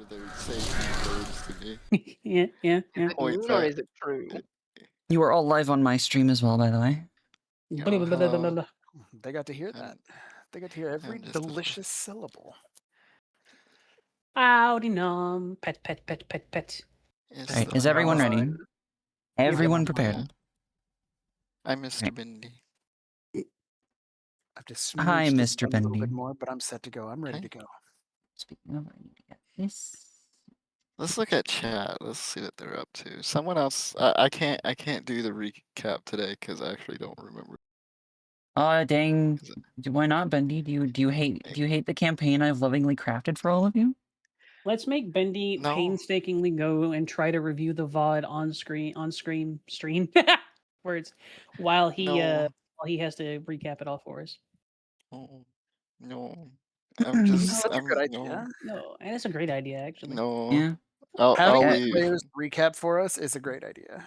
they're saying words to me. Yeah. Is it Points mean or at is it true? You are all live on my stream as well, by the way. Oh, hello. They got to hear that. They got to hear every I'm just a- delicious syllable. Howdy nom. Pet. It's All right, the is everyone best. ready? Everyone prepared? I'm Mr. Bendy. I have to Hi, smooch this Mr. one a little bit Bendy. more, but I'm set to go. I'm ready Hi. to go. Speaking of, I need to get this. Let's look at chat. Let's see what they're up to. Someone else. I can't do the recap today because I actually don't remember. Oh dang! Why not, Bendy? Do you hate the campaign I've lovingly crafted for all of you? Let's make Bendy No. painstakingly go and try to review the VOD on stream words while he has to recap it all for us. No. I'm just. Such a good idea. No, and that's a great idea actually. No. Yeah. Having I'll the leave. players recap for us is a great idea.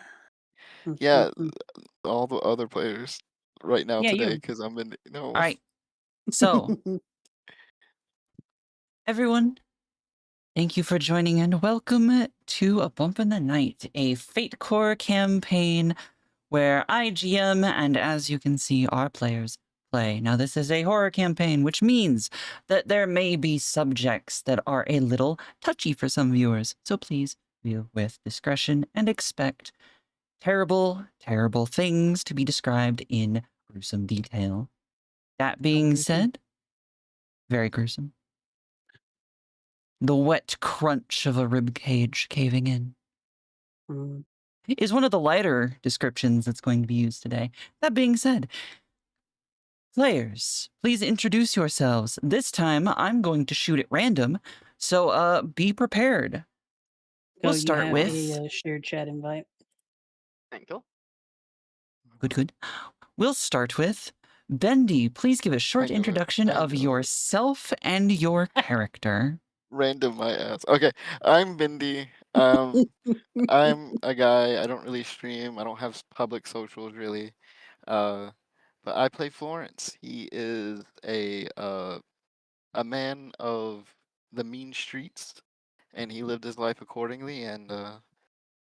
Yeah, all the other players right now Yeah, today you. because I'm in. No. All right. So, everyone, thank you for joining and welcome to A Bump in the Night, a Fate Core campaign where I GM and, as you can see, our players play. Now, this is a horror campaign, which means that there may be subjects that are a little touchy for some viewers. So please view with discretion and expect terrible, terrible things to be described in gruesome detail. That being said, very gruesome. The wet crunch of a rib cage caving in is one of the lighter descriptions that's going to be used today. That being said, players, please introduce yourselves. This time, I'm going to shoot at random, so be prepared. We'll start with a shared chat invite. Thank you. Good. We'll start with Bendy. Please give a short introduction of yourself and your character. Random my ass. Okay, I'm Bendy. I'm a guy. I don't really stream. I don't have public socials really. But I play Florence. He is a man of the mean streets, and he lived his life accordingly. And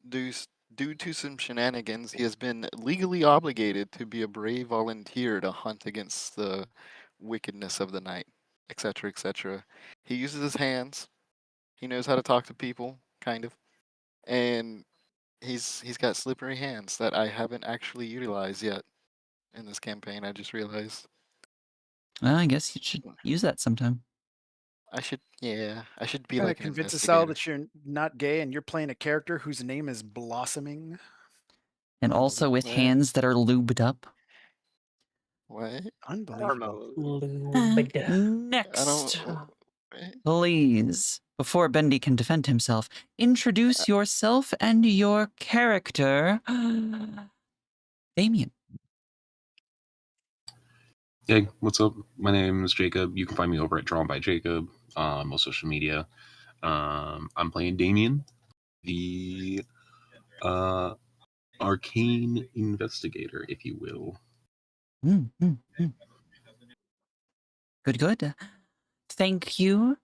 due to some shenanigans, he has been legally obligated to be a brave volunteer to hunt against the wickedness of the night, etc., etc. He uses his hands. He knows how to talk to people, kind of, and he's got slippery hands that I haven't actually utilized yet in this campaign. I just realized. Well, I guess you should use that sometime. I should be Trying like to an convince us investigator. all that you're not gay and you're playing a character whose name is Blossoming. And also with hands that are lubed up. What? Unbelievable. Next, please, before Bendy can defend himself, introduce yourself and your character, Damien. Hey, what's up? My name is Jacob. You can find me over at Drawn by Jacob on most social media. I'm playing Damien, the arcane investigator, if you will. Good. Thank you.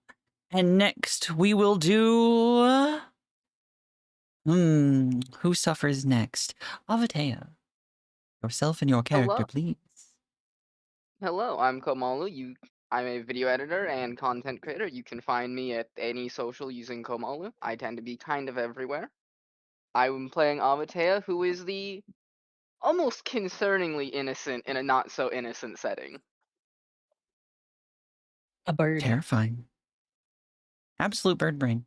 And next we will do... who suffers next? Avatea. Yourself and your character, please. Hello, I'm Komalu. I'm a video editor and content creator. You can find me at any social using Komalu. I tend to be kind of everywhere. I'm playing Avatea, who is the almost concerningly innocent in a not so innocent setting. A bird. Terrifying. Absolute bird brain.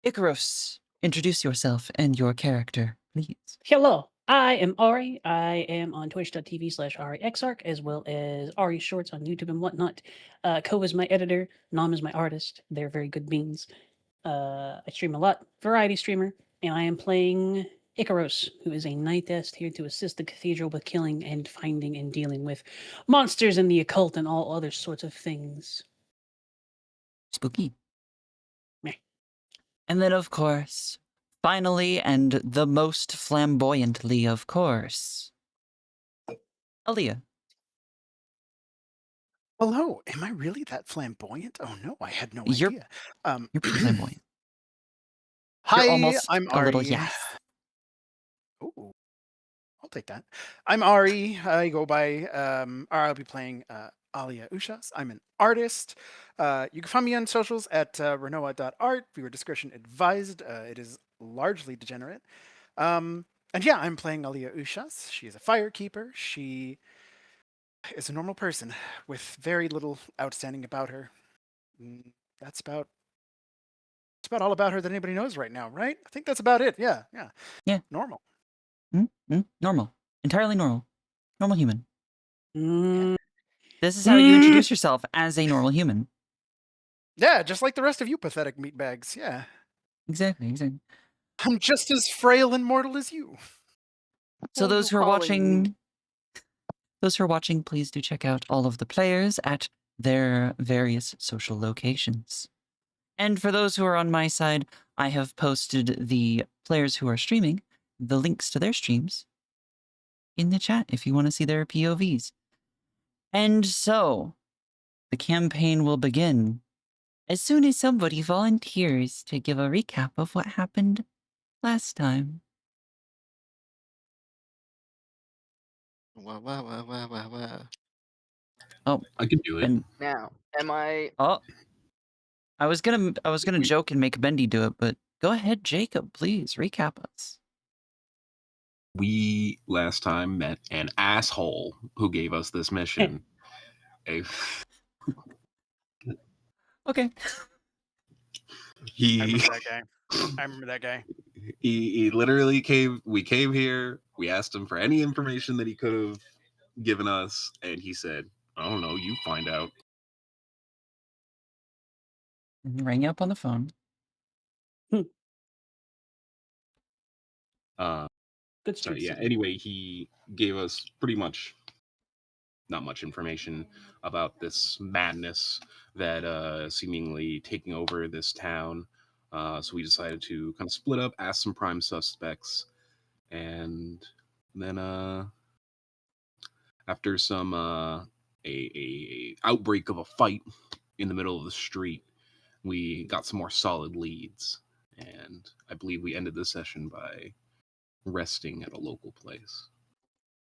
Icaros, introduce yourself and your character, please. Hello, I am Ari. I am on twitch.tv/AriXarch, as well as Ari Shorts on YouTube and whatnot. Ko is my editor. Nam is my artist. They're very good beings. I stream a lot, variety streamer, and I am playing Icaros, who is a knight here to assist the cathedral with killing and finding and dealing with monsters and the occult and all other sorts of things. Spooky. And then, of course, finally, and the most flamboyantly, of course, Aaliyah. Hello, am I really that flamboyant? Oh no, I had no You're idea. you're pretty flamboyant. You're Hi, almost I'm a little Ari. yes. Ooh, I'll take that. I'm Ari. I go by or I'll be playing Alia Ushas. I'm an artist. You can find me on socials at renoa.art. Viewer discretion advised. It is largely degenerate. And yeah, I'm playing Alia Ushas. She is a firekeeper. She is a normal person with very little outstanding about her. That's about all about her that anybody knows right now, right? I think that's about it. Yeah, yeah. Yeah. Normal. Normal. Entirely normal. Normal human. Mm, This is how you introduce yourself as a normal human. Yeah, just like the rest of you pathetic meatbags. Yeah. Exactly. I'm just as frail and mortal as you. So Who are you those who are calling me? watching, please do check out all of the players at their various social locations. And for those who are on my side, I have posted the players who are streaming, the links to their streams in the chat if you want to see their POVs. And so, the campaign will begin as soon as somebody volunteers to give a recap of what happened last time. Wow. Oh, I can do it. and Now, am I? oh, I was gonna joke and make Bendy do it, but go ahead, Jacob, please recap us. We last time met an asshole who gave us this mission. A- Okay. I he remember that guy. I remember that guy. he literally came. We came here. We asked him for any information that he could have given us, and he said, "I don't know. You find out." And he rang you up on the phone. good Sorry. street Yeah. scene. Anyway, he gave us pretty much not much information about this madness that seemingly taking over this town. So we decided to kind of split up, ask some prime suspects, and then after some a outbreak of a fight in the middle of the street, we got some more solid leads, and I believe we ended the session by resting at a local place.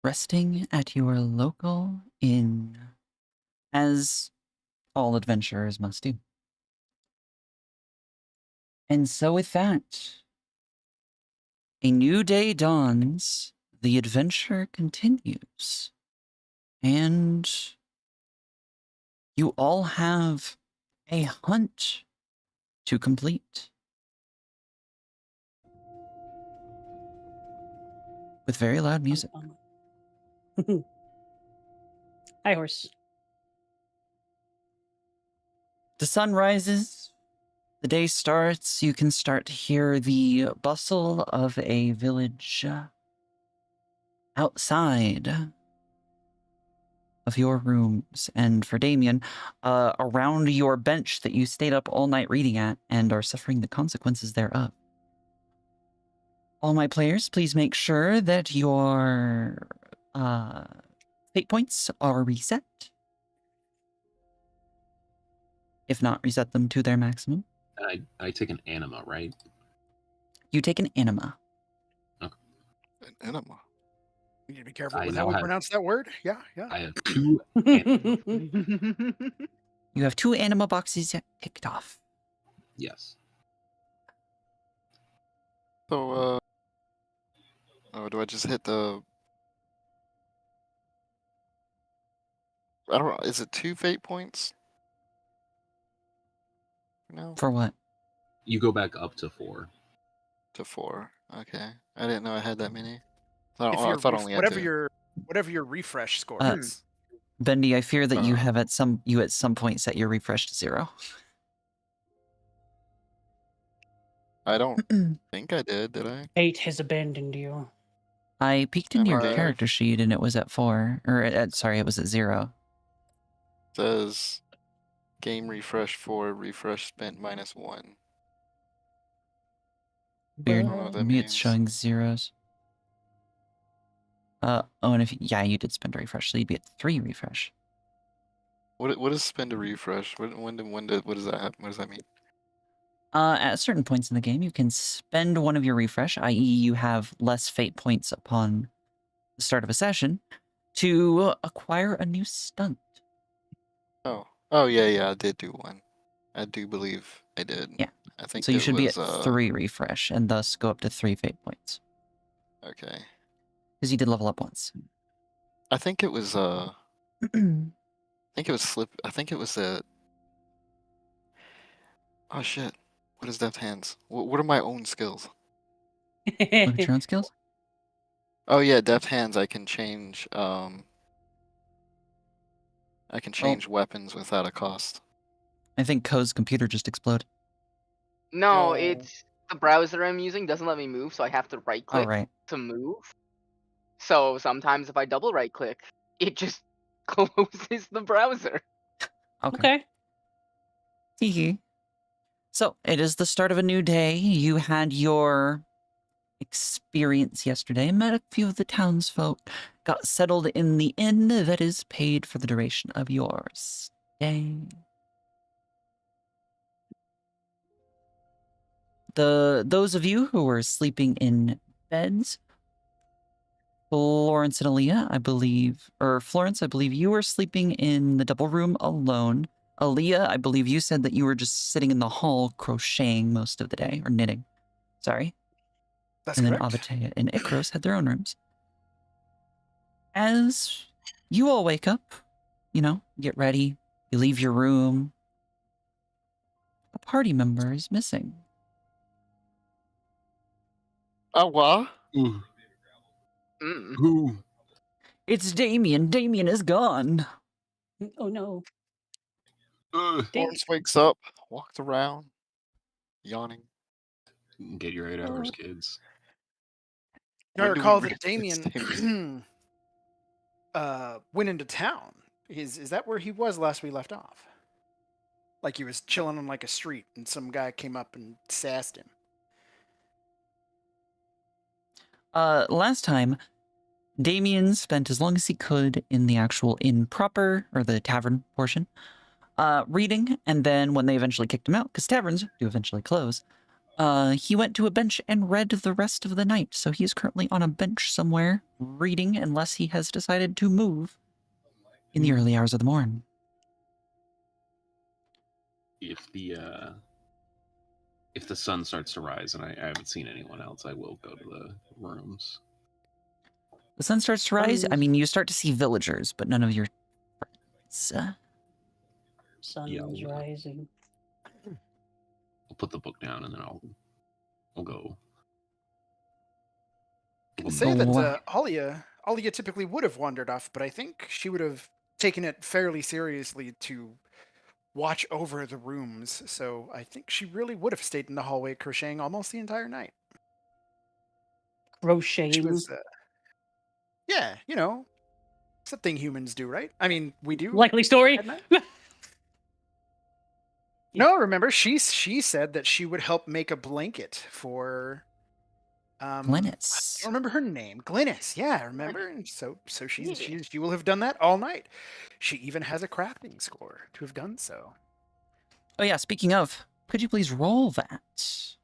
Resting at your local inn, as all adventurers must do. And so with that, a new day dawns, the adventure continues, and you all have a hunt to complete. With very loud music. Hi, horse. The sun rises, the day starts, you can start to hear the bustle of a village outside of your rooms. And for Damien, around your bench that you stayed up all night reading at and are suffering the consequences thereof. All my players, please make sure that your fate points are reset. If not, reset them to their maximum. I take an anima, right? You take an anima. An enema. You need to be careful I with now how we have- pronounce that word. Yeah, yeah. I have 2 You have 2 anima boxes ticked off. Yes. So, oh, do I just hit the? I don't know. Is it 2 fate points? No, For what? You go back up to 4. to 4. Okay, I didn't know I had that many. If I you're thought I only had 2. whatever your refresh score Uh, is. Bendy, I fear that you Uh, have at some point set your refresh to 0. I don't think I did I? Fate has abandoned you. I peeked I into mean, your game character sheet and it was at 4. Or, sorry, it was at 0. says game refresh 4, refresh spent -1. Weird. I don't know what that Maybe it's means. showing zeros. Oh, and yeah, you did spend a refresh, so you'd be at 3 refresh. What is spend to refresh? What does that happen? What does that mean? At certain points in the game, you can spend one of your refresh, i.e., you have less fate points upon the start of a session, to acquire a new stunt. Oh yeah, I did do one. I do believe I did. Yeah. I think So you it should be at was 3 refresh, and thus go up to 3 fate points. okay. Because you did level up once. I think it was I think it was slip. I think it was the. Oh shit! What is Deft Hands? What are my own skills? Look at your own skills. Oh yeah, Deft Hands. I can change. I can Oh. change weapons without a cost. I think Ko's computer just exploded. No, No. it's the browser I'm using doesn't let me move, so I have to right Oh, click right. to move. So sometimes if I double right click, it just closes the browser. Okay. Okay. So it is the start of a new day. You had your experience yesterday, met a few of the townsfolk, got settled in the inn that is paid for the duration of your stay. Those of you who were sleeping in beds, Florence and Aaliyah, I believe, or Florence, I believe you were sleeping in the double room alone. Aaliyah, I believe you said that you were just sitting in the hall crocheting most of the day, or knitting. Sorry. That's And then correct. Avatea and Ikros had their own rooms. As you all wake up, get ready, you leave your room, a party member is missing. Oh what? Ooh. Mm. Who? It's Damien. Damien is gone. Oh no. Lawrence wakes up, walks around, yawning. Get your 8 hours, kids. I When do we recall that realize Damien? Damien went into town. Is that where he was last we left off? Like he was chilling on like a street, and some guy came up and sassed him. Last time, Damien spent as long as he could in the actual inn proper, or the tavern portion, reading, and then when they eventually kicked him out, because taverns do eventually close, he went to a bench and read the rest of the night. So he is currently on a bench somewhere, reading, unless he has decided to move in the early hours of the morn. If the sun starts to rise and I haven't seen anyone else, I will go to the rooms. The sun starts to rise. I mean, you start to see villagers, but none of your friends. Sun's rising. I'll put the book down and then I'll go. I say go that Alia typically would have wandered off, but I think she would have taken it fairly seriously to watch over the rooms. So I think she really would have stayed in the hallway crocheting almost the entire night. She Crocheting. was, yeah, it's a thing humans do, right? I mean, we do. Likely story. At night. No, remember she said that she would help make a blanket for Glennis. I don't remember her name. Glennis, yeah, remember? And so she will have done that all night. She even has a crafting score to have done so. Oh yeah, speaking of, could you please roll that?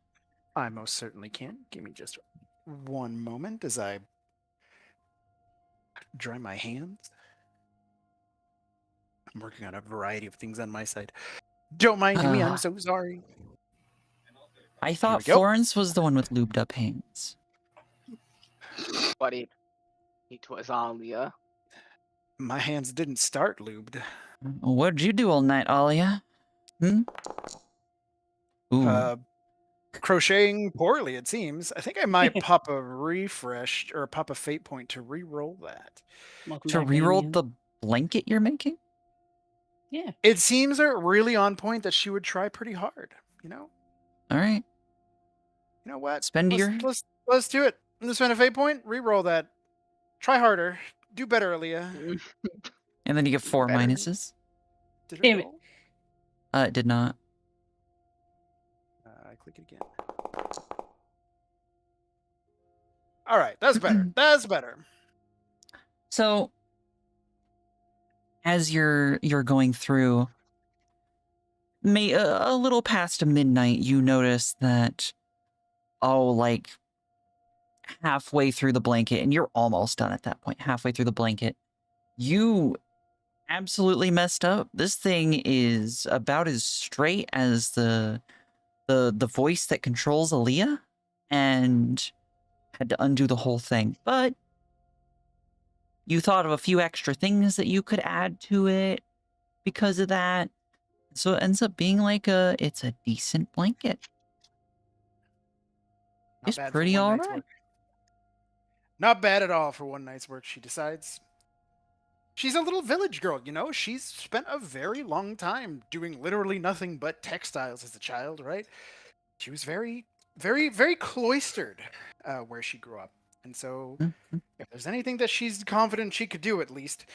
I most certainly can. Give me just one moment as I dry my hands. I'm working on a variety of things on my side. Don't mind me, I'm so sorry. I thought we go. Florence was the one with lubed up hands. But it was Alia. My hands didn't start lubed. What'd you do all night, Alia? Ooh. Crocheting poorly, it seems. I think I might pop a refresh or pop a fate point to re-roll that. Welcome To back, re-roll Damien. the blanket you're making? Yeah. It seems really on point that she would try pretty hard, All right. You know what? Spend your... Let's do it. Let's spend a fate point, re-roll that. Try harder. Do better, Aaliyah. And then you get 4 Better. minuses. Did it Damn it. roll? It did not. I click it again. All right, that's better. That's better. So, as you're going through, a little past midnight, you notice that, like halfway through the blanket, and you're almost done at that point, halfway through the blanket, you absolutely messed up. This thing is about as straight as the voice that controls Aaliyah, and had to undo the whole thing. But you thought of a few extra things that you could add to it because of that. So it ends up being like it's a decent blanket. Not It's bad for pretty one all night's right. work. Not bad at all for one night's work, she decides. She's a little village girl, you know? She's spent a very long time doing literally nothing but textiles as a child, right? She was very, very, very cloistered where she grew up. And so, Mhm. if there's anything that she's confident she could do, at least,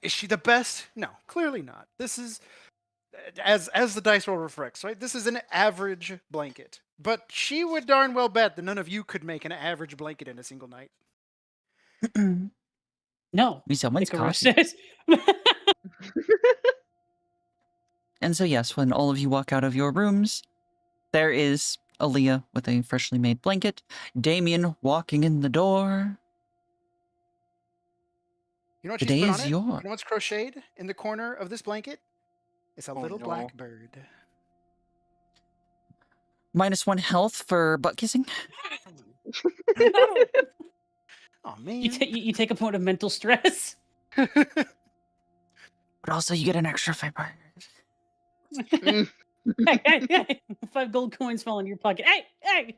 is she the best? No, clearly not. This is, as the dice roll reflects, right? This is an average blanket. But she would darn well bet that none of you could make an average blanket in a single night. No, Someone's Icarus coffee. says. And so, yes, when all of you walk out of your rooms, there is Aaliyah with a freshly made blanket, Damien walking in the door. You know what The she's day put on is it? You yours. know what's crocheted in the corner of this blanket? It's a Oh, little no. black bird. -1 health for butt kissing. No. Oh man. You take a point of mental stress. But also you get an extra 5 points. Mm. Hey. 5 gold coins fall in your pocket. Hey. Hey,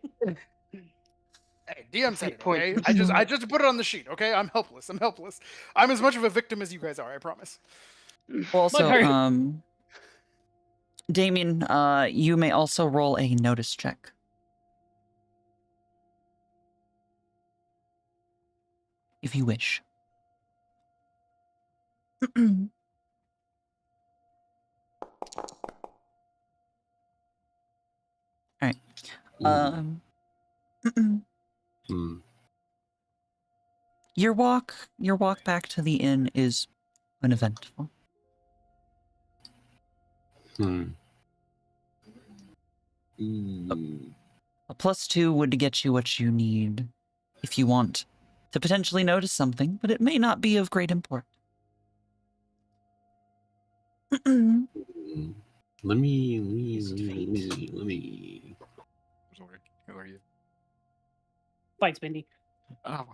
DM said it, Point. okay? I just put it on the sheet, okay? I'm helpless. I'm as much of a victim as you guys are, I promise. Also, Butthurt. Damien, you may also roll a notice check. If you wish. Alright. Hmm. Your walk back to the inn is uneventful. Hmm. A +2 would get you what you need if you want to potentially notice something, but it may not be of great import. Let me. Who are you? Fights, Bendy. Oh,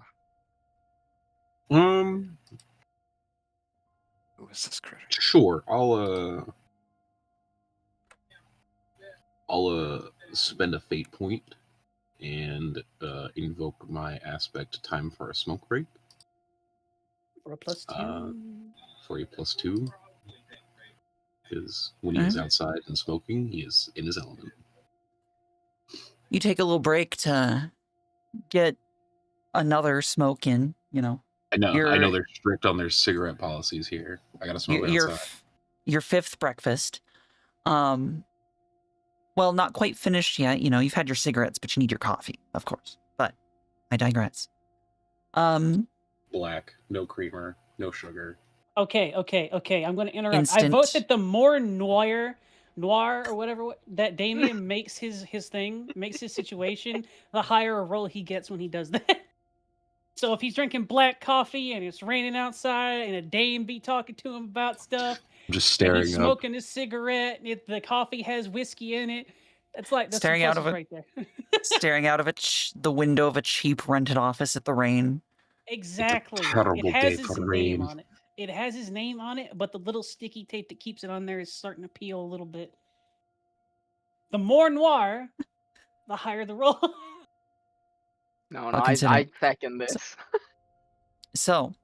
Um. who is this critter? Sure. I'll spend a fate point and invoke my aspect time for a smoke break. For a +2. For a +2. Because when he is outside and smoking, he is in his element. You take a little break to get another smoke in, I know they're strict on their cigarette policies here. I gotta smoke outside. Your 5th breakfast. Well, not quite finished yet. You've had your cigarettes, but you need your coffee, of course. But I digress. Black, no creamer, no sugar. Okay. I'm going to interrupt. I vote that the more noir or whatever that Damien makes his thing, makes his situation, the higher a roll he gets when he does that. So if he's drinking black coffee and it's raining outside and a dame be talking to him about stuff, I'm just and staring he's up. smoking his cigarette, and the coffee has whiskey in it, that's staring out of it right there. Staring out of the window of a cheap rented office at the rain. Exactly. Terrible It has day his for name rain. on it. It has his name on it, but the little sticky tape that keeps it on there is starting to peel a little bit. The more noir, the higher the roll. No, I'll I consider. second this. So,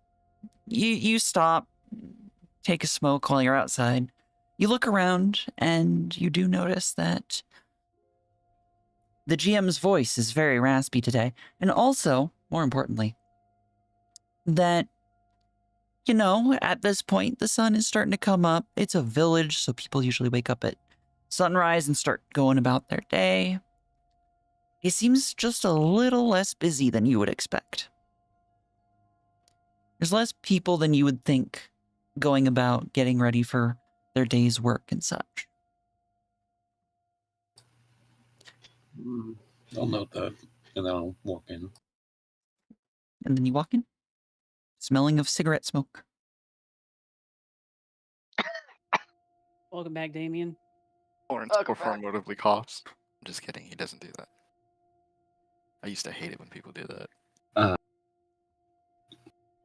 you stop, take a smoke while you're outside. You look around, and you do notice that the GM's voice is very raspy today. And also, more importantly, that, at this point, the sun is starting to come up. It's a village, so people usually wake up at sunrise and start going about their day. It seems just a little less busy than you would expect. There's less people than you would think going about getting ready for their day's work and such. I'll note that, and then I'll walk in. And then you walk in, smelling of cigarette smoke. Welcome back, Damien. Lawrence Welcome back. performatively coughs. I'm just kidding. He doesn't do that. I used to hate it when people do that.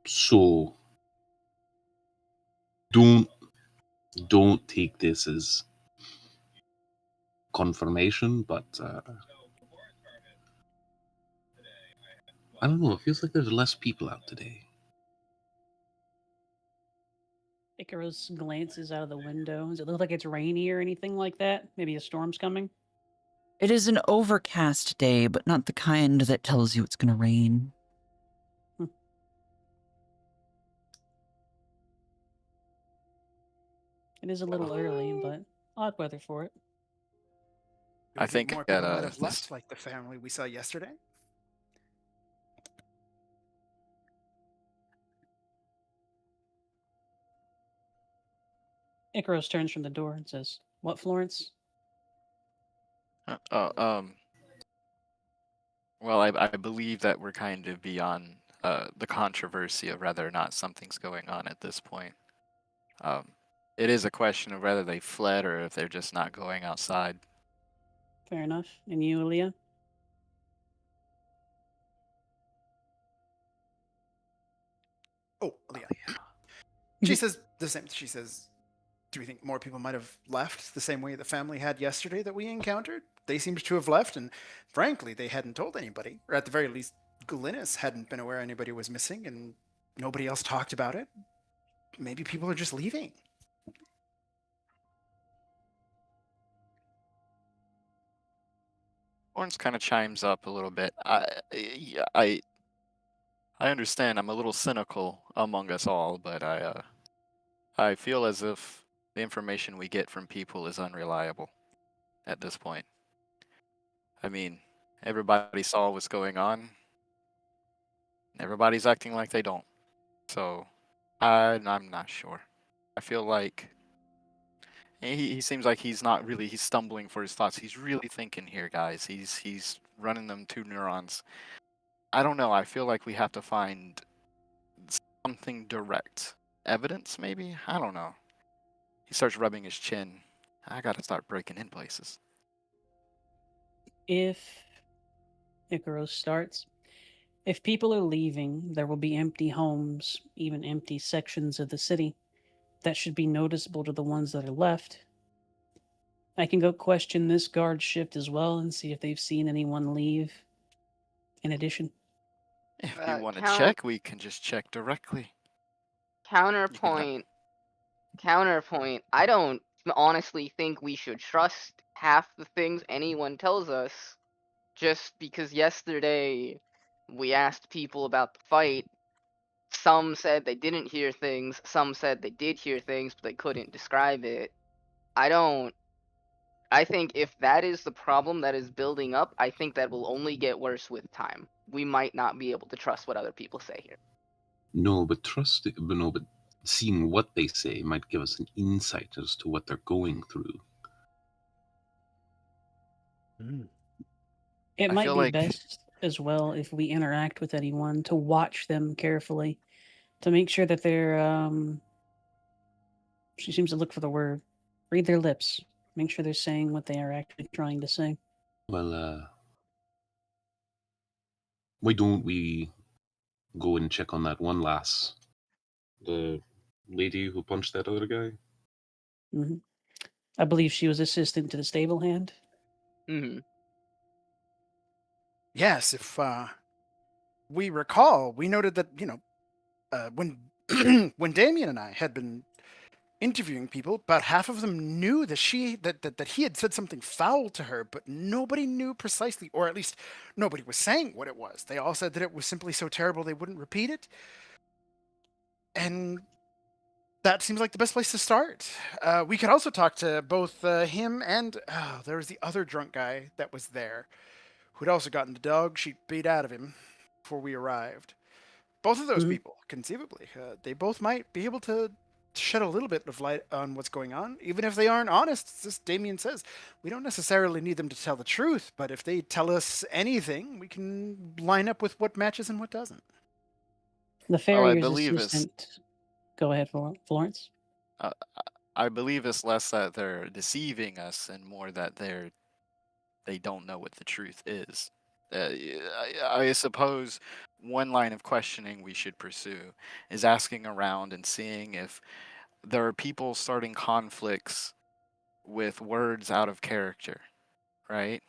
So don't take this as confirmation, but I don't know. It feels like there's less people out today. Icarus glances out of the window. Does it look like it's rainy or anything like that? Maybe a storm's coming? It is an overcast day, but not the kind that tells you it's going to rain. It is a little early, but odd weather for it. Do we I think more at, people might have this- left, like the family we saw yesterday. Icarus turns from the door and says, "What, Florence?" Well, I believe that we're kind of beyond the controversy of whether or not something's going on at this point. It is a question of whether they fled or if they're just not going outside. Fair enough. And you, Aaliyah? Oh, Leah. She says the same. She says, "Do we think more people might have left the same way the family had yesterday that we encountered? They seemed to have left, and frankly, they hadn't told anybody, or at the very least, Glynis hadn't been aware anybody was missing, and nobody else talked about it. Maybe people are just leaving." Lawrence kind of chimes up a little bit. Yeah, I understand. I'm a little cynical among us all, but I feel as if the information we get from people is unreliable at this point. I mean, everybody saw what's going on. Everybody's acting like they don't. So, I'm not sure. I feel like he seems like he's not really, he's stumbling for his thoughts. He's really thinking here, guys. He's running them two neurons. I don't know. I feel like we have to find something direct. Evidence, maybe? I don't know. He starts rubbing his chin. I gotta start breaking in places. If Icarus starts, if people are leaving, there will be empty homes, even empty sections of the city. That should be noticeable to the ones that are left. I can go question this guard shift as well and see if they've seen anyone leave. In addition, If you want to Count check, we can just check directly. counterpoint. Counterpoint. I don't honestly think we should trust half the things anyone tells us, just because yesterday we asked people about the fight. Some said they didn't hear things. Some said they did hear things, but they couldn't describe it. I don't. I think if that is the problem that is building up, I think that will only get worse with time. We might not be able to trust what other people say here. No, but but seeing what they say might give us an insight as to what they're going through. it I might feel be like- best as well if we interact with anyone to watch them carefully to make sure that they're she seems to look for the word, read their lips, make sure they're saying what they are actually trying to say. Well, why don't we go and check on that one lass? The lady who punched that other guy? Hmm. I believe she was assistant to the stable hand. Mm-hmm. Yes, if we recall, we noted that when when Damien and I had been interviewing people, about half of them knew that that he had said something foul to her, but nobody knew precisely, or at least nobody was saying what it was. They all said that it was simply so terrible they wouldn't repeat it, and that seems like the best place to start. We could also talk to both him and there was the other drunk guy that was there, who'd also gotten the dog sheet beat out of him before we arrived. Both of those Mhm. people, conceivably, they both might be able to shed a little bit of light on what's going on, even if they aren't honest. As Damien says, we don't necessarily need them to tell the truth, but if they tell us anything, we can line up with what matches and what doesn't. The Well, I farrier's believe it's assistant. Go ahead, Florence. uh, I believe it's less that they're deceiving us and more that they don't know what the truth is. I suppose one line of questioning we should pursue is asking around and seeing if there are people starting conflicts with words out of character, right?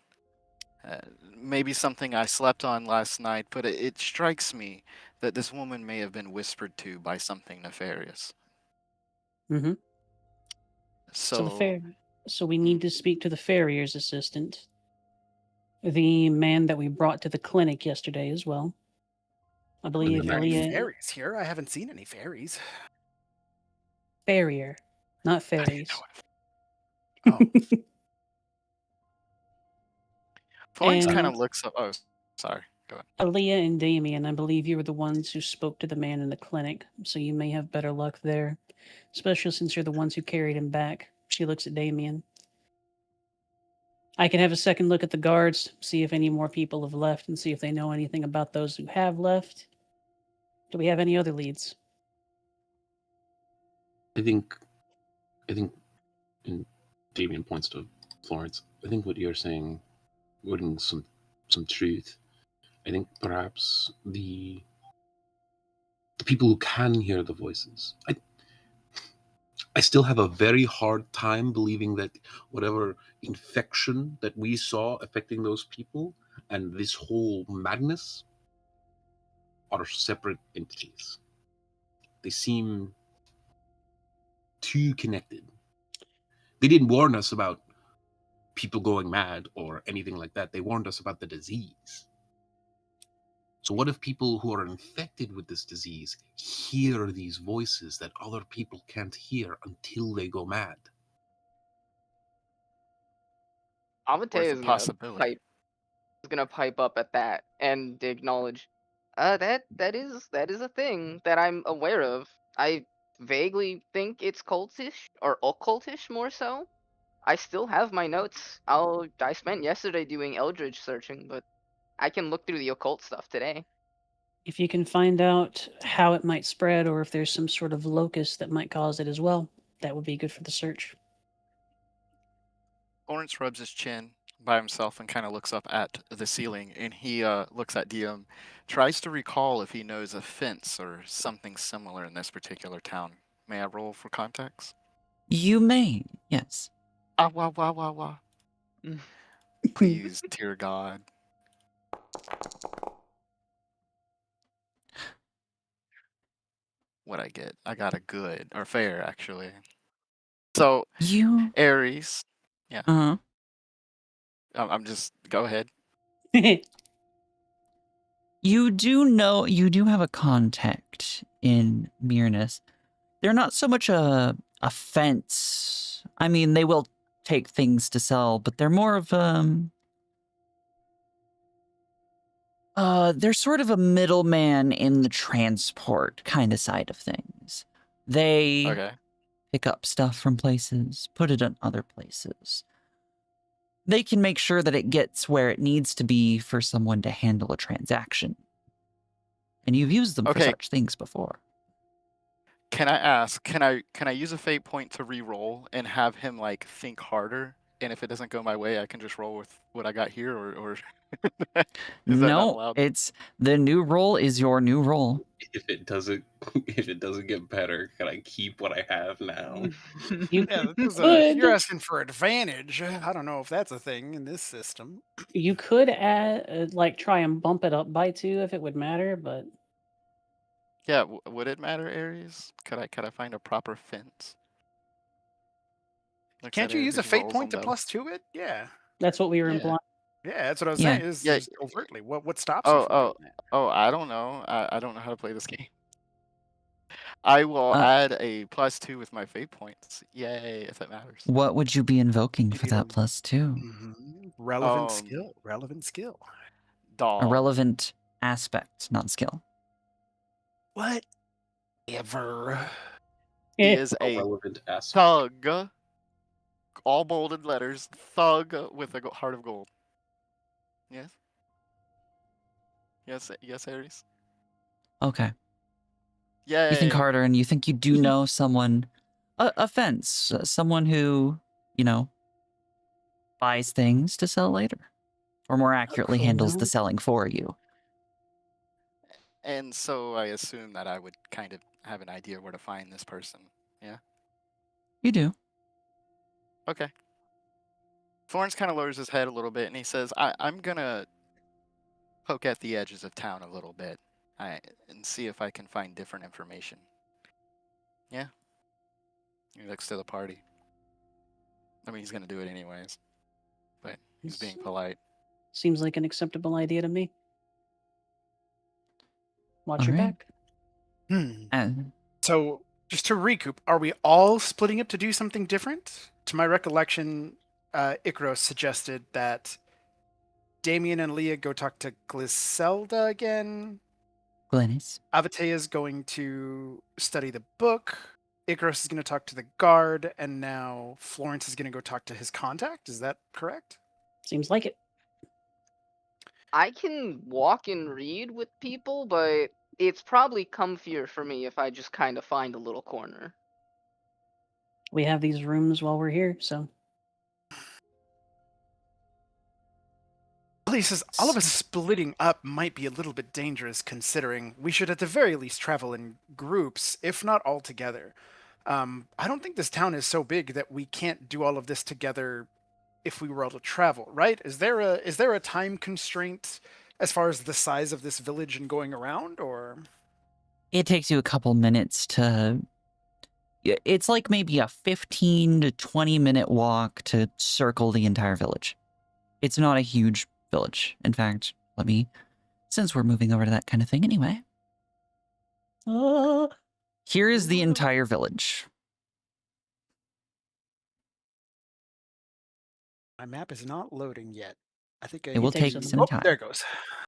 Uh, Maybe something I slept on last night, but it strikes me that this woman may have been whispered to by something nefarious. Mm-hmm. So, So we need to speak to the farrier's assistant, the man that we brought to the clinic yesterday as well. I believe Are there any Aaliyah. fairies here? I haven't seen any fairies. Farrier, not how do you know fairies. it? Oh, Florence kind And of looks up. Oh, sorry. Go ahead. Aaliyah and Damien, I believe you were the ones who spoke to the man in the clinic, so you may have better luck there, especially since you're the ones who carried him back. She looks at Damien. I can have a second look at the guards, see if any more people have left, and see if they know anything about those who have left. Do we have any other leads? I think, and Damien points to Florence. I think what you're saying, putting some truth. I think perhaps the people who can hear the voices. I still have a very hard time believing that whatever infection that we saw affecting those people and this whole madness are separate entities. They seem too connected. They didn't warn us about people going mad or anything like that. They warned us about the disease. So what if people who are infected with this disease hear these voices that other people can't hear until they go mad? Worth Avate a possibility. is gonna pipe up at that and acknowledge, that is a thing that I'm aware of. I vaguely think it's cultish or occultish more so. I still have my notes. I spent yesterday doing Eldritch searching, but I can look through the occult stuff today. If you can find out how it might spread or if there's some sort of locus that might cause it as well, that would be good for the search. Lawrence rubs his chin by himself and kind of looks up at the ceiling, and he looks at DM, tries to recall if he knows a fence or something similar in this particular town. May I roll for context? You may, yes. Ah, wah, wah, wah, wah. Please, dear God. What I get? I got a good or fair, actually. So, You, Aries. Yeah, uh, I'm just go ahead. you do have a contact in Myrnus. They're not so much a fence. I mean, they will take things to sell, but they're more of they're sort of a middleman in the transport kind of side of things. They Okay. pick up stuff from places, put it in other places. They can make sure that it gets where it needs to be for someone to handle a transaction. And you've used them for Okay. such things before. Can I ask? Can I use a fate point to re-roll and have him like think harder? And if it doesn't go my way, I can just roll with what I got here, or is that not No, allowed? it's the new role is your new role. If it doesn't get better, can I keep what I have now? You yeah, this is could you're asking for advantage. I don't know if that's a thing in this system. you could add like try and bump it up by 2 if it would matter, but Yeah, would it matter, Aries? Could I find a proper fence? Looks Can't at you Aries use a and fate rolls point on to both. +2 it? Yeah. that's what we were Yeah. implying. Yeah, that's what I was Yeah. saying. Is Yeah. just overtly. What stops you Oh, from oh, doing that? oh! I don't know. I don't know how to play this game. I will Uh, add a +2 with my fate points. Yay! If it matters. What would you be invoking You for need a that +2? relevant skill. Relevant skill. A Doll. relevant aspect, not skill. Whatever. He is A a relevant aspect. thug, all bolded letters, thug with a heart of gold. Yes? Yes, Ares? Okay. Yay! You think harder, and you think you do know someone, a fence, someone who, buys things to sell later, or more accurately, handles the Cool. selling for you. And so I assume that I would kind of have an idea where to find this person. Yeah? You do. Okay. Florence kind of lowers his head a little bit and he says, I'm going to poke at the edges of town a little bit and see if I can find different information. Yeah? He looks to the party. I mean, he's going to do it anyways, but he's being polite. Seems like an acceptable idea to me. Watch your Alright. back. And So, just to recoup, are we all splitting up to do something different? To my recollection, Icaros suggested that Damien and Leah go talk to Griselda again. Glennis. Avatea is going to study the book. Icaros is going to talk to the guard, and now Florence is going to go talk to his contact. Is that correct? Seems like it. I can walk and read with people, but it's probably comfier for me if I just kind of find a little corner. We have these rooms while we're here, so He says all of us splitting up might be a little bit dangerous, considering we should at the very least travel in groups, if not all together. I don't think this town is so big that we can't do all of this together if we were able to travel, right? Is there a time constraint as far as the size of this village and going around, or? It takes you a couple minutes to. It's like maybe a 15 to 20-minute walk to circle the entire village. It's not a huge village. In fact, since we're moving over to that kind of thing anyway, here is the entire village. My map is not loading yet. I think It will takes take a some Oh, time. there it goes.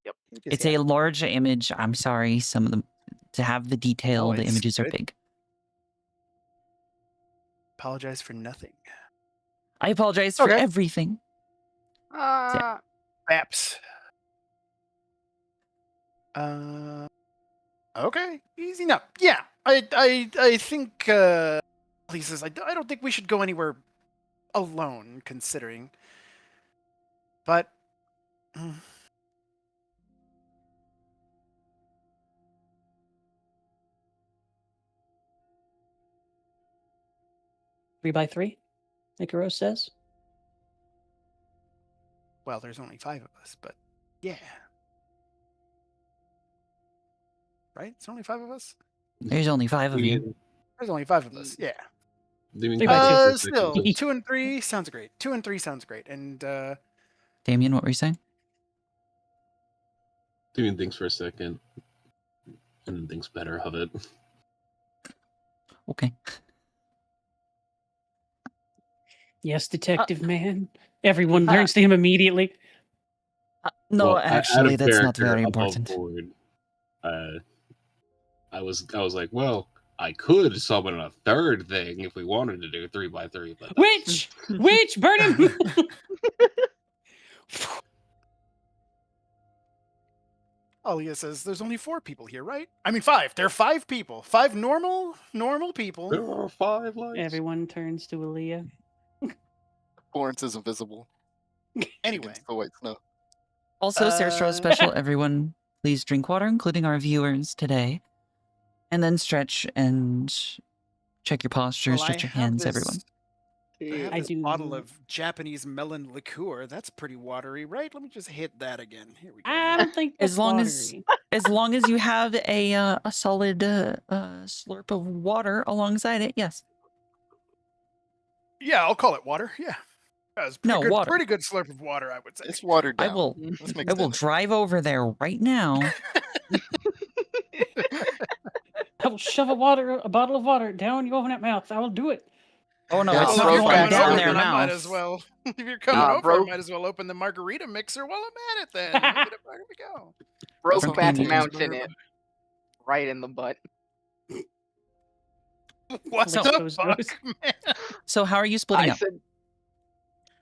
Yep. It's a large image. I'm sorry, some of them, to have the detail, the it's images are good. big. Apologize for nothing. I apologize for Okay. everything. Maps. Okay, easy enough. Yeah, I think Lee says I don't think we should go anywhere alone, considering. But 3x3, Icaros says. well, there's only 5 of us, but yeah. Right? It's only 5 of us? There's only 5 of you. There's only 5 of us, yeah. Damien, 3x2. Still, 2 and 3 sounds great. 2 and 3 sounds great. And Damien, what were you saying? Damien thinks for a second and then thinks better of it. Okay. Yes, detective man. Everyone turns to him immediately. No, Well, actually, out of that's not character, very above important. board, I was like, well, I could summon a third thing if we wanted to do 3x3, but Witch! Witch! Burn him! Alia says there's only 4 people here, right? I mean 5. There are 5 people. 5 normal people. there are 5 lights. Everyone turns to Aaliyah. Florence is invisible Anyway, against the white snow. Also, Sarah special, everyone, please drink water, including our viewers today. And then stretch and check your posture, well, stretch your hands, everyone. I have I this do. bottle of Japanese melon liqueur. That's pretty watery, right? Let me just hit that again. Here we go. I don't think that's As long watery. as long as you have a solid slurp of water alongside it, yes. Yeah, I'll call it water. Yeah. That was pretty No, good, water. pretty good slurp of water, I would say. It's watered I down. will Let's mix I it will in. drive over there right now. I will shove a bottle of water down your open mouth. I will do it. Oh no, Yeah, it's I'll not throw going fire down over their there. I might mouth. as well. If you're coming Nah, over, bro. I might as well open the margarita mixer while I'm at it then. Here we go. Brokeback Something Mountain it. Right in the butt. What Like the those fuck, goes. man? So how are you splitting I up? said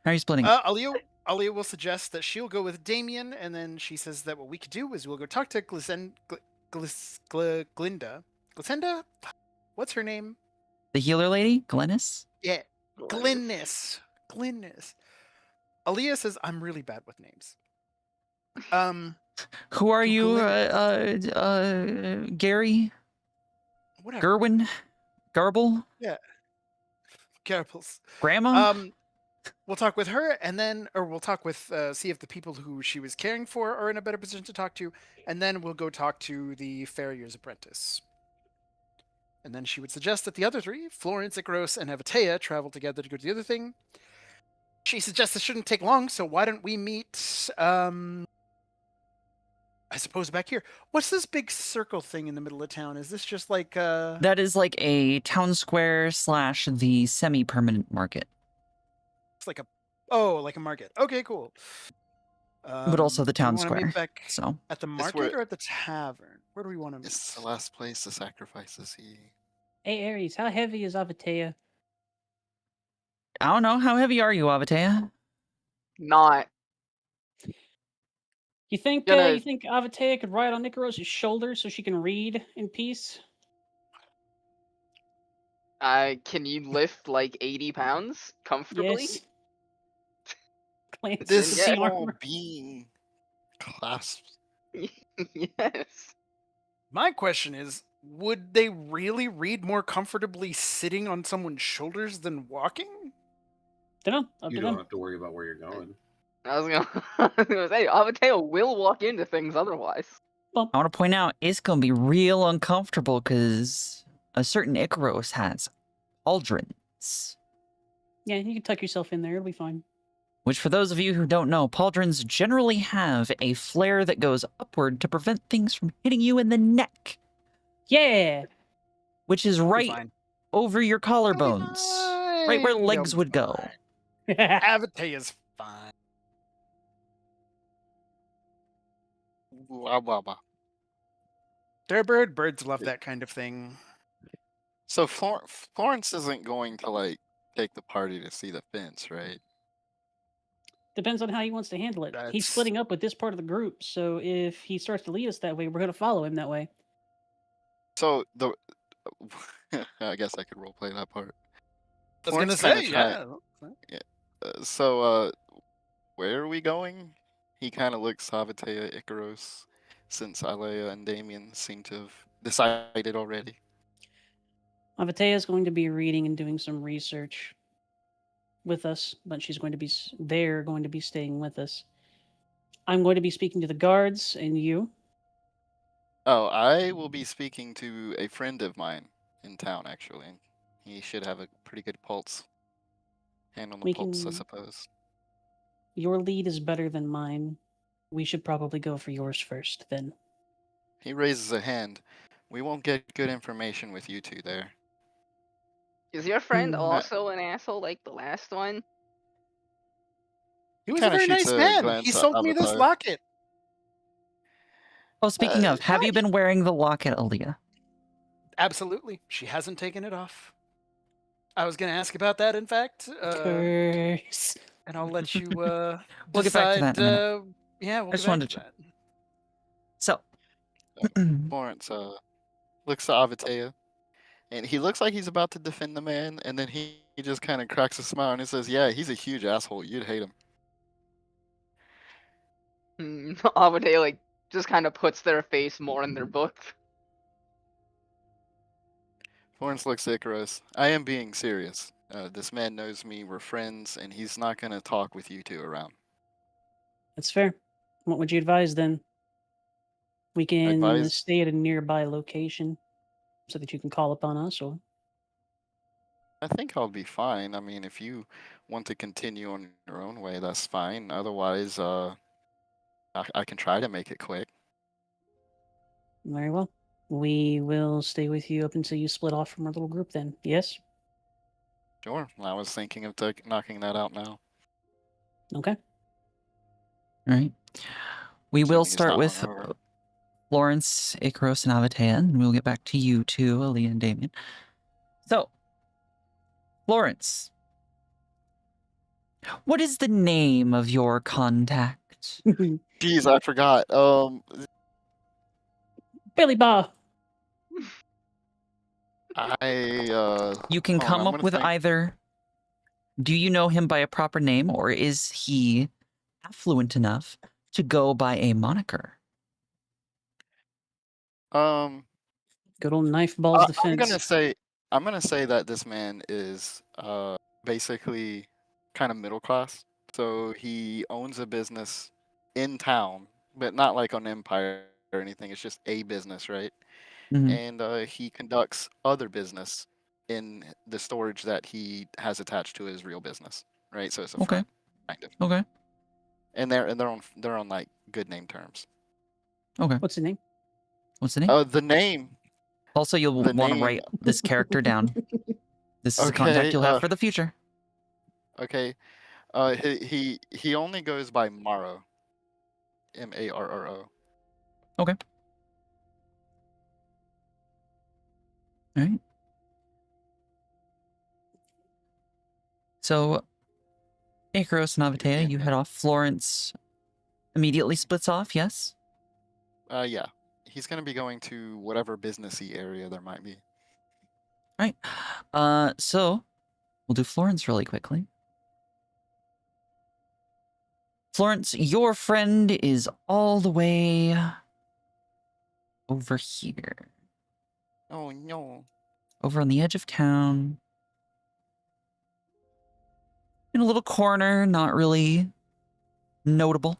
How are you splitting up? Alia will suggest that she'll go with Damien, and then she says that what we could do is we'll go talk to Glinda. Glinda? What's her name? The healer lady, Glennis? Yeah, Glennis. Glennis. Alia says I'm really bad with names. Who are To you, Glennis. Gary? Whatever. Gerwin? Garble? Yeah. Carpals. Grandma? We'll talk with her, and then, or we'll talk with, see if the people who she was caring for are in a better position to talk to, and then we'll go talk to the farrier's apprentice. And then she would suggest that the other three, Florence, Icaros, and Avatea, travel together to go to the other thing. She suggests it shouldn't take long, so why don't we meet, I suppose back here. What's this big circle thing in the middle of town? Is this just like, That is like a town square / the semi-permanent market. it's like like a market. Okay, cool. But also the Do we town wanna meet square. back So at the It's market where- or at the tavern? Where do we want to meet? It's the last place the sacrifices he. Hey Ares, how heavy is Avatea? I don't know. How heavy are you, Avatea? not You think Gonna- Avatea could ride on Icaros's shoulder so she can read in peace? can you lift like 80 pounds comfortably? Yes. Glance This at the small armor. being clasps. Yes. My question is, would they really read more comfortably sitting on someone's shoulders than walking? Dunno, up You to don't them. have to worry about where you're going. I was gonna say, Avatea will walk into things otherwise. I want to point out it's going to be real uncomfortable because a certain Icaros has pauldrons. Yeah, you can tuck yourself in there, it'll be fine. Which, for those of you who don't know, pauldrons generally have a flare that goes upward to prevent things from hitting you in the neck, Yeah! which is It'll be right fine. over your collarbones, right where It'll be legs would go. fine. Avatea's fine. Wah, wah, wah. They're a bird. Birds love that kind of thing. So Florence isn't going to like take the party to see the fence, right? Depends on how he wants to handle it. He's That's- splitting up with this part of the group, so if he starts to lead us that way, we're going to follow him that way. So the I guess I could roleplay that part. I was gonna Florence kinda say, try- yeah. So where are we going? He kind of looks Savatea, Icaros, since Alea and Damien seem to have decided already. Avatea is going to be reading and doing some research with us, but she's going to be they're going to be staying with us. I'm going to be speaking to the guards and you. Oh, I will be speaking to a friend of mine in town, actually. He should have a pretty good pulse. Hand on the We pulse, I can- suppose. Your lead is better than mine. We should probably go for yours first, then. He raises a hand. We won't get good information with you two there. Is your friend Hmm. also an asshole like the last one? He was a Kinda very shoots nice a man. glance He at sold me this Avatar. locket. Oh, speaking of, have you hi. been wearing the locket, Aaliyah? Absolutely. She hasn't taken it off. I was going to ask about that, in fact. Curse. And I'll let you We'll get back to that in a minute. Yeah, we'll I just get back wanted to to that. So, Florence looks to Avatea, and he looks like he's about to defend the man, and then he just kind of cracks a smile and he says, "Yeah, he's a huge asshole. You'd hate him." Avatea like just kind of puts their face more in their book. Florence looks at Icarus. I am being serious. This man knows me. We're friends, and he's not going to talk with you two around. That's fair. What would you advise then? We can Advise- stay at a nearby location so that you can call upon us, or I think I'll be fine. I mean, if you want to continue on your own way, that's fine. Otherwise, I can try to make it quick. very well. We will stay with you up until you split off from our little group then. Yes? Sure. I was thinking of knocking that out now. Okay. all right. We will Assuming it's start not with hungover. Florence, Icaros, and Avatea, and we'll get back to you too, Aaliyah and Damien. So, Florence, what is the name of your contact? Jeez, I forgot. Billy Bob. You can hold on, come I'm up gonna with think. either. Do you know him by a proper name, or is he affluent enough to go by a moniker? Um, Good old knife balls I'm defense. gonna say that this man is basically kind of middle class. So he owns a business in town, but not like an empire or anything. It's just a business, right? Mhm. And he conducts other business in the storage that he has attached to his real business, right? So it's a Okay. friend, kind of. Okay. And they're on like good name terms. Okay. What's the name? What's the name? The name, Also, you'll the want to name. write this character down. This is a contact Okay, you'll have for the future. okay. He only goes by Maro, Marro. Okay. All right. So, Icaros and Give me Avatea, a you minute. head off. Florence immediately splits off, yes? Yeah. He's gonna be going to whatever businessy area there might be. All right. So, we'll do Florence really quickly. Florence, your friend is all the way over here. Oh no. Over on the edge of town. In a little corner, not really notable.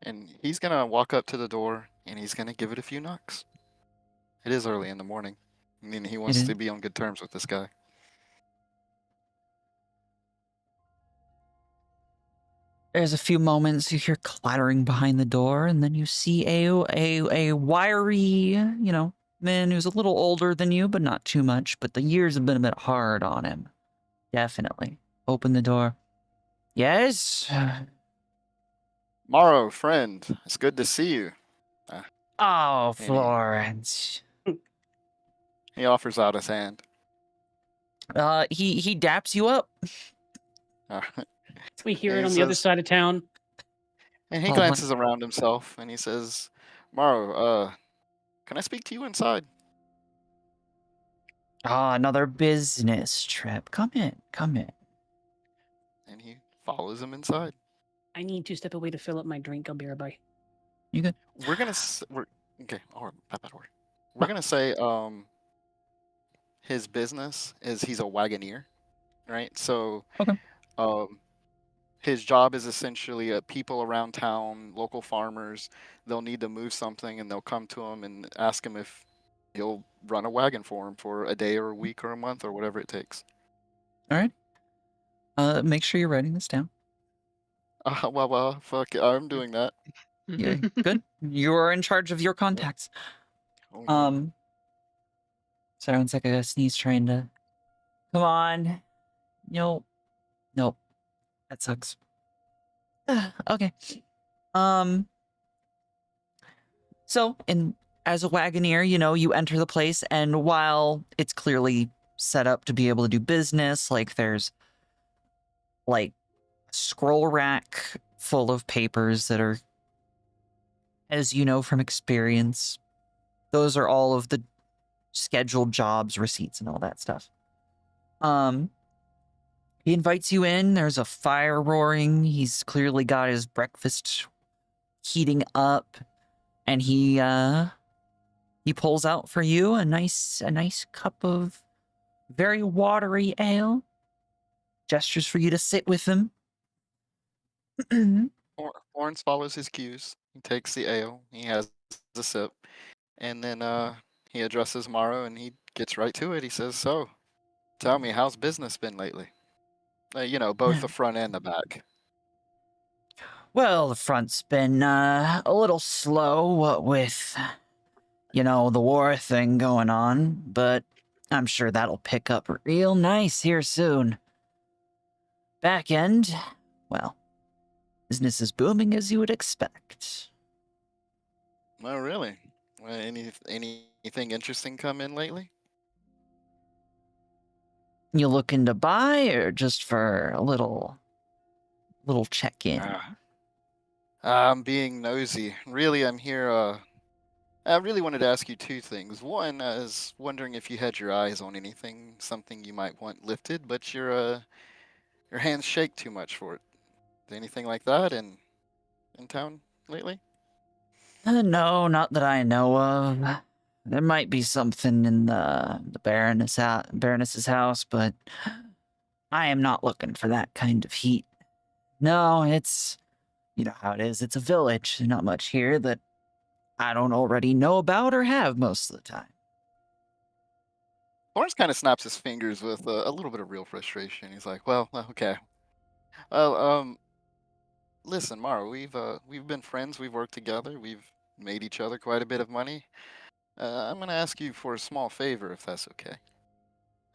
And he's gonna walk up to the door and he's gonna give it a few knocks. It is early in the morning. I mean, he It wants is. to be on good terms with this guy. There's a few moments you hear clattering behind the door, and then you see a wiry, man who's a little older than you, but not too much. But the years have been a bit hard on him. Definitely. Open the door. Yes? Morrow, friend, it's good to see you. Oh, And he, Florence. he offers out his hand. He daps you up. Uh, We hear and it he on the other says, side of town. and he Oh, what? glances around himself and he says, Morrow, can I speak to you inside? Ah, another business trip. Come in. Come in. And he follows him inside. I need to step away to fill up my drink. I'll be right by. You good? We're okay. We're gonna say his business is he's a wagoneer, right? So Okay. um his job is essentially people around town, local farmers. They'll need to move something and they'll come to him and ask him if he'll run a wagon for him for a day or a week or a month or whatever it takes. All right. Make sure you're writing this down. Well, fuck it, I'm doing that. Yeah, good. You are in charge of your contacts. Oh yeah. Sorry, one sec. I got a sneeze trying to. Come on. Nope. Nope. That sucks. Okay. Um. So, as a wagoneer, you enter the place, and while it's clearly set up to be able to do business, like there's like a scroll rack full of papers that are, as you know from experience, those are all of the scheduled jobs, receipts, and all that stuff. He invites you in. There's a fire roaring. He's clearly got his breakfast heating up, and he pulls out for you a nice cup of very watery ale. Gestures for you to sit with him. Lawrence follows his cues. He takes the ale. He has a sip, and then he addresses Morrow and he gets right to it. He says, "So, tell me, how's business been lately? Both the front and the back." Well, the front's been a little slow, what with, the war thing going on, but I'm sure that'll pick up real nice here soon. Back end, well, business is booming as you would expect. Oh, really? Anything interesting come in lately? You looking to buy or just for a little check-in? Ah, I'm being nosy. Really, I'm here. I really wanted to ask you two things. One, I was wondering if you had your eyes on anything, something you might want lifted, but your hands shake too much for it. Anything like that in town lately? No, not that I know of. There might be something in the Baroness's house, but I am not looking for that kind of heat. No, it's you know how it is. It's a village. Not much here that I don't already know about or have most of the time. Lawrence kind of snaps his fingers with a little bit of real frustration. He's like, "Well, okay. Well, listen, Mara, we've been friends. We've worked together. We've made each other quite a bit of money. I'm gonna ask you for a small favor, if that's okay.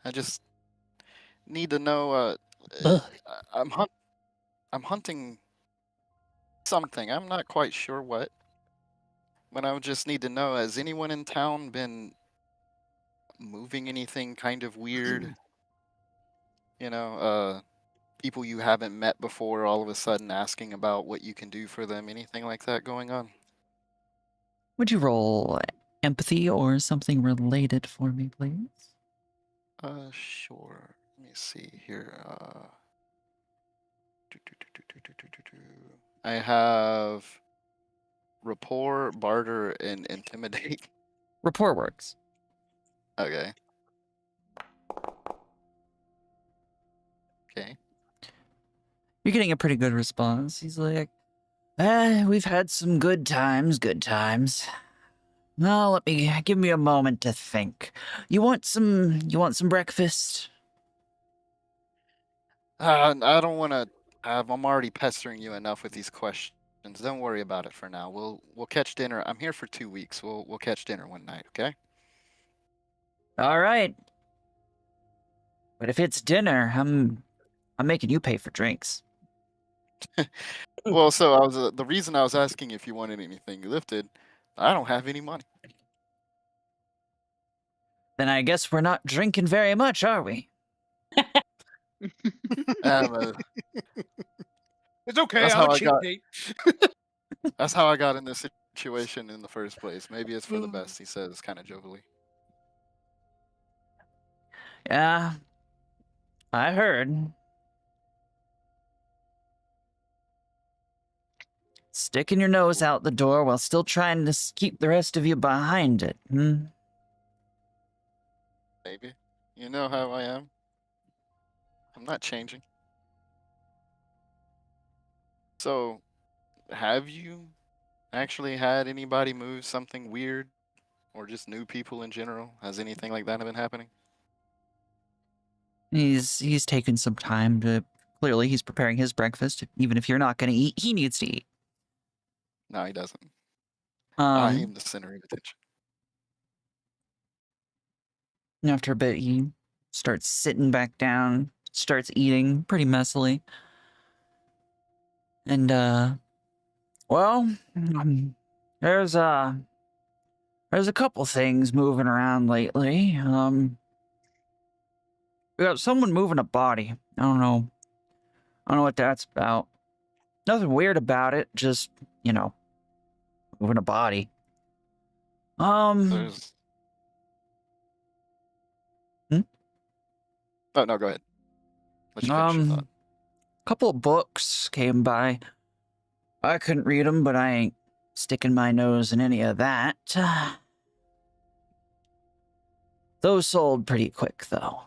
I just need to know. Ugh. I'm I'm hunting something. I'm not quite sure what, but I would just need to know: has anyone in town been moving anything kind of weird? You know, people you haven't met before, all of a sudden asking about what you can do for them. Anything like that going on?" Would you roll empathy or something related for me, please? Sure. Let me see here. I have rapport, barter, and intimidate. Rapport works. Okay. Okay. You're getting a pretty good response. He's like, we've had some good times, good times. Well, give me a moment to think. You want some breakfast? I don't want to. I'm already pestering you enough with these questions. Don't worry about it for now. We'll catch dinner. I'm here for 2 weeks. We'll catch dinner one night. Okay. All right. But if it's dinner, I'm making you pay for drinks. Well, so I was the reason I was asking if you wanted anything lifted. I don't have any money. Then I guess we're not drinking very much, are we? Um, It's okay. that's I'll how I cheat got. date. That's how I got in this situation in the first place. Maybe it's for the best. He says, kind of jovially. Yeah, I heard. Sticking your nose out the door while still trying to keep the rest of you behind it, hmm? Maybe. You know how I am. I'm not changing. So, have you actually had anybody move something weird or just new people in general? Has anything like that been happening? He's taken some time to clearly he's preparing his breakfast. Even if you're not gonna eat, he needs to eat. No, he doesn't. I Um, am the center of attention. After a bit he starts sitting back down, starts eating pretty messily. And well, there's there's a couple things moving around lately. We got someone moving a body. I don't know what that's about. Nothing weird about it, just, you know, moving a body. Um, There's. hmm? Oh, no, go ahead. Let you finish your thought. um, Couple of books came by. I couldn't read them, but I ain't sticking my nose in any of that. Those sold pretty quick, though.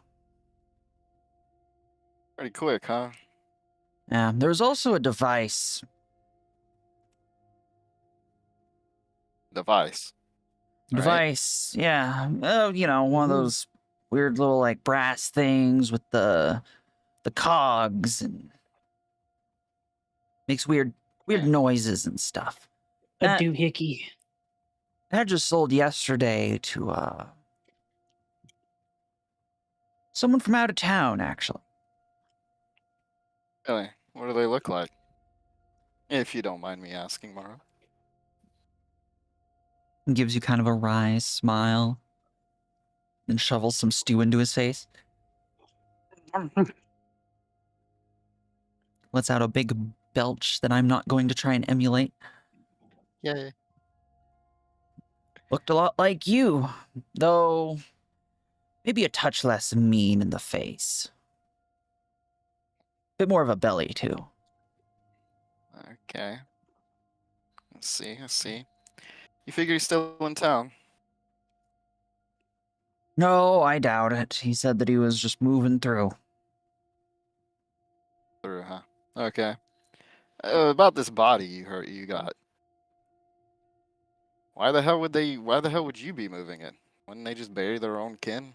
Pretty quick, huh? Yeah, there's also a device. Device. Right? Device, yeah. You know, one of Mhm. those weird little like brass things with the cogs and makes weird Yeah. noises and stuff. A That doohickey. that just sold yesterday to someone from out of town, actually. Really? What do they look like? If you don't mind me asking, Mara. and gives you kind of a wry smile, and shovels some stew into his face. Lets out a big belch that I'm not going to try and emulate. Yay. Looked a lot like you, though maybe a touch less mean in the face. Bit more of a belly, too. Okay. Let's see. You figure he's still in town? No, I doubt it. He said that he was just moving through. Through, huh? Okay. About this body you got. Why the hell would you be moving it? Wouldn't they just bury their own kin?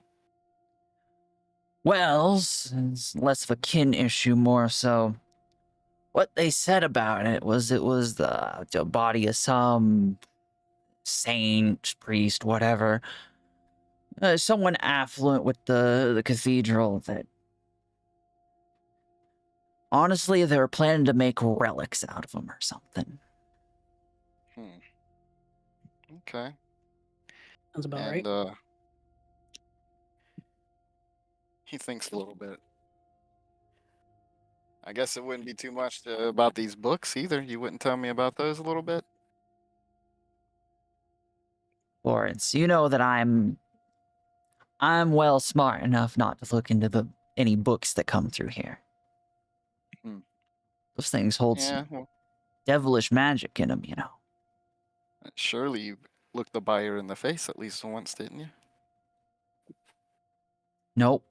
Well, it's less of a kin issue, more so. What they said about it was the body of some saint, priest, whatever. Someone affluent with the cathedral that... Honestly, they were planning to make relics out of him or something. Okay. Sounds about And right. he thinks a little bit. I guess it wouldn't be too much about these books either. You wouldn't tell me about those a little bit? Lawrence, you know that I'm well smart enough not to look into any books that come through here. Hmm. Those things hold Yeah, some well, devilish magic in them, you know. surely you looked the buyer in the face at least once, didn't you? Nope.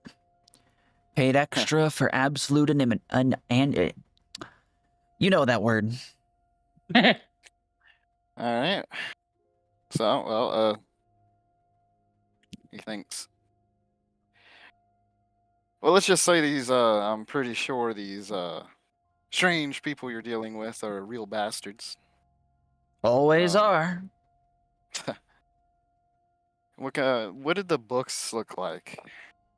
Paid extra for absolute and you know that word. All right. So, well, he thinks. Well, let's just say these. I'm pretty sure these strange people you're dealing with are real bastards. Always Um, are. What did the books look like,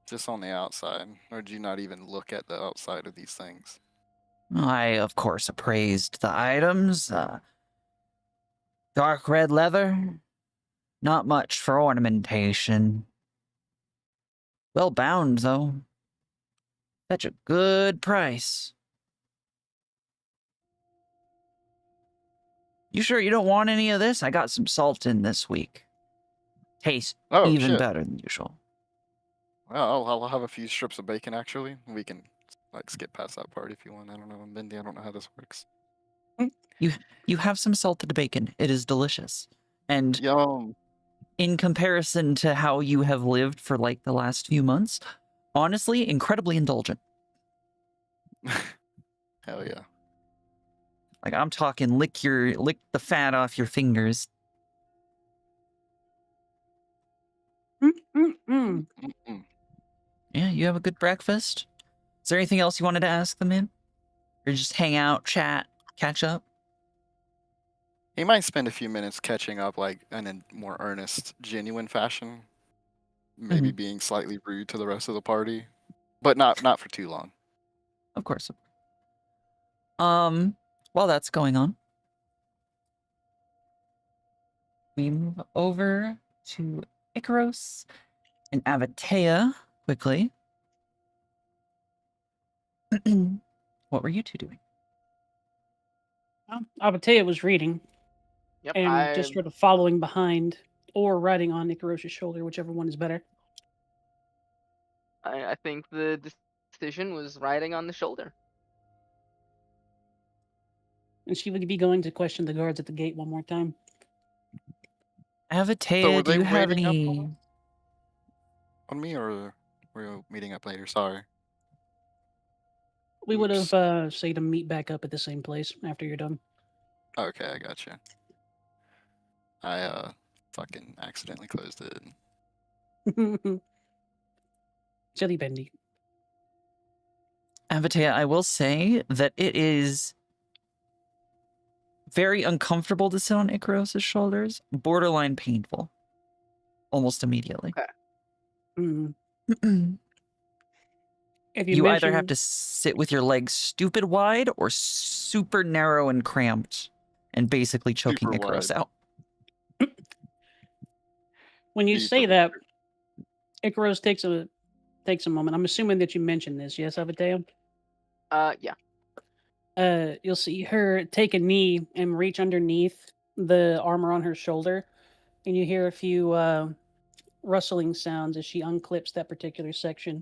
just on the outside, or did you not even look at the outside of these things? I, of course, appraised the items. Dark red leather. Not much for ornamentation. Well bound, though. Fetch a good price. You sure you don't want any of this? I got some salt in this week. Tastes Oh even shit! better than usual. Well, I'll have a few strips of bacon actually. We can like skip past that part if you want. I don't know, I'm Bendy. I don't know how this works. You have some salted bacon. It is delicious. And Yum. in comparison to how you have lived for like the last few months, honestly, incredibly indulgent. Hell yeah. Like I'm talking lick the fat off your fingers. Mm-mm-mm. Mm-mm. Yeah, you have a good breakfast. Is there anything else you wanted to ask them in? Or just hang out, chat, catch up? He might spend a few minutes catching up, like in a more earnest, genuine fashion. Maybe being slightly rude to the rest of the party, but not for too long. Of course. While that's going on, we move over to Icaros and Avatea quickly. What were you two doing? Abatea was reading Yep, and just sort of following behind or riding on Icaros's shoulder, whichever one is better. I think the decision was riding on the shoulder. And she would be going to question the guards at the gate one more time. So Avatea, were do they you have waiting up any... on me, or were we meeting up later? Sorry. We would Oops. have say to meet back up at the same place after you're done. Okay, I gotcha. I fucking accidentally closed it. Silly Bendy. Avatea, I will say that it is very uncomfortable to sit on Icaros's shoulders, borderline painful, almost immediately. Okay. Mm. If you You mention, either have to sit with your legs stupid wide or super narrow and cramped and basically choking Super Icaros wide. out. When you be say from that, Icaros takes a moment. I'm assuming that you mentioned this, yes, Avateo? Yeah. You'll see her take a knee and reach underneath the armor on her shoulder, and you hear a few rustling sounds as she unclips that particular section,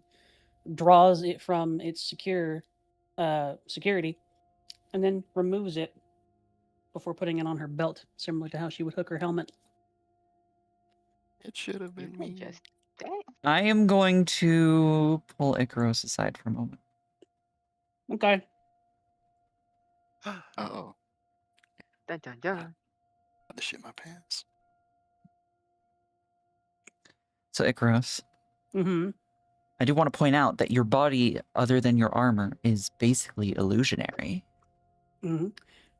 draws it from its security, and then removes it before putting it on her belt, similar to how she would hook her helmet. It should have You been can me. just dang. I am going to pull Icaros aside for a moment. Okay. Uh-oh. Dun, dun, dun. I to shit my pants. So Icaros, Mm-hmm. I do want to point out that your body, other than your armor, is basically illusionary. Mm-hmm.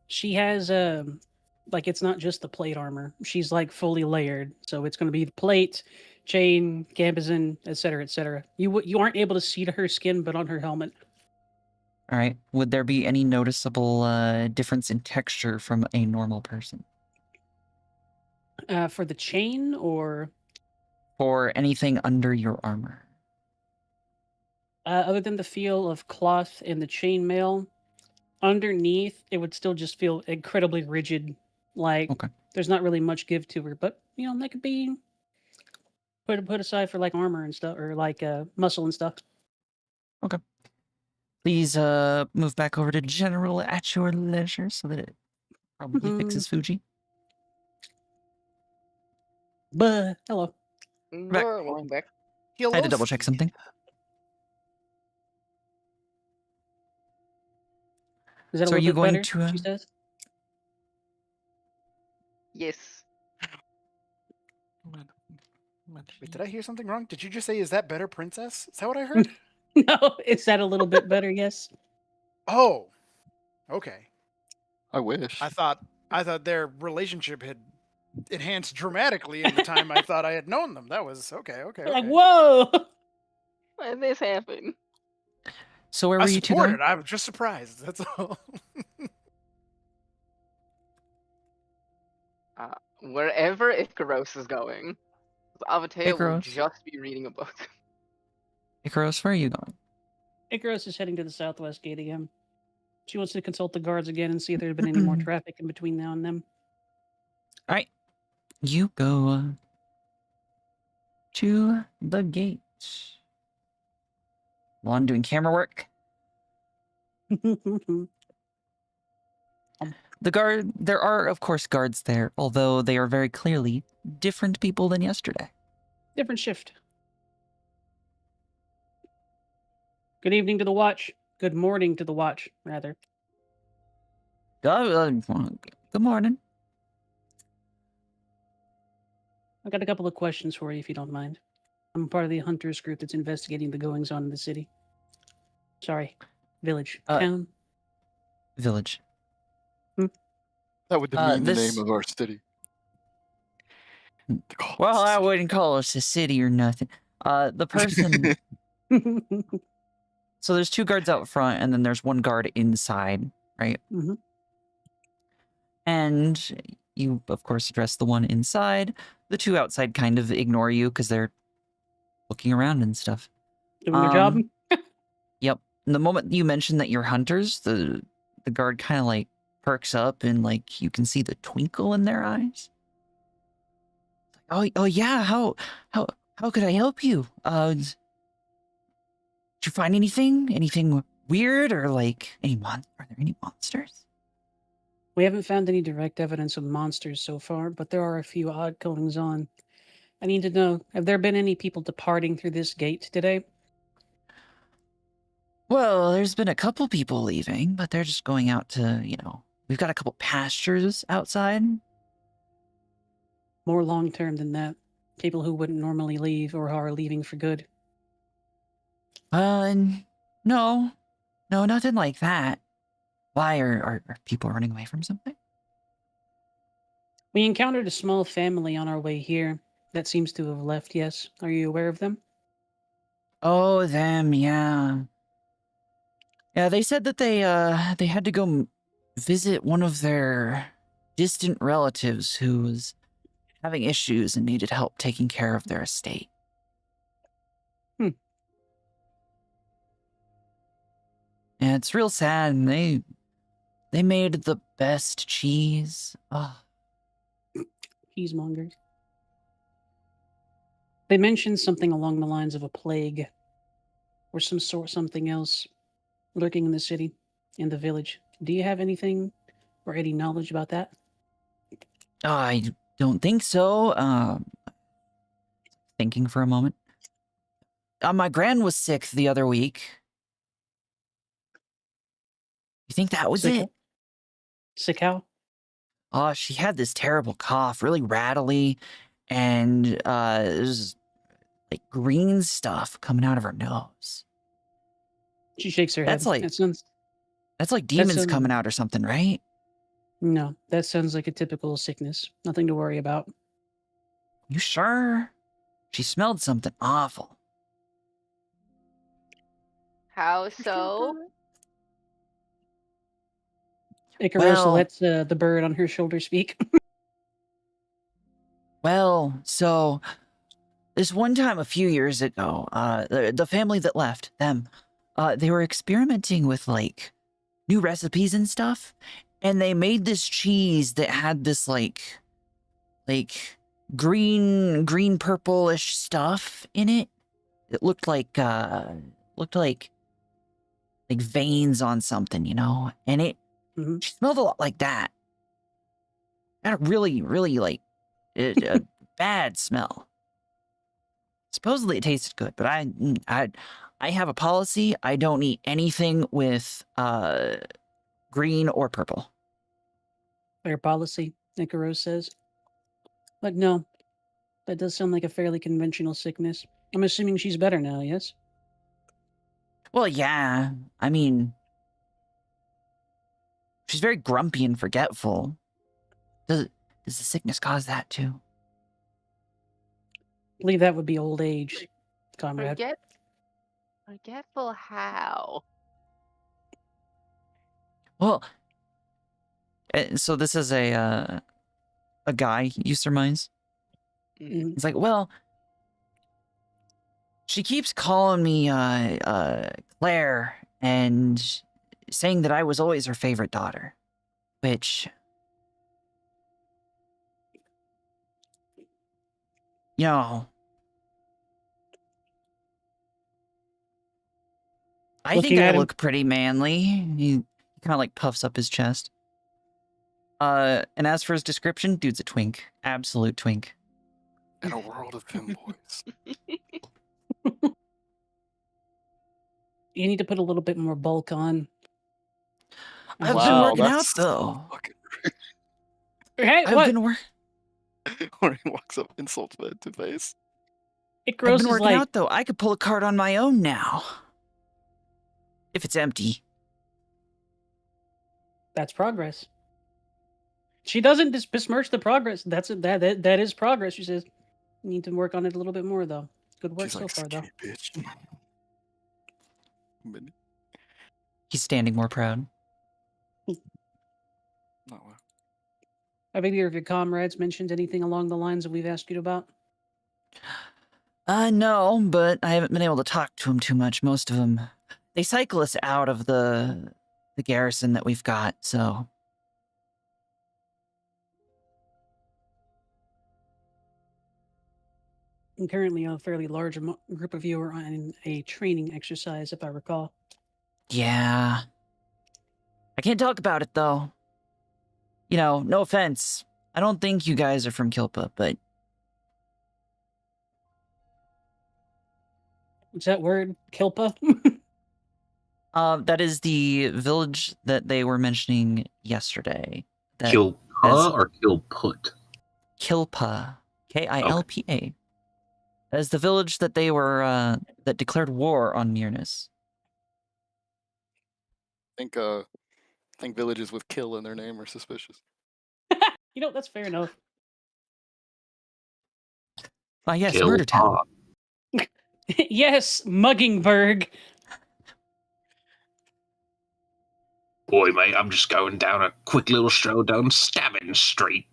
She has like it's not just the plate armor. She's like fully layered, so it's going to be the plate, chain, gambizin, etc., etc. You aren't able to see to her skin, but on her helmet. All right. Would there be any noticeable difference in texture from a normal person? For the chain, or For anything under your armor? other than the feel of cloth in the chainmail, underneath it would still just feel incredibly rigid. Like Okay. there's not really much give to her, but that could be put aside for like armor and stuff, or like muscle and stuff. Please move back over to general at your leisure so that it probably fixes Fuji. But hello. Back. Welcome back. I had to double check something. Is that So a are little you bit going better? to, She says. Yes. Wait, did I hear something wrong? Did you just say, "Is that better, princess"? Is that what I heard? No, is that a little bit better? Yes. Oh, okay. I wish. I thought their relationship had enhanced dramatically in the time I thought I had known them. That was okay. Like, whoa. Why did this happen? so where I were you two support going? it. I was just surprised. That's all. Wherever Icaros is going, Avateo will Icaros? just be reading a book. Icaros, where are you going? Icarus is heading to the southwest gate again. She wants to consult the guards again and see if there's been any more traffic in between now and then. All right. You go to the gate. While I'm doing camera work, there are, of course, guards there, although they are very clearly different people than yesterday. Different shift. Good evening to the watch. Good morning to the watch, rather. Good morning. I got a couple of questions for you, if you don't mind. I'm part of the hunters group that's investigating the goings on in the city. Sorry, village, town. Village. That would demean the this- name of our city. Well, I wouldn't call us a city or nothing. The person. So there's two guards out front, and then there's one guard inside, right? Mm-hmm. And you, of course, address the one inside. The two outside kind of ignore you because they're looking around and stuff. Doing their job. Yep. And the moment you mention that you're hunters, the guard kind of like perks up, and like you can see the twinkle in their eyes. Oh yeah. How could I help you? Did you find anything? Anything weird, or like are there any monsters? We haven't found any direct evidence of monsters so far, but there are a few odd goings on. I need to know, have there been any people departing through this gate today? Well, there's been a couple people leaving, but they're just going out to, we've got a couple pastures outside. More long-term than that. People who wouldn't normally leave or are leaving for good. No, nothing like that. Why are people running away from something? We encountered a small family on our way here that seems to have left, yes. Are you aware of them? Oh, them, yeah. Yeah, they said that they had to go visit one of their distant relatives who was having issues and needed help taking care of their estate. And it's real sad. And they made the best cheese. Oh, Cheesemongers. They mentioned something along the lines of a plague or something else lurking in the city, in the village. Do you have anything or any knowledge about that? I don't think so. Thinking for a moment. My gran was sick the other week. You think that was it? Sick how? Oh, she had this terrible cough, really rattly, and there's like green stuff coming out of her nose. She shakes her That's head. like that's like That's demons coming out or something, right? No, that sounds like a typical sickness. Nothing to worry about. You sure? She smelled something awful. How so? Icarosa Well- lets the bird on her shoulder speak. Well, so this one time a few years ago, the family that left them, they were experimenting with like new recipes and stuff, and they made this cheese that had this like green purplish stuff in it. It looked like veins on something, you know, and it Mhm. she smelled a lot like that. Had a really like a bad smell. Supposedly it tasted good, but I have a policy. I don't eat anything with green or purple. Fair policy, Icaros says. But no, that does sound like a fairly conventional sickness. I'm assuming she's better now, yes? Well, yeah. I mean, she's very grumpy and forgetful. Does the sickness cause that too? I believe that would be old age, comrade. Forgetful how? Well, so this is a guy, you surmise? Mhm. He's like, well, she keeps calling me Claire and saying that I was always her favorite daughter, which, you know, I think Looking I at him. look pretty manly. He kind of like puffs up his chest. And as for his description, dude's a twink. Absolute twink. In a world of femboys. You need to put a little bit more bulk on. I've been Wow, working out that's though. fucking Hey, I've what? been when he walks up, insults bed to face. Icaros I've been is working like, out though. I could pull a cart on my own now. If it's empty. that's progress. She doesn't besmirch the progress. That is progress. She says, you need to work on it a little bit more, though. Good work She's so like, far, though. skinny bitch. But He's standing more proud. not well. Have either of your comrades mentioned anything along the lines that we've asked you about? No, but I haven't been able to talk to him too much. Most of them, they cycle us out of the garrison that we've got, so. And currently, a fairly large group of you are on a training exercise, if I recall. Yeah. I can't talk about it, though. You know, no offense. I don't think you guys are from Kilpa, but What's that word? Kilpa? that is the village that they were mentioning yesterday. That Kill has- or kill put? Kilpa. Kilpa. That is the village that they were, that declared war on Myrnus. I think villages with kill in their name are suspicious. You know, that's fair enough. Ah, yes, Kill Murder Town. Yes, Muggingburg. Boy, mate, I'm just going down a quick little stroll down Stabbing Street.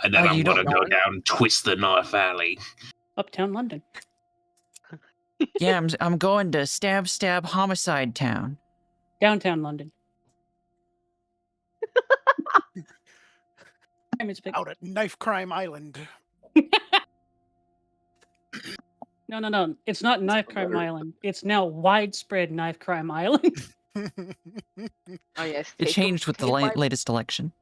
And then I'm you gonna don't go know. down and twist the North Alley. Uptown London. Yeah, I'm going to stab homicide town. Downtown London. It's big. Out at Knife Crime Island. No. It's not Knife Crime Island. It's now widespread Knife Crime Island. Oh yes, It changed with the latest election.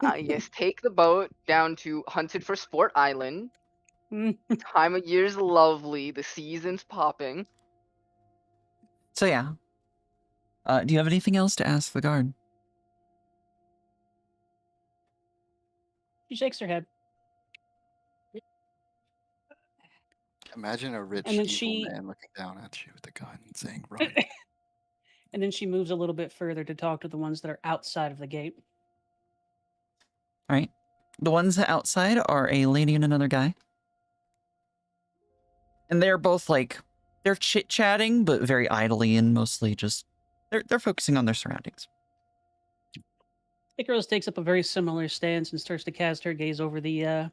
yes, take the boat down to Hunted for Sport Island. Time of year's lovely. The season's popping. So yeah. Do you have anything else to ask the guard? She shakes her head. Imagine a rich And then evil man looking down at you with a gun and saying, "Run." And then she moves a little bit further to talk to the ones that are outside of the gate. All right. The ones outside are a lady and another guy. And they're both they're chit-chatting, but very idly and mostly just, they're focusing on their surroundings. Icarus takes up a very similar stance and starts to cast her gaze over the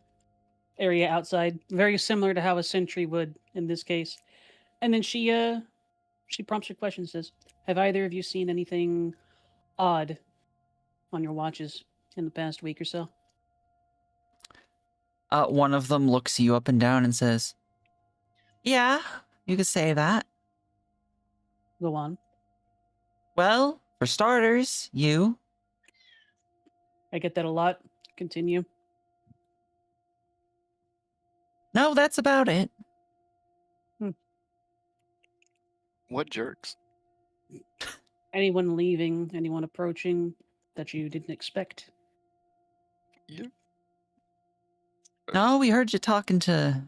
area outside, very similar to how a sentry would in this case. And then she prompts her question, says, "Have either of you seen anything odd on your watches in the past week or so?" One of them looks you up and down and says, "Yeah, you could say that." Go on. Well, for starters, you. I get that a lot. Continue. No, that's about it. What jerks? Anyone leaving, anyone approaching that you didn't expect? Yeah. No, we heard you talking to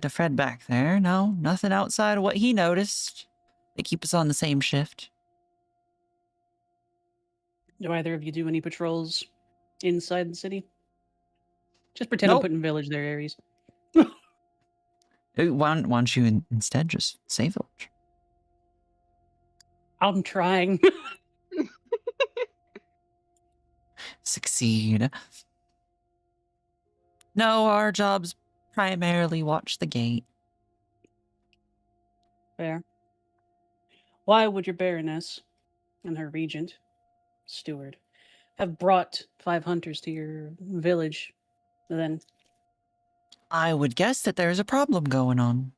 Fred back there. No, nothing outside of what he noticed. They keep us on the same shift. Do either of you do any patrols inside the city? Just pretend I'm Nope. putting village there, Ares. Why don't you instead just say village? I'm trying. Succeed. No, our job's primarily watch the gate. Fair. Why would your Baroness and her regent, steward, have brought 5 hunters to your village then? I would guess that there's a problem going on.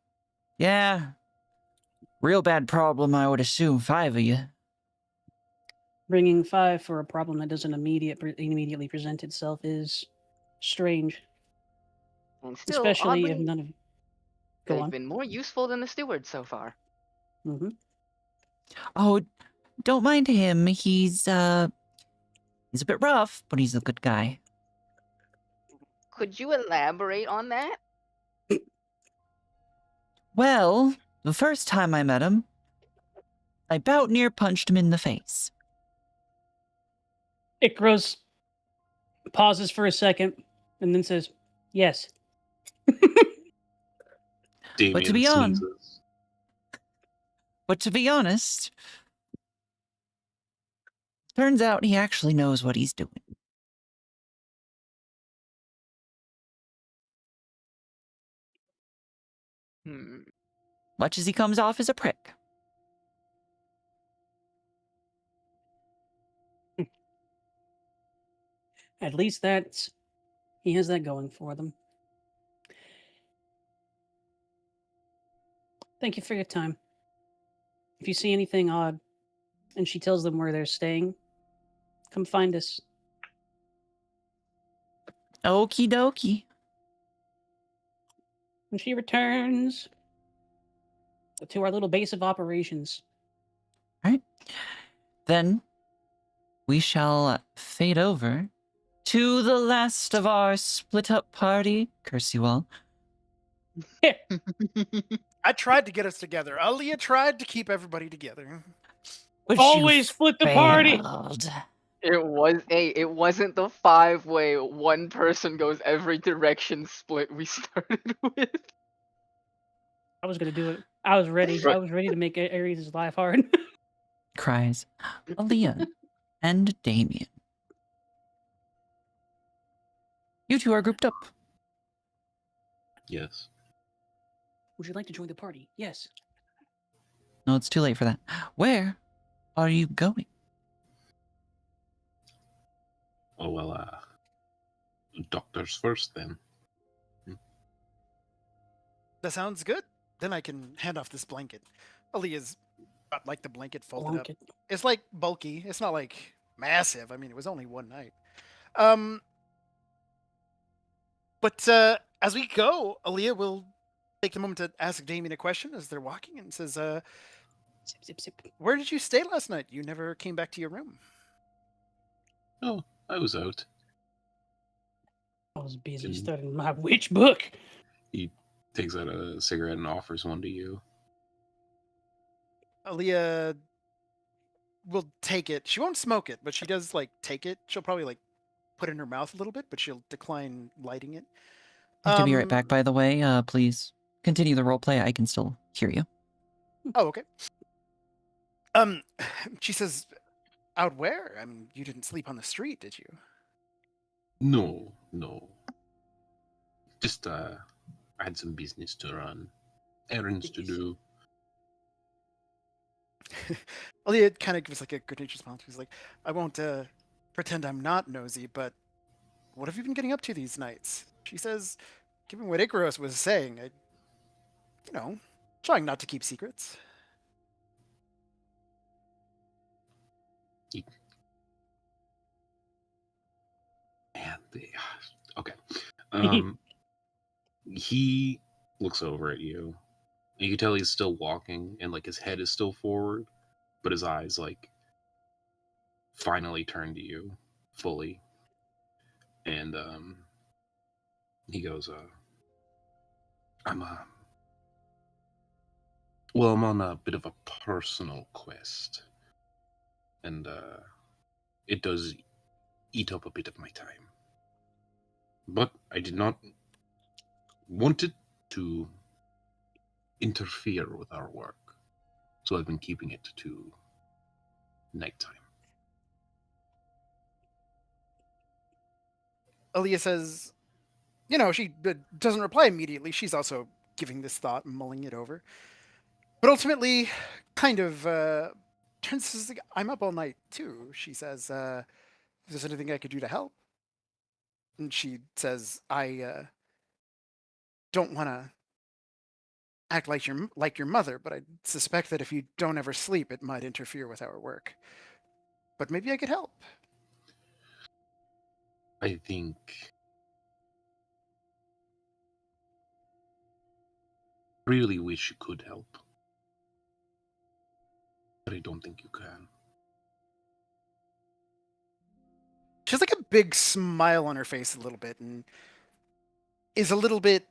Yeah. Real bad problem, I would assume 5 of you. Bringing 5 for a problem that doesn't immediately present itself is strange. And still, Especially if oddly, none of you. Go they've on. been more useful than the steward so far. Mm-hmm. Oh, don't mind him. He's a bit rough, but he's a good guy. Could you elaborate on that? Well, the first time I met him, I about near punched him in the face. Icarus pauses for a second and then says, "Yes." Damien But sneezes. to be honest, turns out he actually knows what he's doing. Much as he comes off as a prick. At least he has that going for them. Thank you for your time. If you see anything odd, and she tells them where they're staying, come find us. Okie dokie. And she returns to our little base of operations. Then we shall fade over to the last of our split up party. Curse you all. I tried to get us together. Aaliyah tried to keep everybody together. Which Always split the party. failed. It wasn't the 5-way, one person goes every direction split we started with. I was gonna do it. I was ready. I was ready to make Ares' life hard. Cries Aaliyah and Damien. You two are grouped up. Yes. Would you like to join the party? Yes. No, it's too late for that. Where are you going? Oh, well, doctors first then. That sounds good. Then I can hand off this blanket. Aaliyah's got like the blanket folded up. Blanket. It's like bulky. It's not like massive. I mean, it was only one night. Um, but as we go, Aaliyah will take the moment to ask Damien a question as they're walking and says, Sip, sip, sip. "Where did you stay last night? You never came back to your room." Oh, I was out. I was busy Didn't- studying my witch book. He takes out a cigarette and offers one to you. Aaliyah will take it. She won't smoke it, but she does like take it. She'll probably like put it in her mouth a little bit, but she'll decline lighting it. I have to be right back, by the way. Please continue the roleplay. I can still hear you. Oh, okay. She says, "Out where? I mean, you didn't sleep on the street, did you?" No. Just, I had some business to run. Errands to do. Aaliyah kind of gives like a good-natured smile. She's like, "I won't pretend I'm not nosy, but what have you been getting up to these nights?" She says, "Given what Icaros was saying, trying not to keep secrets." Man, okay. He looks over at you. And you can tell he's still walking, and like his head is still forward, but his eyes like finally turn to you fully. And he goes, I'm I'm on a bit of a personal quest, and it does eat up a bit of my time. But I did not want it to interfere with our work, so I've been keeping it to nighttime. Aaliyah says, she doesn't reply immediately. She's also giving this thought and mulling it over. But ultimately, kind of turns to like, "I'm up all night too." She says, "If there's anything I could do to help?" And she says, "I don't want to act like your mother, but I suspect that if you don't ever sleep, it might interfere with our work. But maybe I could help." I think really wish you could help, but I don't think you can. She has like a big smile on her face a little bit and is a little bit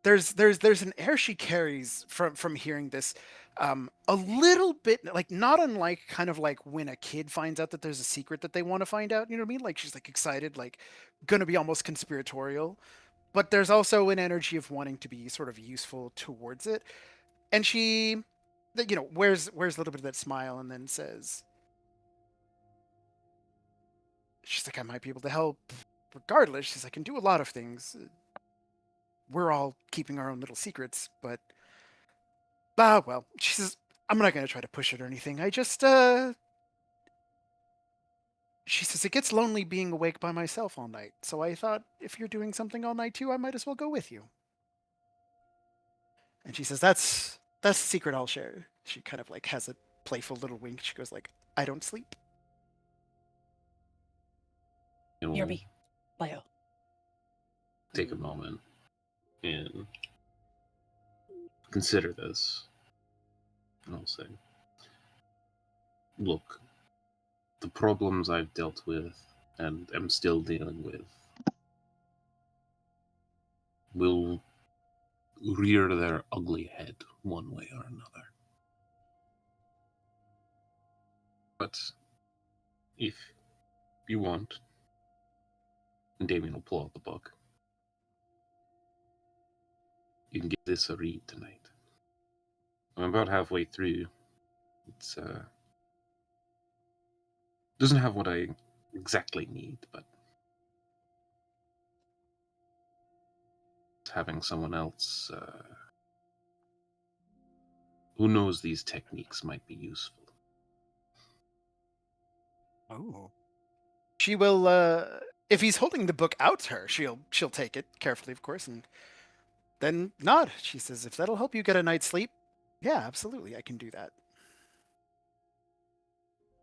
there's an air she carries from hearing this, a little bit like not unlike kind of like when a kid finds out that there's a secret that they want to find out. You know what I mean? Like she's like excited, like gonna be almost conspiratorial, but there's also an energy of wanting to be sort of useful towards it. And she, wears a little bit of that smile and then says, she's like, "I might be able to help regardless." She's like, "I can do a lot of things. We're all keeping our own little secrets, but well." She says, "I'm not going to try to push it or anything. I just she says, "It gets lonely being awake by myself all night. So I thought if you're doing something all night too, I might as well go with you." And she says, "That's the secret I'll share." She kind of like has a playful little wink. She goes like, "I don't sleep." You'll Harpy. Bio. take a moment and consider this. And I'll say, look, the problems I've dealt with and am still dealing with will rear their ugly head one way or another. But if you want, and Damien will pull out the book, you can give this a read tonight. I'm about halfway through. It's doesn't have what I exactly need, but having someone else who knows these techniques might be useful. Oh. She will, if he's holding the book out to her, she'll take it carefully, of course, and then nod. She says, if that'll help you get a night's sleep, yeah, absolutely, I can do that.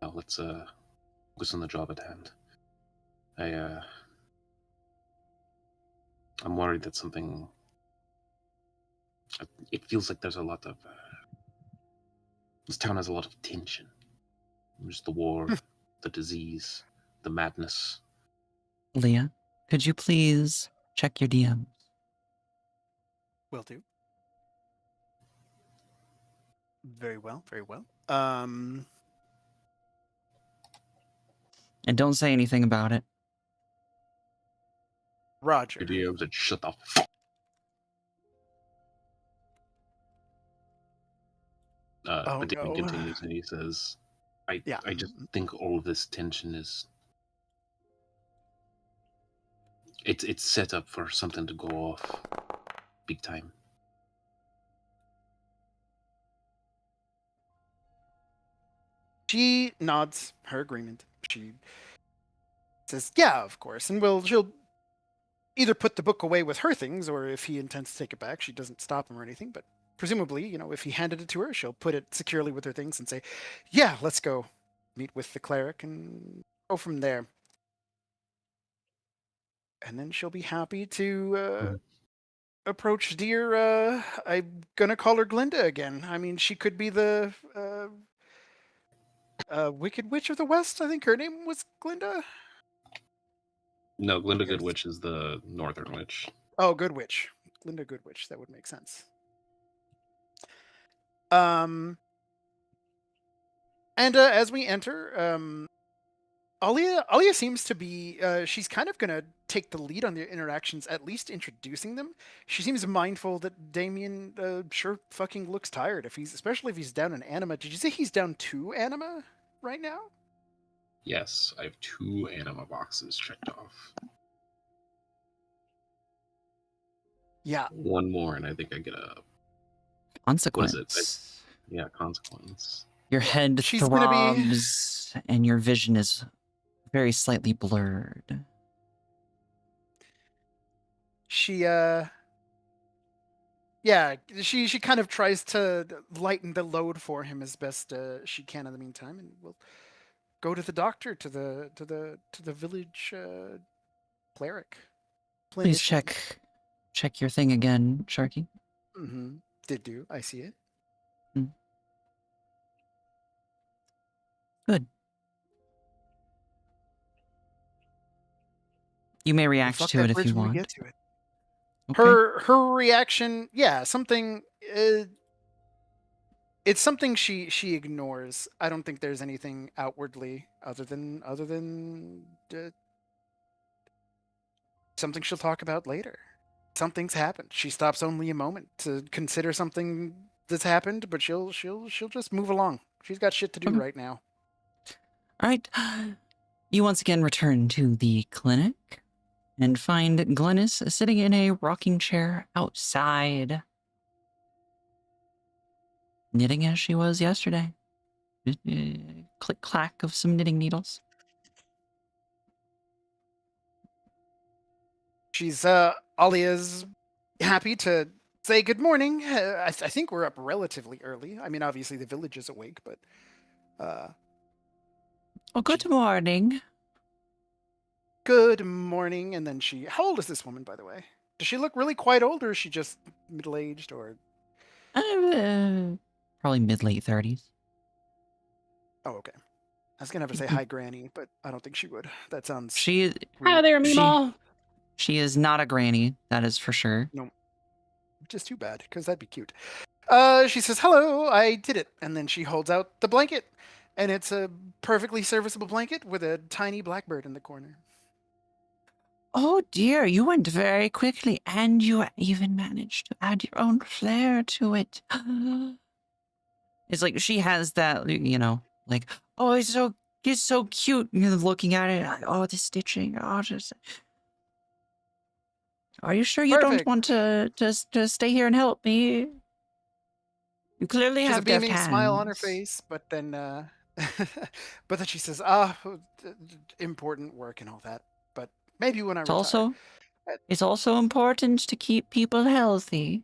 Now let's focus on the job at hand. I'm worried that something. It feels like there's a lot of. This town has a lot of tension. There's the war, the disease, the madness. Leah, could you please check your DMs? Will do. Very well, very well. And don't say anything about it. Roger. Your DMs that shut the fuck. But Damien continues and he says, I just think all of this tension is it's set up for something to go off big time. She nods her agreement. She says, yeah, of course, and she'll either put the book away with her things, or if he intends to take it back, she doesn't stop him or anything, but presumably, if he handed it to her, she'll put it securely with her things and say, yeah, let's go meet with the cleric and go from there. And then she'll be happy to approach dear, I'm gonna call her Glinda again. I mean, she could be the Wicked Witch of the West. I think her name was Glinda. No, Glinda Good Witch is the northern witch. Oh, Good Witch. Glinda Good Witch. That would make sense. And as we enter, Alia seems to be, she's kind of going to take the lead on the interactions, at least introducing them. She seems mindful that Damien sure fucking looks tired, especially if he's down an anima. Did you say he's down 2 anima right now? Yes, I have 2 anima boxes checked off. Yeah. 1 more, and I think I get a consequence. What is it? Yeah, consequence. Your head She's throbs, and your vision is very slightly blurred. She she kind of tries to lighten the load for him as best she can in the meantime, and we'll go to the doctor, to the village cleric. Please check your thing again, Sharky. Mm-hmm. Did do. I see it. Good. You may react to it if you want. We get to it. Okay. Her reaction, yeah, something. It's something she ignores. I don't think there's anything outwardly other than something she'll talk about later. Something's happened. She stops only a moment to consider something that's happened, but she'll just move along. She's got shit to do right now. All right. You once again return to the clinic and find Glennis sitting in a rocking chair outside, knitting as she was yesterday. Click clack of some knitting needles. She's Alia's happy to say good morning. I think we're up relatively early. I mean, obviously the village is awake, but oh, good morning. Good morning. And then how old is this woman, by the way? Does she look really quite old, or is she just middle-aged, or? Probably mid-late 30s. Oh, okay. I was gonna have to say hi, Granny, but I don't think she would. That sounds. Hi there, Meemaw. She is not a granny, that is for sure. No, which is too bad, because that'd be cute. She says, hello, I did it. And then she holds out the blanket, and it's a perfectly serviceable blanket with a tiny blackbird in the corner. Oh dear, you went very quickly, and you even managed to add your own flair to it. It's like she has that, like, oh, it's so cute. You're looking at it, like, oh, the stitching, oh, just. Are you sure you don't Perfect. want to stay here and help me? You clearly She has a have deft beaming smile on her hands. face, but then she says, important work and all that. But maybe when I It's retire. also it's also important to keep people healthy.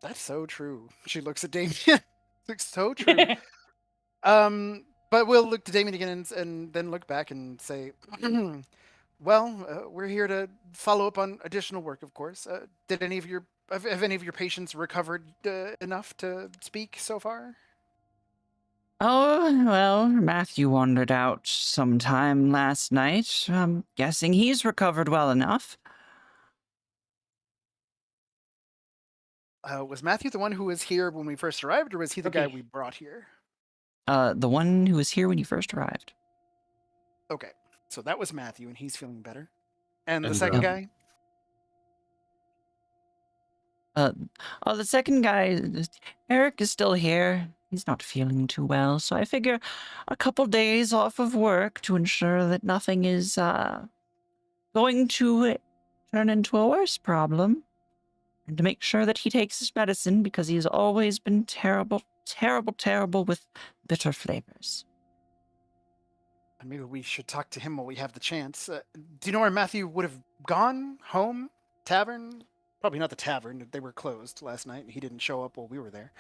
That's so true. She looks at Damien. Looks so true. But we'll look to Damien again and then look back and say, well, we're here to follow up on additional work, of course. Did any of your have any of your patients recovered enough to speak so far? Oh, well, Matthew wandered out sometime last night. I'm guessing he's recovered well enough. Was Matthew the one who was here when we first arrived, or was he the guy Harpy. we brought here? The one who was here when you first arrived. Okay, so that was Matthew, and he's feeling better. And the And second Yep. guy? The second guy, Eric is still here. He's not feeling too well, so I figure a couple days off of work to ensure that nothing is going to turn into a worse problem, and to make sure that he takes his medicine because he's always been terrible, terrible, terrible with bitter flavors. And maybe we should talk to him while we have the chance. Do you know where Matthew would have gone? Home? Tavern? Probably not the tavern. They were closed last night, and he didn't show up while we were there.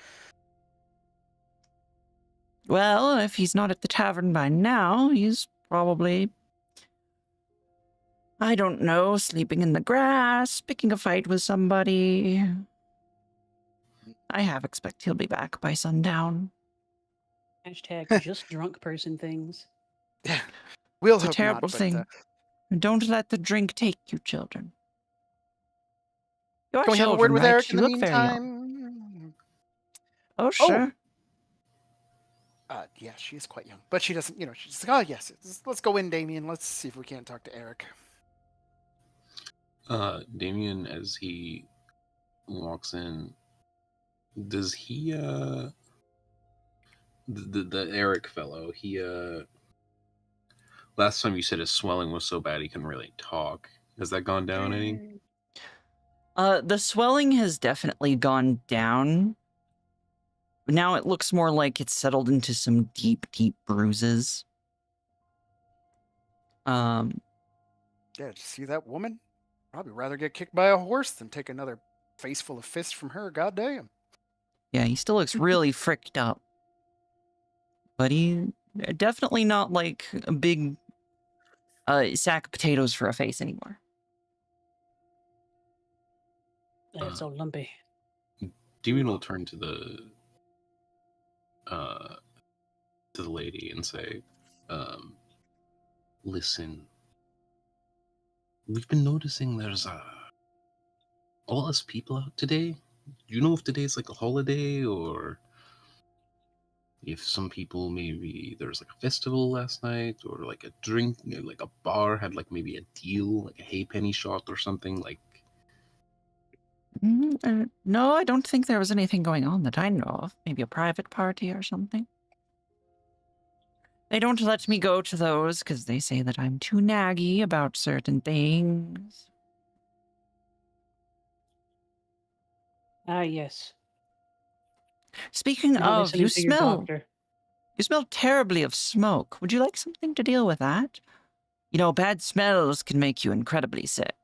Well, if he's not at the tavern by now, he's probably, I don't know, sleeping in the grass, picking a fight with somebody. I half expect he'll be back by sundown. Hashtag just drunk person things. Yeah, we'll It's a hope terrible not. thing. Don't let the drink take you, children. You're Can we have a children, word with right? Eric in You the look very young. meantime? Oh, sure. Yeah, she is quite young, but she doesn't. She's like, oh yes, let's go in, Damien. Let's see if we can't talk to Eric. Damien, as he walks in, does he the Eric fellow, he last time you said his swelling was so bad he couldn't really talk. Has that gone down any? The swelling has definitely gone down. Now it looks more like it's settled into some deep, deep bruises. Yeah, did you see that woman? Probably rather get kicked by a horse than take another face full of fists from her. Goddamn. Yeah, he still looks really fricked up. But he definitely not like a big sack of potatoes for a face anymore. It's all lumpy. Damien will turn to the lady and say, listen, we've been noticing there's all us people out today. Do you know if today's like a holiday, or if some people, maybe there's like a festival last night, or like a drink, like a bar had like maybe a deal, like a halfpenny shot or something, like. No, I don't think there was anything going on that I know of. Maybe a private party or something. They don't let me go to those because they say that I'm too naggy about certain things. Ah, yes. Speaking Not of, listening to your doctor. You smell terribly of smoke. Would you like something to deal with that? You know, bad smells can make you incredibly sick.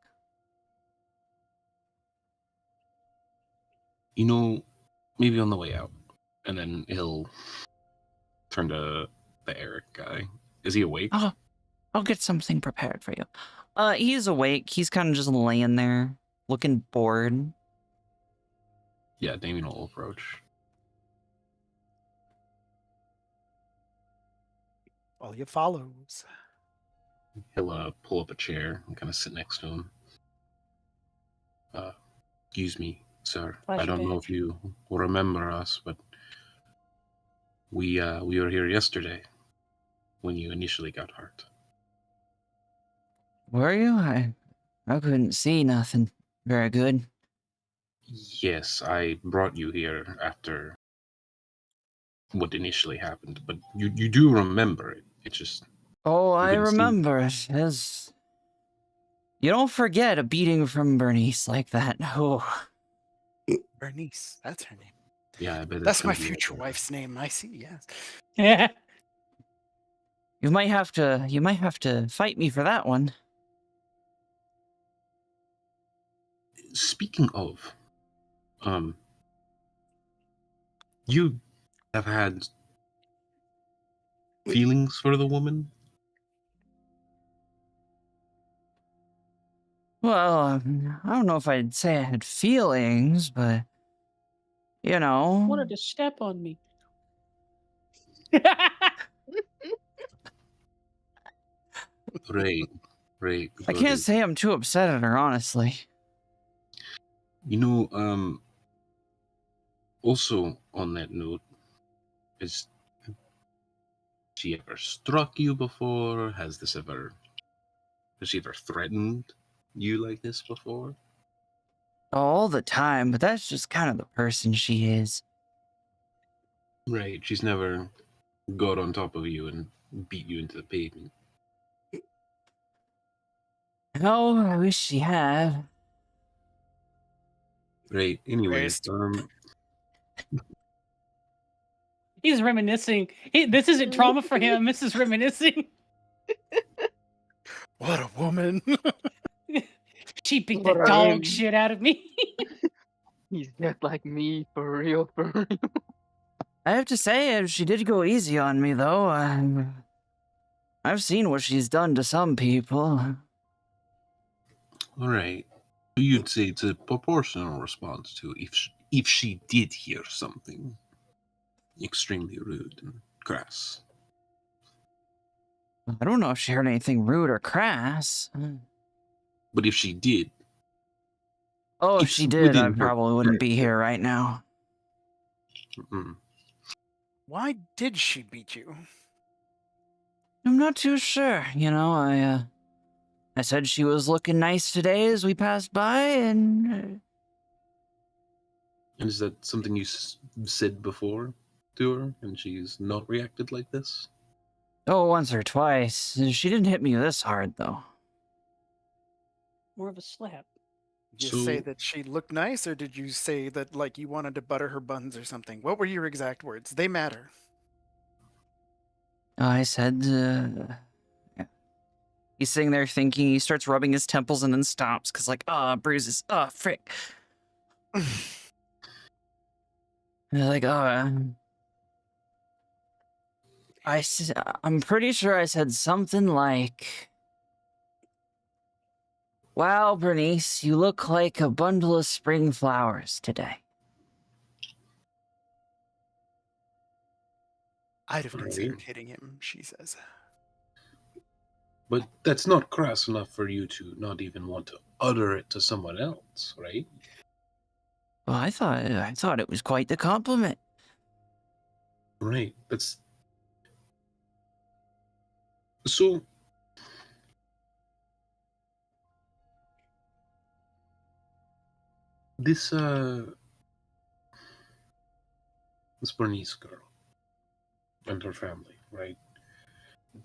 Maybe on the way out. And then he'll turn to the Eric guy. Is he awake? Oh, I'll get something prepared for you. He's awake. He's kind of just laying there, looking bored. Yeah, Damien will approach. Alia follows. He'll pull up a chair and kind of sit next to him. Excuse me, sir. I Flashy don't know if you will remember us, but we were here yesterday when you initially got hurt. Were you? I couldn't see nothing very good. Yes, I brought you here after what initially happened, but you do remember it. It's just Oh, I couldn't see. remember it. You don't forget a beating from Bernice like that. Oh, Bernice, that's her name. Yeah, I bet it's That's my gonna be future like wife's name. I see. Yes. Yeah. you might have to fight me for that one. Speaking of, you have had feelings for the woman? Well, I don't know if I'd say I had feelings, but you know, Wanted to step on me. Right, right. I Got can't it. say I'm too upset at her, honestly. You know, also on that note, has she ever struck you before? Has she ever threatened you like this before? All the time, but that's just kind of the person she is. Right, she's never got on top of you and beat you into the pavement. Oh, I wish she had. Right. Anyway, Christ. He's reminiscing. This isn't trauma for him. This is reminiscing. What a woman. She beat What the I dog am. shit out of me. He's just like me, for real, for real. I have to say, she did go easy on me, though. I've seen what she's done to some people. All right. You'd say it's a proportional response to if she did hear something extremely rude and crass. I don't know if she heard anything rude or crass. But if she did, Oh, if it's she did, I within her. probably wouldn't be here right now. Mm. Why did she beat you? I'm not too sure. You know, I said she was looking nice today as we passed by, and And is that something you said before to her, and she's not reacted like this? oh, once or twice. She didn't hit me this hard, though. More of a slap. Did you So- say that she looked nice, or did you say that like you wanted to butter her buns or something? What were your exact words? They matter. I said, yeah. He's sitting there thinking. He starts rubbing his temples and then stops because, like, bruises. Oh, frick. And they're like, I'm pretty sure I said something like, "Wow, Bernice, you look like a bundle of spring flowers today." I'd have Right. considered hitting him, she says. But that's not crass enough for you to not even want to utter it to someone else, right? Well, I thought it was quite the compliment. Right. That's so. This this Bernice girl and her family, right?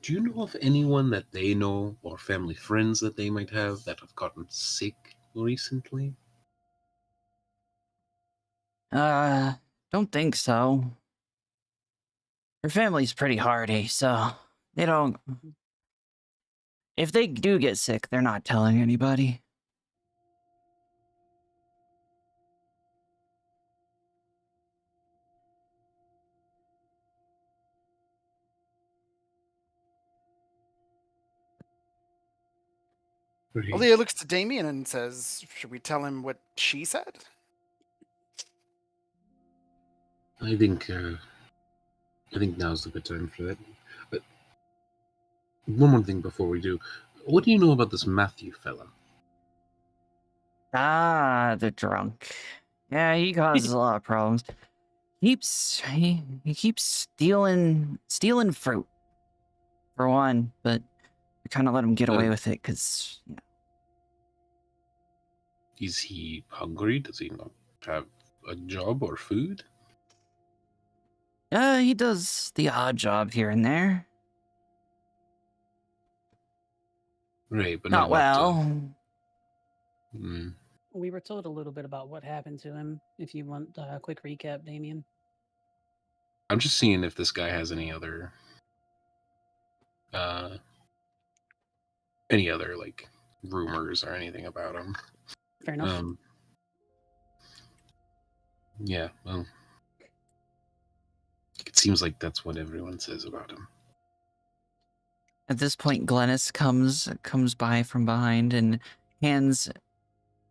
Do you know of anyone that they know or family friends that they might have that have gotten sick recently? Don't think so. Her family's pretty hardy, so they don't. If they do get sick, they're not telling anybody. Aaliyah looks to Damien and says, should we tell him what she said? I think now's the good time for that. But one more thing before we do. What do you know about this Matthew fella? Ah, the drunk. Yeah, he causes a lot of problems. He keeps stealing fruit, for one, but we kind of let him get away with it because, you know. Is he hungry? Does he not have a job or food? He does the odd job here and there. Right, but Not not enough well. Mm. We were told a little bit about what happened to him. If you want a quick recap, Damien. I'm just seeing if this guy has any other like rumors or anything about him. Fair enough. Yeah, well, it seems like that's what everyone says about him. At this point, Glennis comes by from behind and hands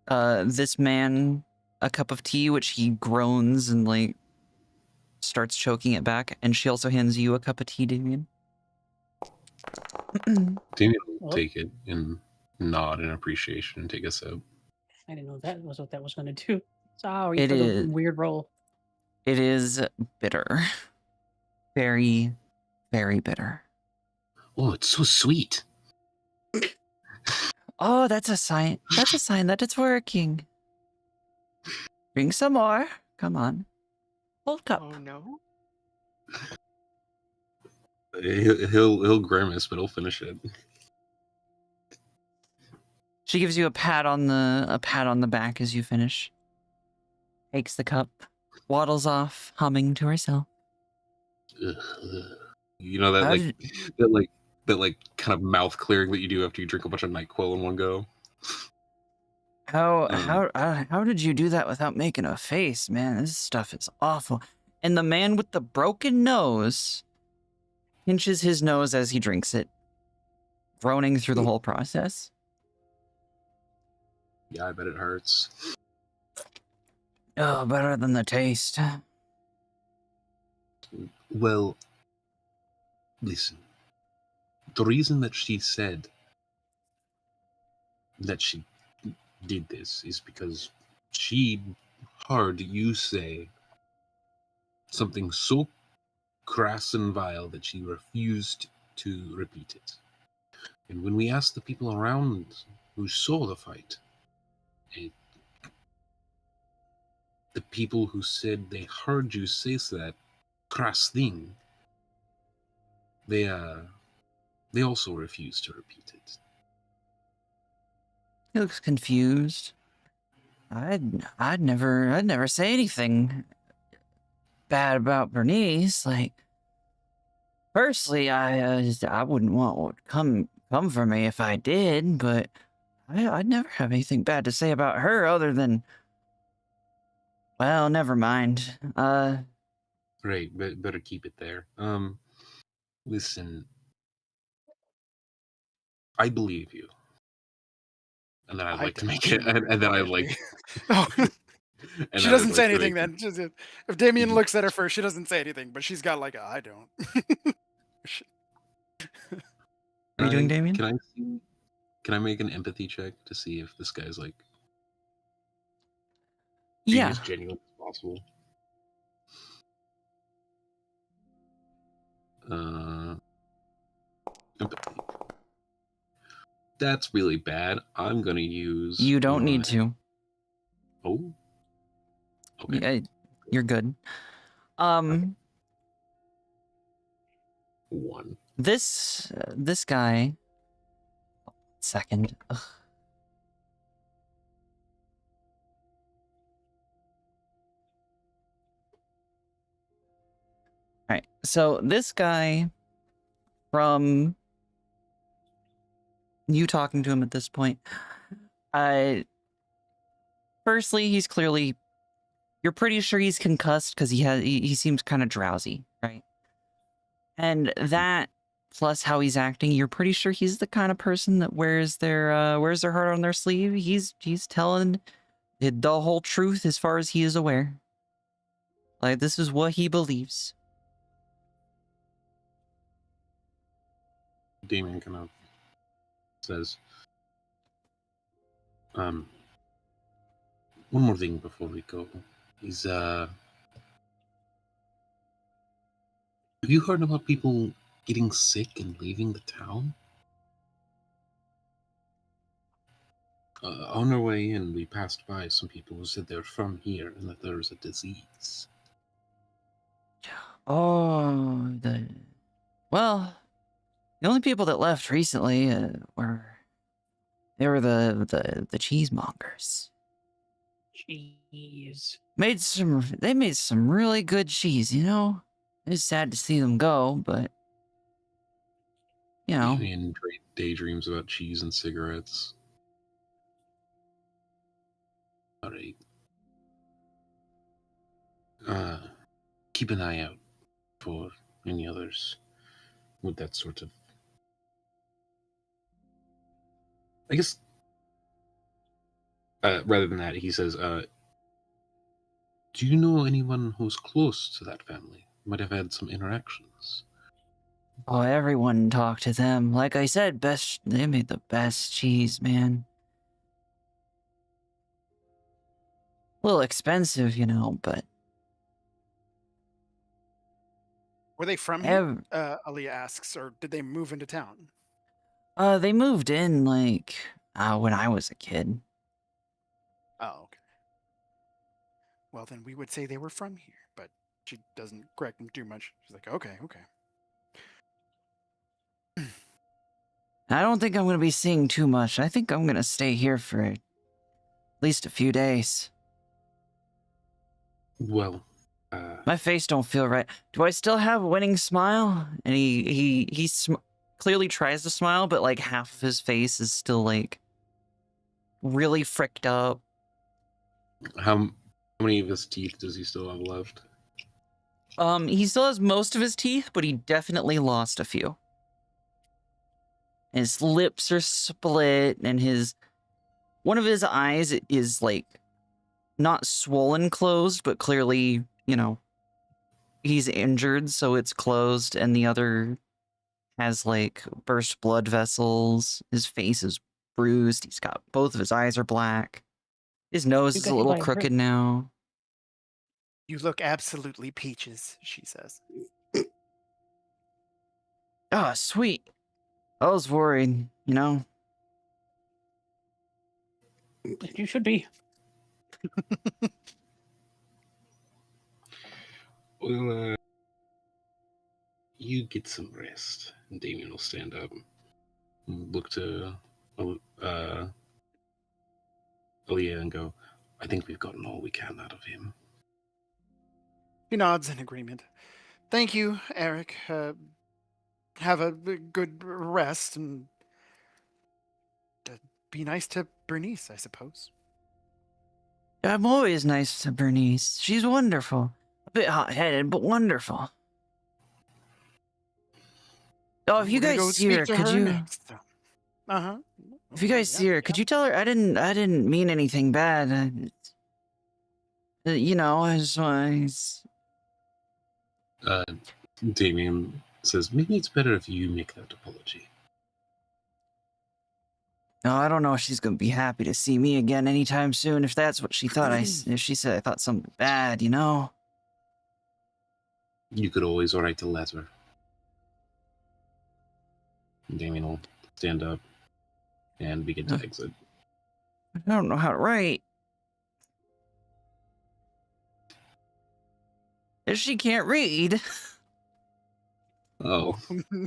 this man a cup of tea, which he groans and like starts choking it back. And she also hands you a cup of tea, Damien. Damien will Well, take it and nod in appreciation and take a sip. I didn't know that was what that was going to do. Sorry It for the is- weird roll. It is bitter. Very, very bitter. Oh, it's so sweet. Oh, that's a sign. That's a sign that it's working. Drink some more. Come on. Hold cup. Oh no. He'll grimace, but he'll finish it. She gives you a pat on the back as you finish. Takes the cup, waddles off, humming to herself. Ugh. You know that How like did- that kind of mouth clearing that you do after you drink a bunch of NyQuil in one go. How did you do that without making a face, man? This stuff is awful. And the man with the broken nose pinches his nose as he drinks it, groaning through the whole process. Yeah, I bet it hurts. Oh, better than the taste. Well, listen. The reason that she said that she did this is because she heard you say something so crass and vile that she refused to repeat it. And when we asked the people around who saw the fight, the people who said they heard you say that crass thing, they also refused to repeat it. He looks confused. I'd never say anything bad about Bernice. Like, personally, I wouldn't want what would come for me if I did, but I'd never have anything bad to say about her other than, well, never mind. Right, but better keep it there. Listen, I believe you. And then I'd like to make it, and then I'd like. Oh. And She then I'd doesn't say like to anything make- then. If Damien Mhm. looks at her first, she doesn't say anything, but she's got like a I don't. What are you doing, Damien? Can I make an empathy check to see if this guy's like Yeah. as genuine as possible? Empathy. That's really bad. I'm gonna use. You don't need to. Oh. Okay. Yeah, you're good. One. This guy. Second. Ugh. All right. So this guy, from you talking to him at this point, firstly, he's clearly. You're pretty sure he's concussed because he seems kind of drowsy, right? And that plus how he's acting, you're pretty sure he's the kind of person that wears their heart on their sleeve. He's telling the whole truth as far as he is aware. Like, this is what he believes. Damien kind of says, one more thing before we go is, have you heard about people getting sick and leaving the town? On our way in, we passed by some people who said they're from here and that there's a disease. Oh, well, the only people that left recently were They were the cheesemongers. Jeez. They made some really good cheese, you know? It's sad to see them go, but you know. And great daydreams about cheese and cigarettes. All right. Keep an eye out for any others with that sort of. I guess. Rather than that, he says, "Do you know anyone who's close to that family? Might have had some interactions." Oh, everyone talked to them. Like I said, they made the best cheese, man. A little expensive, you know, but Were they from here? Aaliyah asks, or did they move into town? they moved in like when I was a kid. Oh, okay. Well, then we would say they were from here, but she doesn't correct them too much. She's like, okay. I don't think I'm gonna be seeing too much. I think I'm gonna stay here for at least a few days. Well, My face don't feel right. Do I still have a winning smile? And he clearly tries to smile, but like half of his face is still like really fricked up. how many of his teeth does he still have left? He still has most of his teeth, but he definitely lost a few. His lips are split, and one of his eyes is like not swollen closed, but clearly, you know, he's injured, so it's closed, and the other has like burst blood vessels. His face is bruised. He's got both of his eyes are black. His nose You is got a hit little by a crooked hurt. now. You look absolutely peaches, she says. Oh, sweet. I was worried, you know. You should be. Well, you get some rest. And Damien will stand up and look to Aaliyah and go, "I think we've gotten all we can out of him." He nods in agreement. Thank you, Eric. Have a good rest and be nice to Bernice, I suppose. I'm always nice to Bernice. She's wonderful. A bit hot-headed, but wonderful. Oh, if you We're gonna guys go see speak her, to could her you? next. Uh-huh. If you guys see her, could you tell her I didn't mean anything bad. You know, I just want. Damien says, "Maybe it's better if you make that apology." No, I don't know if she's gonna be happy to see me again anytime soon. If that's what she thought, if she said I thought something bad, you know. You could always write a letter. Damien will stand up and begin to exit. I don't know how to write. If she can't read. Oh,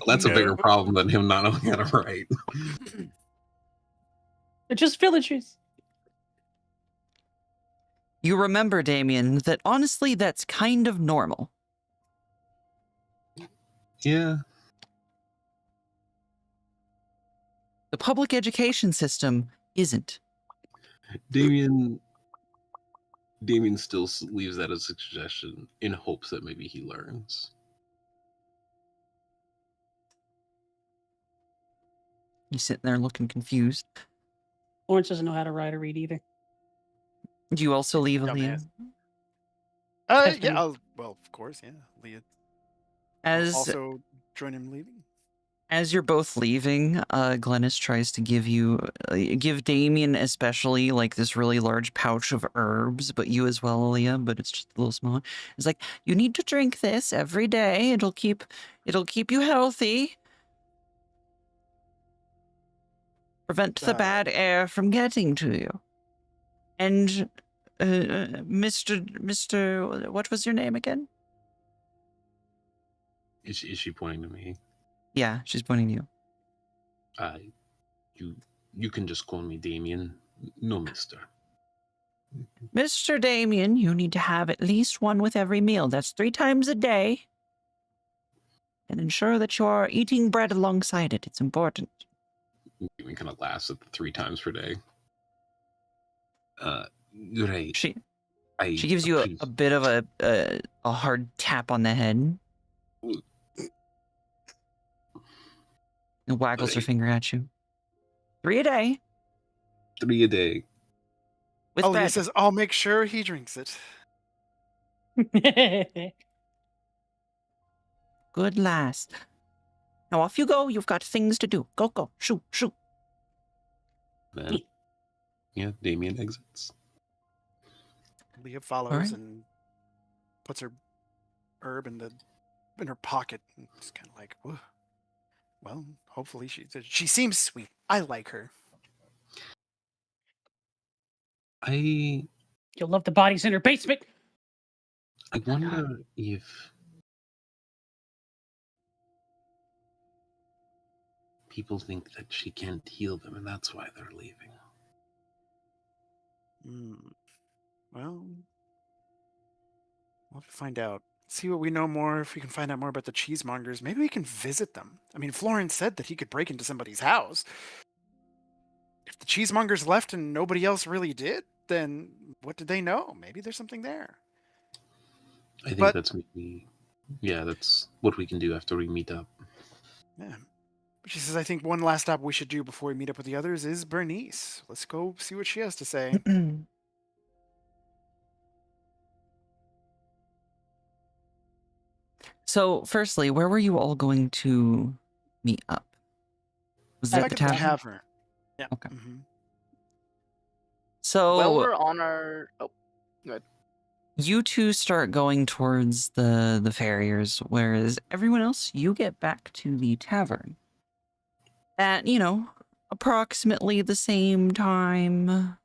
that's a bigger problem than him not knowing how to write. They're just villagers. You remember, Damien, that honestly, that's kind of normal. Yeah. The public education system isn't. Damien still leaves that as a suggestion in hopes that maybe he learns. He's sitting there looking confused. Lawrence doesn't know how to write or read either. Do you also leave, Dumbass. Aaliyah? Yeah, well, of course, yeah. Leah will also join him leaving. As you're both leaving, Glennis tries to give Damien especially like this really large pouch of herbs, but you as well, Aaliyah, but it's just a little small. It's like, you need to drink this every day. It'll keep you healthy. Prevent the bad air from getting to you. And Mr. What was your name again? Is she pointing to me? Yeah, she's pointing to you. You You can just call me Damien. No, mister. Mr. Damien, you need to have at least one with every meal. That's 3 times a day. And ensure that you're eating bread alongside it. It's important. Damien kind of laughs at the 3 times per day. Great. She I gives you a appreciate- bit of a hard tap on the head. And waggles her Right. finger at you. 3 a day 3 a day. with Alia bread. says, I'll make sure he drinks it. Good lass. Now off you go. You've got things to do. Go, go. Shoot, shoot. Then, yeah, Damien exits. Leah follows Alright. and puts her herb in her pocket. And it's kind of like, "Whoa. Well, hopefully she seems sweet. I like her." I You'll love the bodies in her basement. wonder if people think that she can't heal them, and that's why they're leaving. Well, we'll have to find out. See what we know more. If we can find out more about the cheesemongers, maybe we can visit them. I mean, Florence said that he could break into somebody's house. If the cheesemongers left and nobody else really did, then what did they know? Maybe there's something there. I think But- that's maybe, yeah, that's what we can do after we meet up. Yeah. But she says, I think one last stop we should do before we meet up with the others is Bernice. Let's go see what she has to say. So, firstly, where were you all going to meet up? Was At that Back the at the tavern? tavern. Yeah. Okay. Mm-hmm. So, Well, we're on our. Oh, you two start going towards the farriers, whereas everyone else, you get back to the tavern at, approximately the same time,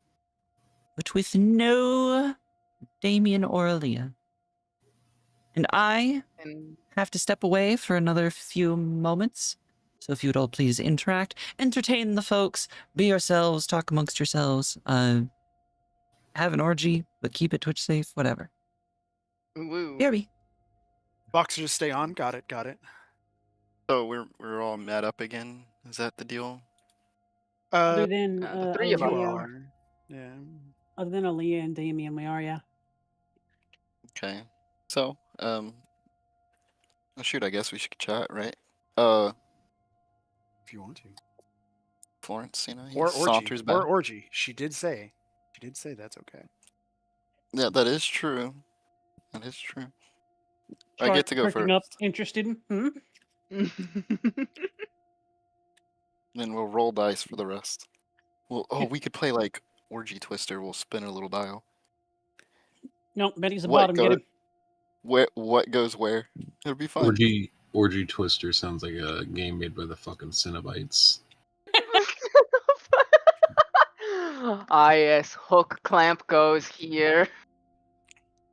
but with no Damien or Aaliyah. And I and have to step away for another few moments. So if you would all please interact, entertain the folks, be yourselves, talk amongst yourselves, have an orgy, but keep it Twitch safe, whatever. woo. BRB. Boxers stay on. Got it. So we're all met up again. Is that the deal? Other than the three of You us Aaliyah, are. Yeah. other than Aaliyah and Damien, we are, yeah. Okay. So oh, shoot, I guess we should chat, right? If you want to. Florence, he Or saunters orgy. back. Or orgy. She did say that's okay. Yeah, that is true. That is true. I get to go Perking first. up, interested. Hmm? Then we'll roll dice for the rest. We could play like Orgy Twister. We'll spin a little dial. Nope, Betty's the What bottom. Get go- him. What goes where? It'll be fun. Orgy Twister sounds like a game made by the fucking Cinnabites. Yes, hook clamp goes here.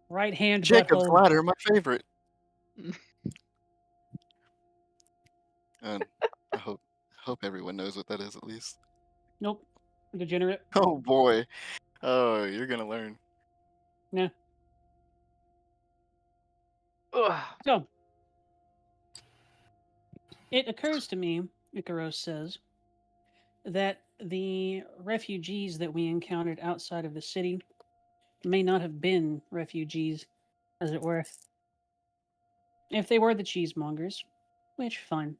Right hand Jacob's butthole. Ladder, my favorite. And I hope everyone knows what that is at least. Nope. Degenerate. Oh boy. Oh, you're gonna learn. Yeah. Ugh. So, it occurs to me, Icaros says, that the refugees that we encountered outside of the city may not have been refugees, as it were. If they were the cheesemongers, which, fine.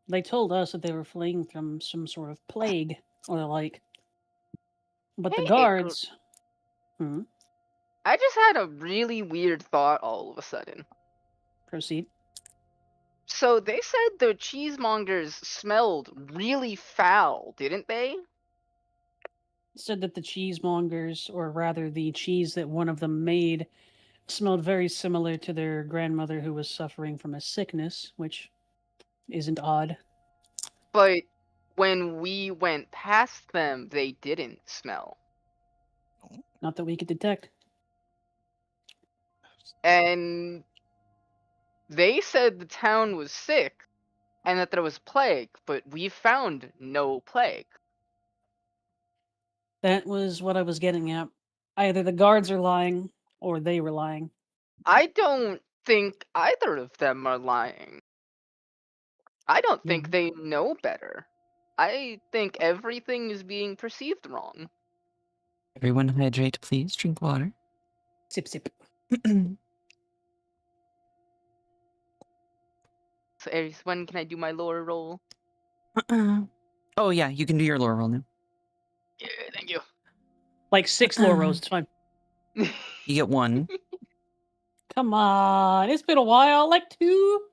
They told us that they were fleeing from some sort of plague or the like. But the Hey, guards. I just had a really weird thought all of a sudden. Proceed. So they said the cheesemongers smelled really foul, didn't they? Said that the cheesemongers, or rather the cheese that one of them made, smelled very similar to their grandmother who was suffering from a sickness, which isn't odd. But when we went past them, they didn't smell. Not that we could detect. And they said the town was sick and that there was plague, but we found no plague. That was what I was getting at. Either the guards are lying or they were lying. I don't think either of them are lying. I don't think Mhm. they know better. I think everything is being perceived wrong. Everyone hydrate, please. Drink water. Sip, sip. So, Aries, when can I do my lore roll? Oh, yeah, you can do your lore roll now. Yeah, thank you. Like 6 lore rolls, it's fine. You get 1. Come on, it's been a while. Like 2.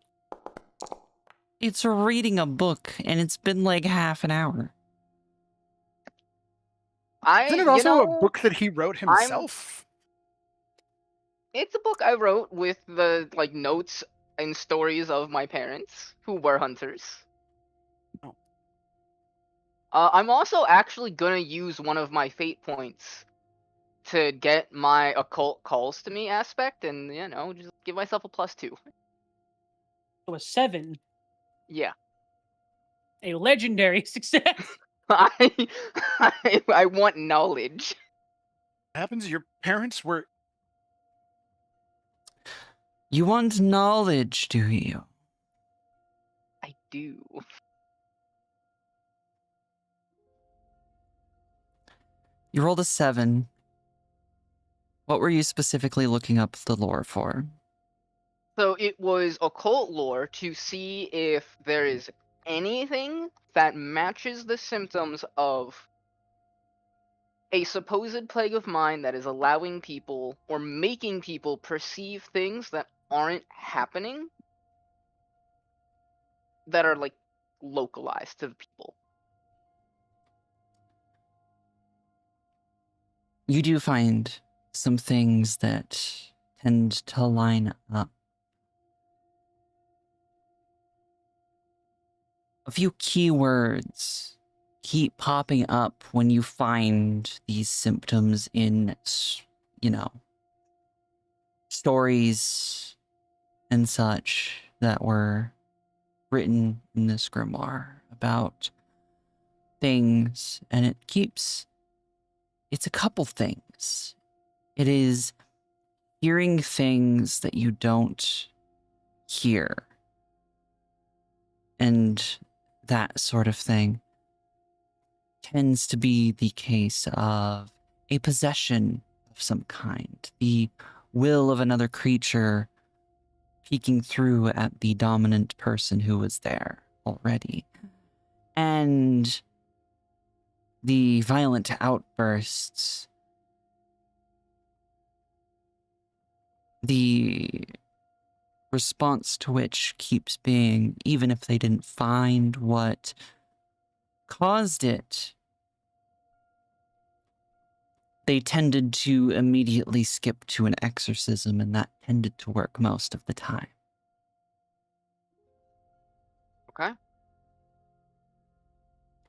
It's reading a book, and it's been like half an hour. Isn't it You also a know, book that he wrote himself? it's a book I wrote with the like notes and stories of my parents who were hunters. Oh. I'm also actually gonna use one of my fate points to get my occult calls to me aspect, and just give myself a +2. So a 7. Yeah, A legendary success. I I want knowledge. What happens? Your parents were. You want knowledge, do you? I do. You rolled a 7. What were you specifically looking up the lore for? So it was occult lore to see if there is anything that matches the symptoms of a supposed plague of mind that is allowing people or making people perceive things that aren't happening, that are like localized to the people. You do find some things that tend to line up. A few keywords keep popping up when you find these symptoms in, stories and such that were written in this grimoire about things, and it's a couple things. It is hearing things that you don't hear, and that sort of thing tends to be the case of a possession of some kind, the will of another creature peeking through at the dominant person who was there already. And the violent outbursts, the response to which keeps being, even if they didn't find what caused it, they tended to immediately skip to an exorcism, and that tended to work most of the time. Okay.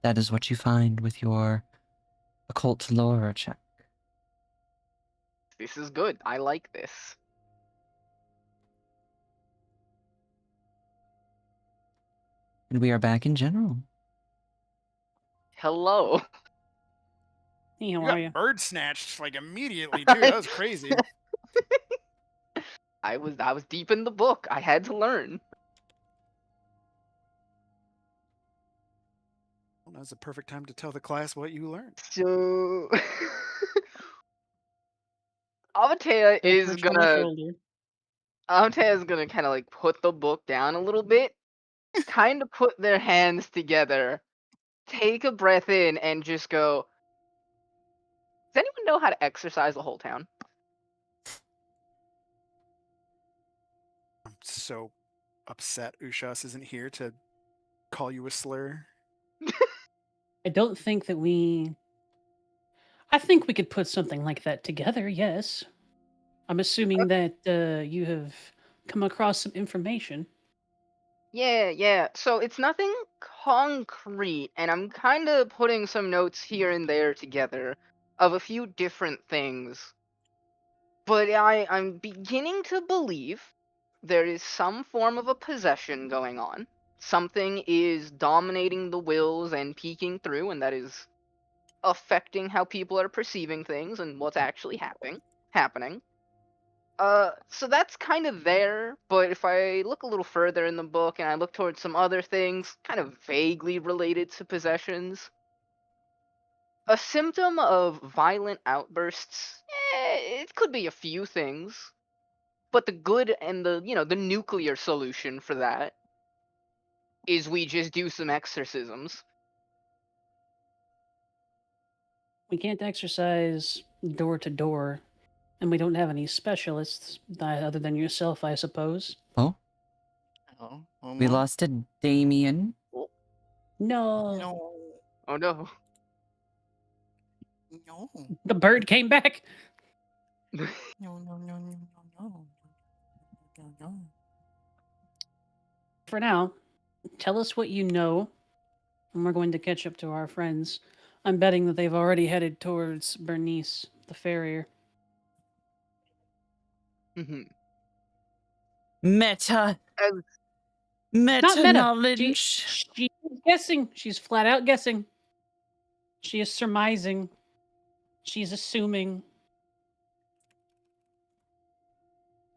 That is what you find with your occult lore check. This is good. I like this. And we are back in general. Hello. Hey, how You are you? got bird snatched like immediately too. That was crazy. I was deep in the book. I had to learn. Well, now's the perfect time to tell the class what you learned. So Avatea Don't is touch my gonna shoulder. Avatea is gonna kind of like put the book down a little bit, kind of put their hands together, take a breath in, and just go. Does anyone know how to exercise the whole town? I'm so upset Ushas isn't here to call you a slur. I don't think that we. I think we could put something like that together, yes. I'm assuming that you have come across some information. Yeah. So it's nothing concrete, and I'm kind of putting some notes here and there together of a few different things. But I'm beginning to believe there is some form of a possession going on. Something is dominating the wills and peeking through, and that is affecting how people are perceiving things and what's actually happening. So that's kind of there, but if I look a little further in the book and I look towards some other things, kind of vaguely related to possessions, a symptom of violent outbursts, it could be a few things, but the good and the nuclear solution for that is we just do some exorcisms. We can't exercise door to door, and we don't have any specialists other than yourself, I suppose. Oh, Oh, we no. lost a Damien. No. No. Oh no. No. The bird came back. No, no, no, no, no, no. No, no. For now, tell us what you know, and we're going to catch up to our friends. I'm betting that they've already headed towards Bernice, the farrier. Mhm. Meta. As Not Meta meta. knowledge. She's guessing. She's flat out guessing. She is surmising. She's assuming.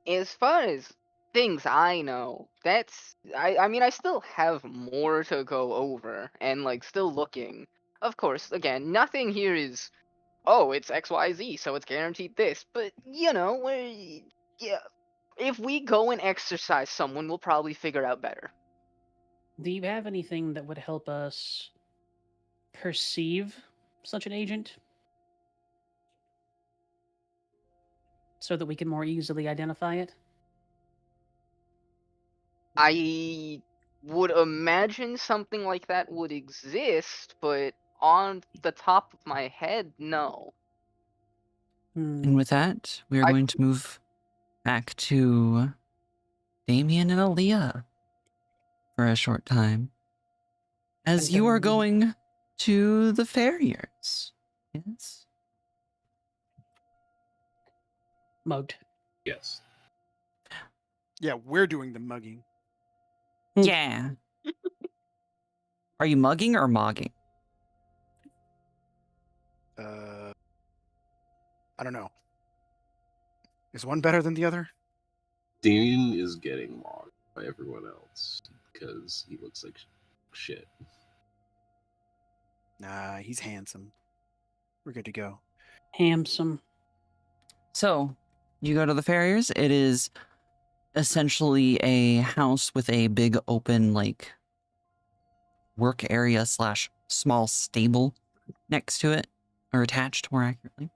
as far as things I know, I mean I still have more to go over and like still looking. Of course, again, nothing here is oh, it's XYZ, so it's guaranteed this. But yeah, if we go and exercise someone, we'll probably figure out better. Do you have anything that would help us perceive such an agent? So that we can more easily identify it? I would imagine something like that would exist, but on the top of my head, no. And with that, we are I- going to move back to Damien and Aaliyah for a short time. As you are going to the farriers. Yes? Mugged. Yes. Yeah, we're doing the mugging. Yeah. Are you mugging or mogging? I don't know. Is one better than the other? Damien is getting mocked by everyone else because he looks like shit. Nah, he's handsome. We're good to go. Handsome. So, you go to the farriers. It is essentially a house with a big open, like, work area / small stable next to it, or attached more accurately.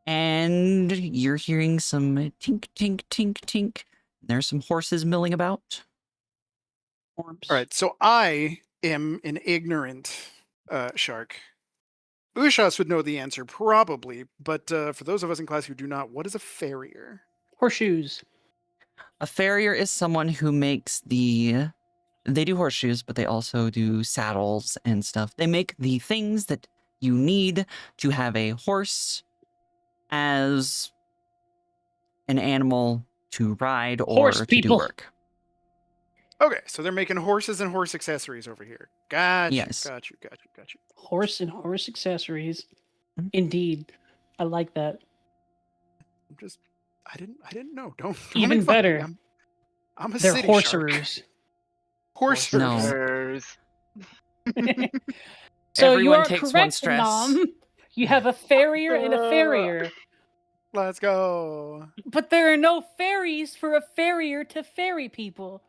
And you're hearing some tink, tink, tink, tink. There's some horses milling about. Orbs. All right, so I am an ignorant shark. Ushas would know the answer, probably, but for those of us in class who do not, what is a farrier? Horseshoes. A farrier is someone who makes they do horseshoes, but they also do saddles and stuff. They make the things that you need to have a horse as an animal to ride or Horse to do people. work. Okay, so they're making horses and horse accessories over here. Got you, Yes. got you. Horse and horse accessories. Mhm. Indeed. I like that. I didn't know. Don't Even make fun of me. better. I'm a They're city shark. horserers. Horsers. No. Horserers. So you Everyone are takes one correct, stress. Nom. You have a farrier and a farrier. Let's go. But there are no ferries for a farrier to ferry people.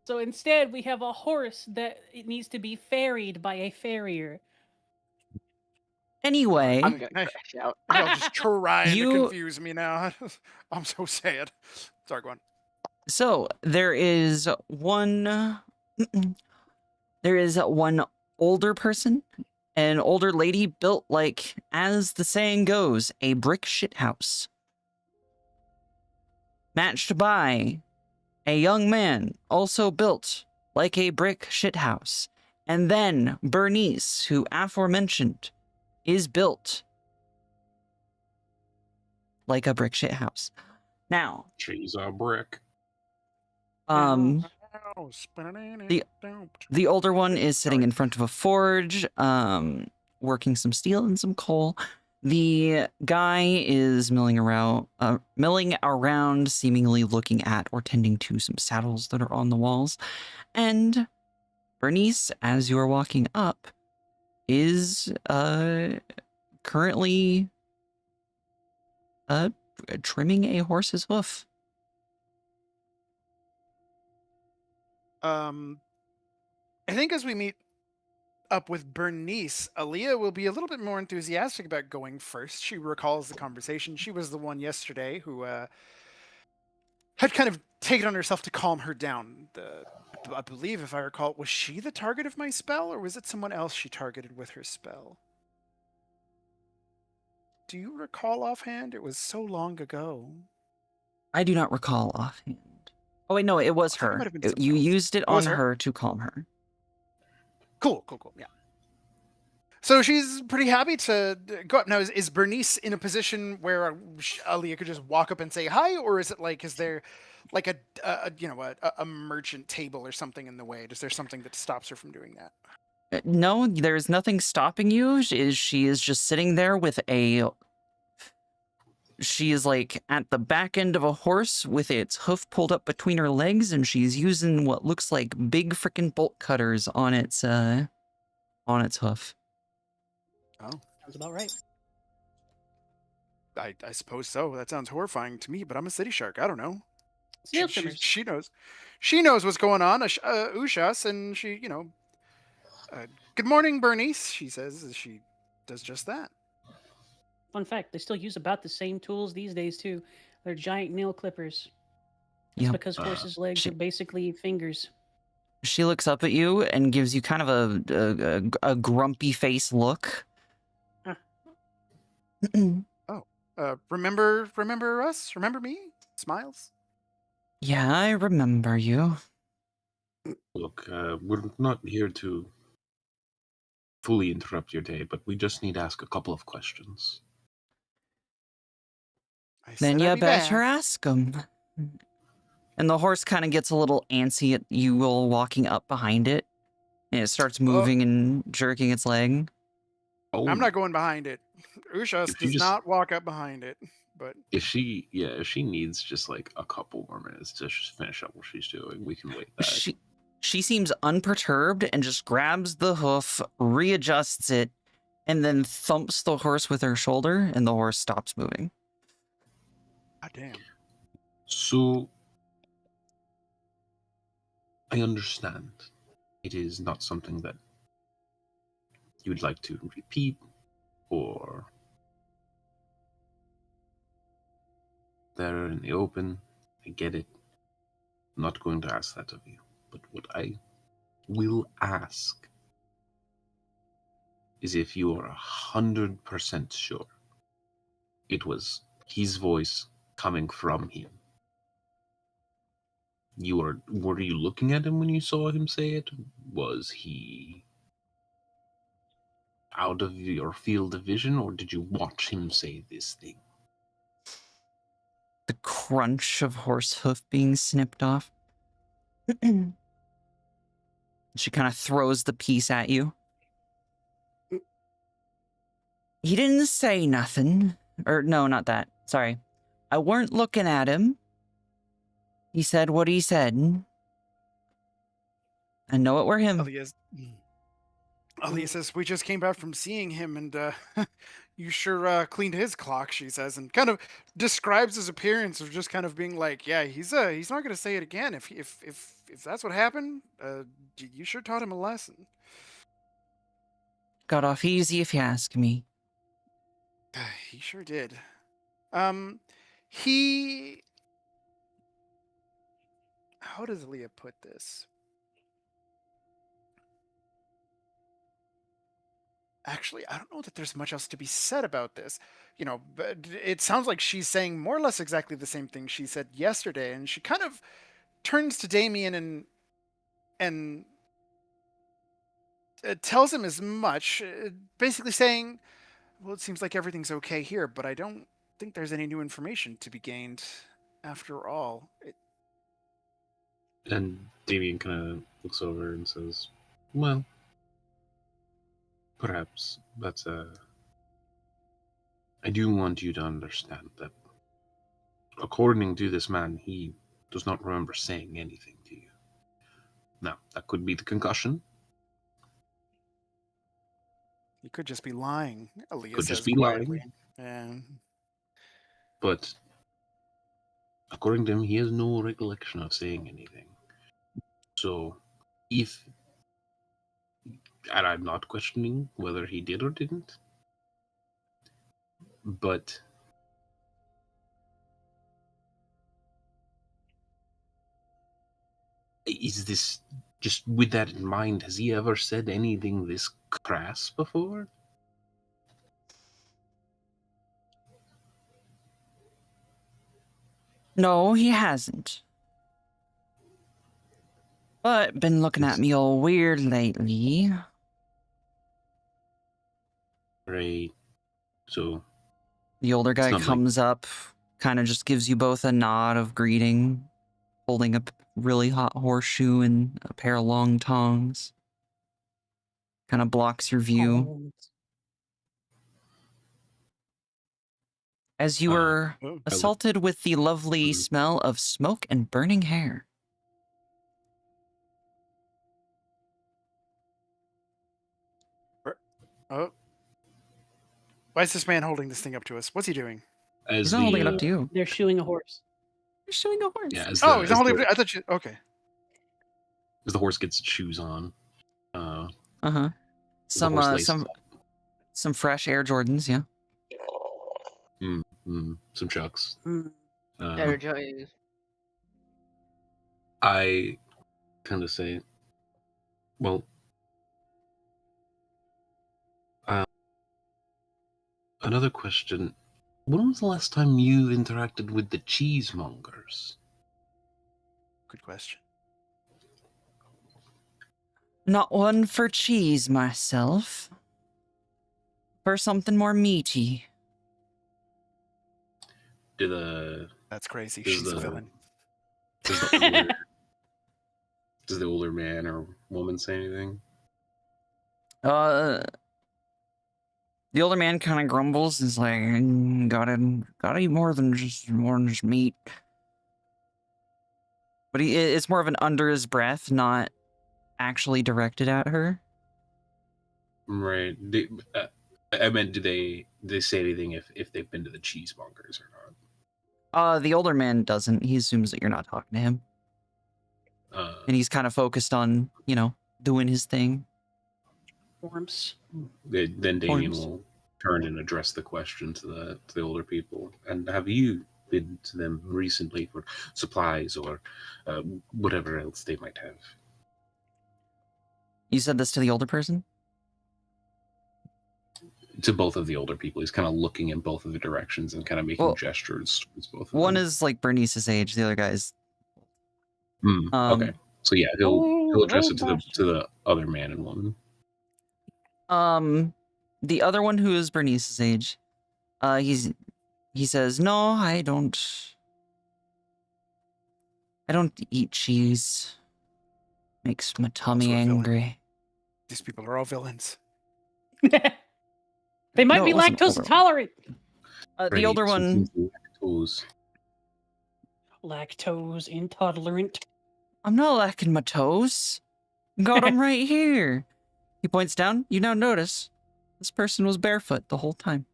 So instead, we have a horse that it needs to be ferried by a farrier. Anyway, I'm gonna Hey. crash out. Y'all just trying You- to confuse me now. I'm so sad. Sorry, go on. so there is one older person, an older lady built like, as the saying goes, a brick shithouse. Matched by a young man, also built like a brick shithouse. And then Bernice, who aforementioned, is built like a brick shithouse. Now, She's a brick. the older one is sitting in front of a forge, working some steel and some coal. The guy is milling around, seemingly looking at or tending to some saddles that are on the walls. And Bernice, as you are walking up, is currently trimming a horse's hoof. I think as we meet up with Bernice, Aaliyah will be a little bit more enthusiastic about going first. She recalls the conversation. She was the one yesterday who had kind of taken on herself to calm her down. I believe, if I recall, was she the target of my spell, or was it someone else she targeted with her spell? Do you recall offhand? It was so long ago. I do not recall offhand. Oh wait, no, it was I think it her. might have been someone You else. used it Oh, was on her? her to calm her. Cool. Yeah. So she's pretty happy to go up. Now, is Bernice in a position where Aaliyah could just walk up and say hi, or is it like, is there like a merchant table or something in the way? Is there something that stops her from doing that? No, there's nothing stopping you. She is just sitting there with a... She is like at the back end of a horse with its hoof pulled up between her legs, and she's using what looks like big freaking bolt cutters on its hoof. Oh, Sounds about right. I suppose so. That sounds horrifying to me, but I'm a city shark. I don't know. Snail trimmers. She knows. She knows what's going on. Ushas, and she, good morning, Bernice. She says as she does just that. Fun fact: they still use about the same tools these days too. They're giant nail clippers. It's Yep. because horses' legs are basically fingers. She looks up at you and gives you kind of a grumpy face look. Huh. Remember us? Remember me? Smiles. Yeah, I remember you. Look, we're not here to fully interrupt your day, but we just need to ask a couple of questions. I Then said you I'd be better back. ask him. And the horse kind of gets a little antsy at you all walking up behind it. And it starts moving and jerking its leg. Oh, I'm not going behind it. Ushas If you does just- not walk up behind it. But if she needs just like a couple more minutes to just finish up what she's doing, we can wait that. She seems unperturbed and just grabs the hoof, readjusts it, and then thumps the horse with her shoulder, and the horse stops moving. God damn. So, I understand it is not something that you'd like to repeat or there in the open. I get it. I'm not going to ask that of you. But what I will ask is if you are 100% sure it was his voice coming from him. Were you looking at him when you saw him say it? Was he out of your field of vision, or did you watch him say this thing? The crunch of horse hoof being snipped off. She kind of throws the piece at you. He didn't say nothing. Or, no, not that. Sorry. I weren't looking at him. He said what he said. I know it were him. Aaliyah says, we just came back from seeing him, and you sure cleaned his clock, she says, and kind of describes his appearance of just kind of being like, yeah, he's not going to say it again. If that's what happened, you sure taught him a lesson. Got off easy if you ask me. He sure did. He... How does Aaliyah put this? Actually, I don't know that there's much else to be said about this. But it sounds like she's saying more or less exactly the same thing she said yesterday, and she kind of turns to Damien and tells him as much, basically saying, well, it seems like everything's okay here, but I don't think there's any new information to be gained after all. And Damien kind of looks over and says, well, Perhaps, but I do want you to understand that, according to this man, he does not remember saying anything to you. Now, that could be the concussion. You could just be lying, Aaliyah Could just says be quietly. lying. And But according to him, he has no recollection of saying anything. So, if, and I'm not questioning whether he did or didn't, but is this, just with that in mind, has he ever said anything this crass before? No, he hasn't. But been looking at me all weird lately. Right. So, The older guy not like- comes up, kind of just gives you both a nod of greeting, holding a really hot horseshoe and a pair of long tongs. Kind of blocks your view. Oh, As you were oh, assaulted with the lovely smell of smoke and burning hair. oh. Why is this man holding this thing up to us? What's he doing? as He's not the, holding it up to you. they're shoeing a horse. You're showing a horse. Yeah, as Oh, the, he's as not holding the, it. I thought you. Okay. as the horse gets its shoes on, Uh-huh. the horse laces Some fresh Air Jordans, yeah. some chucks. Better choice. I kind of say, well, another question. When was the last time you interacted with the cheesemongers? Good question. Not one for cheese myself. For something more meaty. Do the That's crazy. Is She's a the- villain. does the older, does the older man or woman say anything? The older man kind of grumbles. Is like, gotta eat more than just meat. But it's more of an under his breath, not actually directed at her. Right. I meant, do they say anything if they've been to the cheesemongers or not? The older man doesn't. He assumes that you're not talking to him, and he's kind of focused on, doing his thing. Worms. Then Damien Points. will turn and address the question to the older people. And have you been to them recently for supplies or whatever else they might have? You said this to the older person? To both of the older people. He's kind of looking in both of the directions and kind of making gestures towards both of them. One is like Bernice's age. The other guy is. Okay. So yeah, he'll address it to question. the other man and woman. The other one, who is Bernice's age, he says, "No, I don't eat cheese. Makes my tummy Also a villain. angry." These people are all villains. They might No, be it wasn't lactose older. intolerant. The Right, older so one, he's lactose. Lactose intolerant. I'm not lacking my toes. Got them right here. He points down. You now notice this person was barefoot the whole time.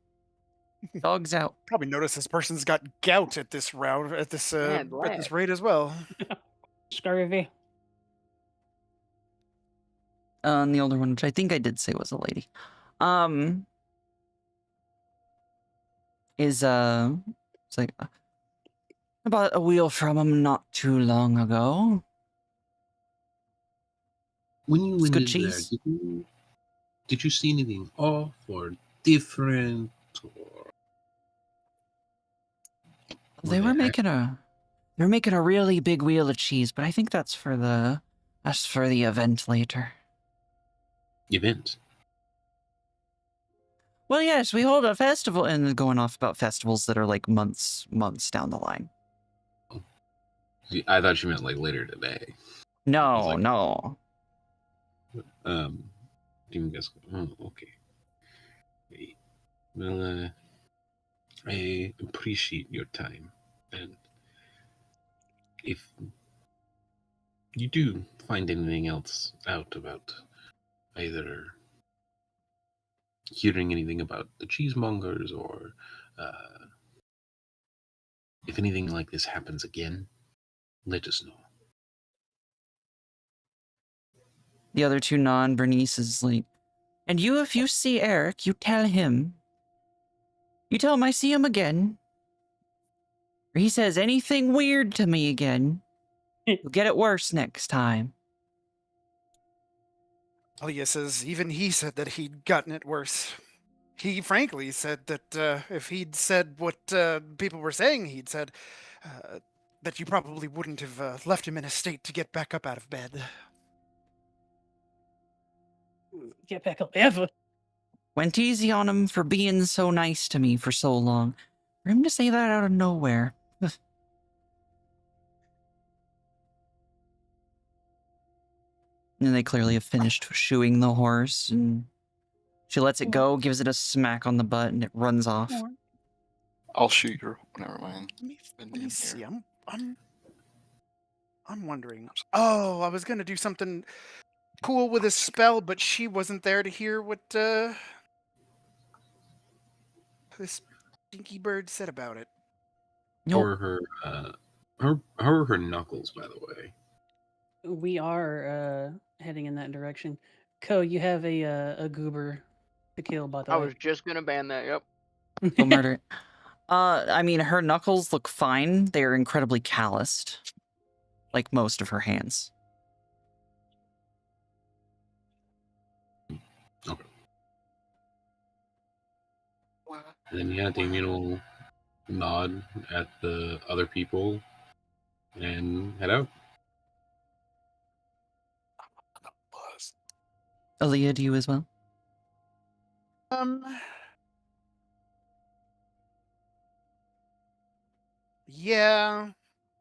Dog's out. Probably notice this person's got gout at this rate as well. Scurvy. And the older one, which I think I did say was a lady, is it's like, I bought a wheel from him not too long ago. When you It's went good in cheese. there, did you see anything off or different? Or They were making a really big wheel of cheese, but I think that's for the event later. event? Well, yes, we hold a festival, and going off about festivals that are like months down the line. I thought you meant like later today. No, like- no. Demon guys. Oh, okay. Well, I appreciate your time, and if you do find anything else out about either hearing anything about the cheesemongers or if anything like this happens again, let us know. The other two nod. Bernice is like, and you, if you see Eric, you tell him. You tell him I see him again. Or he says anything weird to me again. You'll get it worse next time. Alia says even he said that he'd gotten it worse. He frankly said that if he'd said what people were saying he'd said, that you probably wouldn't have left him in a state to get back up out of bed. Get back up ever. Went easy on him for being so nice to me for so long. For him to say that out of nowhere. And they clearly have finished shoeing the horse, and she lets it go, gives it a smack on the butt, and it runs off. I'll shoot your. Never mind. Let me see. I'm wondering. Oh, I was gonna do something cool with a spell, but she wasn't there to hear what this stinky bird said about it. Nope. How are her knuckles, by the way? We are heading in that direction. Ko, you have a goober to kill, by the I way. was just gonna ban that. Yep. Go murder it. I mean, her knuckles look fine. They're incredibly calloused. Like most of her hands. Okay. And then yeah, Damien will nod at the other people and head out. Aaliyah, do you as well? Yeah,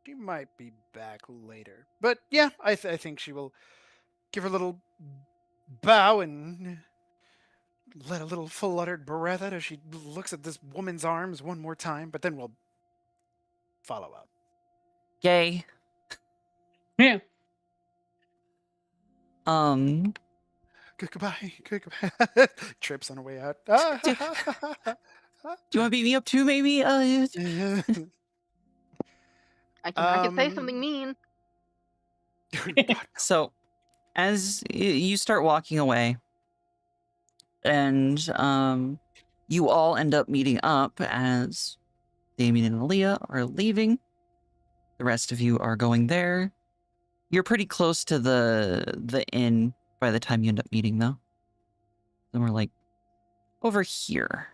she might be back later, but yeah, I think she will give her a little bow and let a little full-uttered breath out as she looks at this woman's arms one more time, but then we'll follow up. Yay. Yeah. Goodbye. Goodbye. Trips on her way out. Do you want to beat me up too, maybe? I can say something mean. So, as you start walking away, and you all end up meeting up as Damien and Aaliyah are leaving. The rest of you are going there. You're pretty close to the inn by the time you end up meeting, though. Then we're like over here.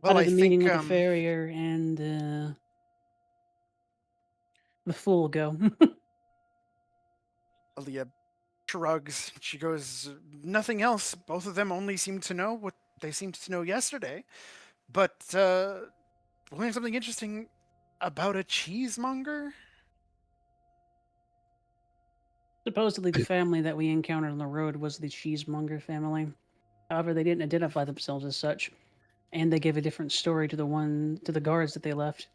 How did the meeting with the farrier and the fool go? Aaliyah shrugs. She goes, nothing else. Both of them only seem to know what they seemed to know yesterday. But learning something interesting about a cheesemonger? Supposedly the family that we encountered on the road was the cheesemonger family. However, they didn't identify themselves as such, and they gave a different story to the guards that they left.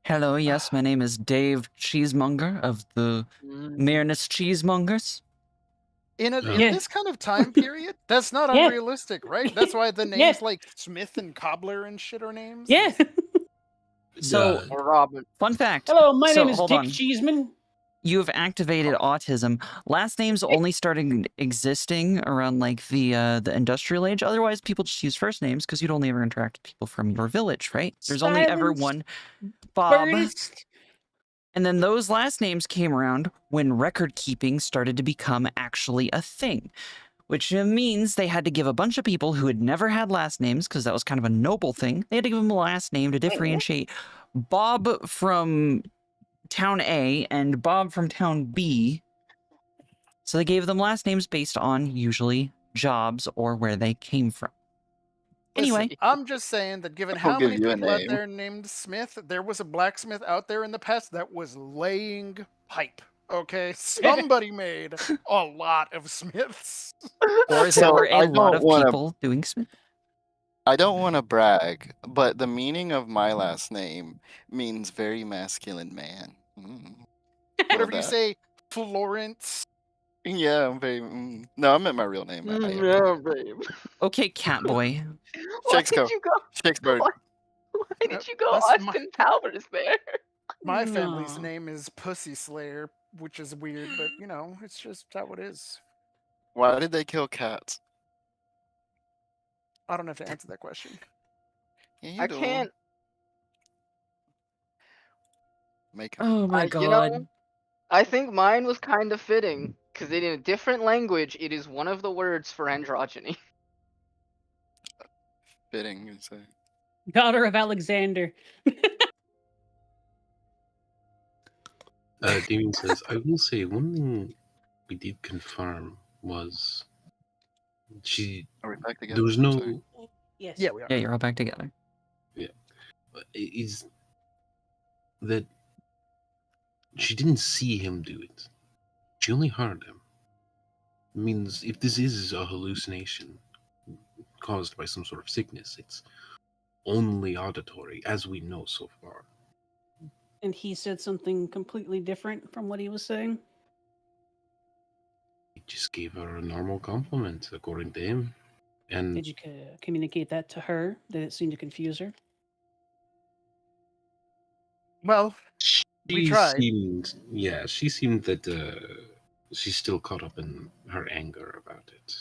Hello, yes, my name is Dave Cheesemonger of the Marinus Cheesemongers. In this kind of time period, that's not unrealistic, right? That's why the names like Smith and Cobbler and shit are names. Yeah. So, Robin. Fun fact. Hello, my name is Dick Cheeseman. You have activated autism. Last names only started existing around like the industrial age. Otherwise, people just use first names because you'd only ever interact with people from your village, right? There's only ever one Bob. And then those last names came around when record keeping started to become actually a thing, which means they had to give a bunch of people who had never had last names, because that was kind of a noble thing, they had to give them a last name to differentiate Bob from Town A and Bob from Town B. So they gave them last names based on usually jobs or where they came from. Anyway, listen, I'm just saying that given how many people out there named Smith, there was a blacksmith out there in the past that was laying pipe. Okay, somebody made a lot of Smiths. Or is So there a lot of people doing Smith? I don't want to brag, but the meaning of my last name means very masculine man. Whatever you that? say, Florence. Yeah, I'm very. No, I meant my real name. I am Yeah, babe. Okay, Catboy. Why did Shakespeare. you go? Shakespeare. Why did you go Us, Austin Powers there? my family's No. name is Pussy Slayer, which is weird, but you know, it's just how it is. Why did they kill cats? I don't have to answer that question. Yeah, you I do. can't. Make Oh my You know, god. I think mine was kind of fitting because in a different language, it is one of the words for androgyny. fitting. You say. Daughter of Alexander. Damien says, I will say one thing we did confirm was Are we back together? there was I'm sorry. no Yes. Yeah, we are. Yeah, you're all back together. is that she didn't see him do it. She only heard him. It means if this is a hallucination caused by some sort of sickness, it's only auditory, as we know so far. And he said something completely different from what he was saying. He just gave her a normal compliment, according to him. And Did you communicate that to her? Did it seem to confuse her? Well, we tried. she seemed that she's still caught up in her anger about it.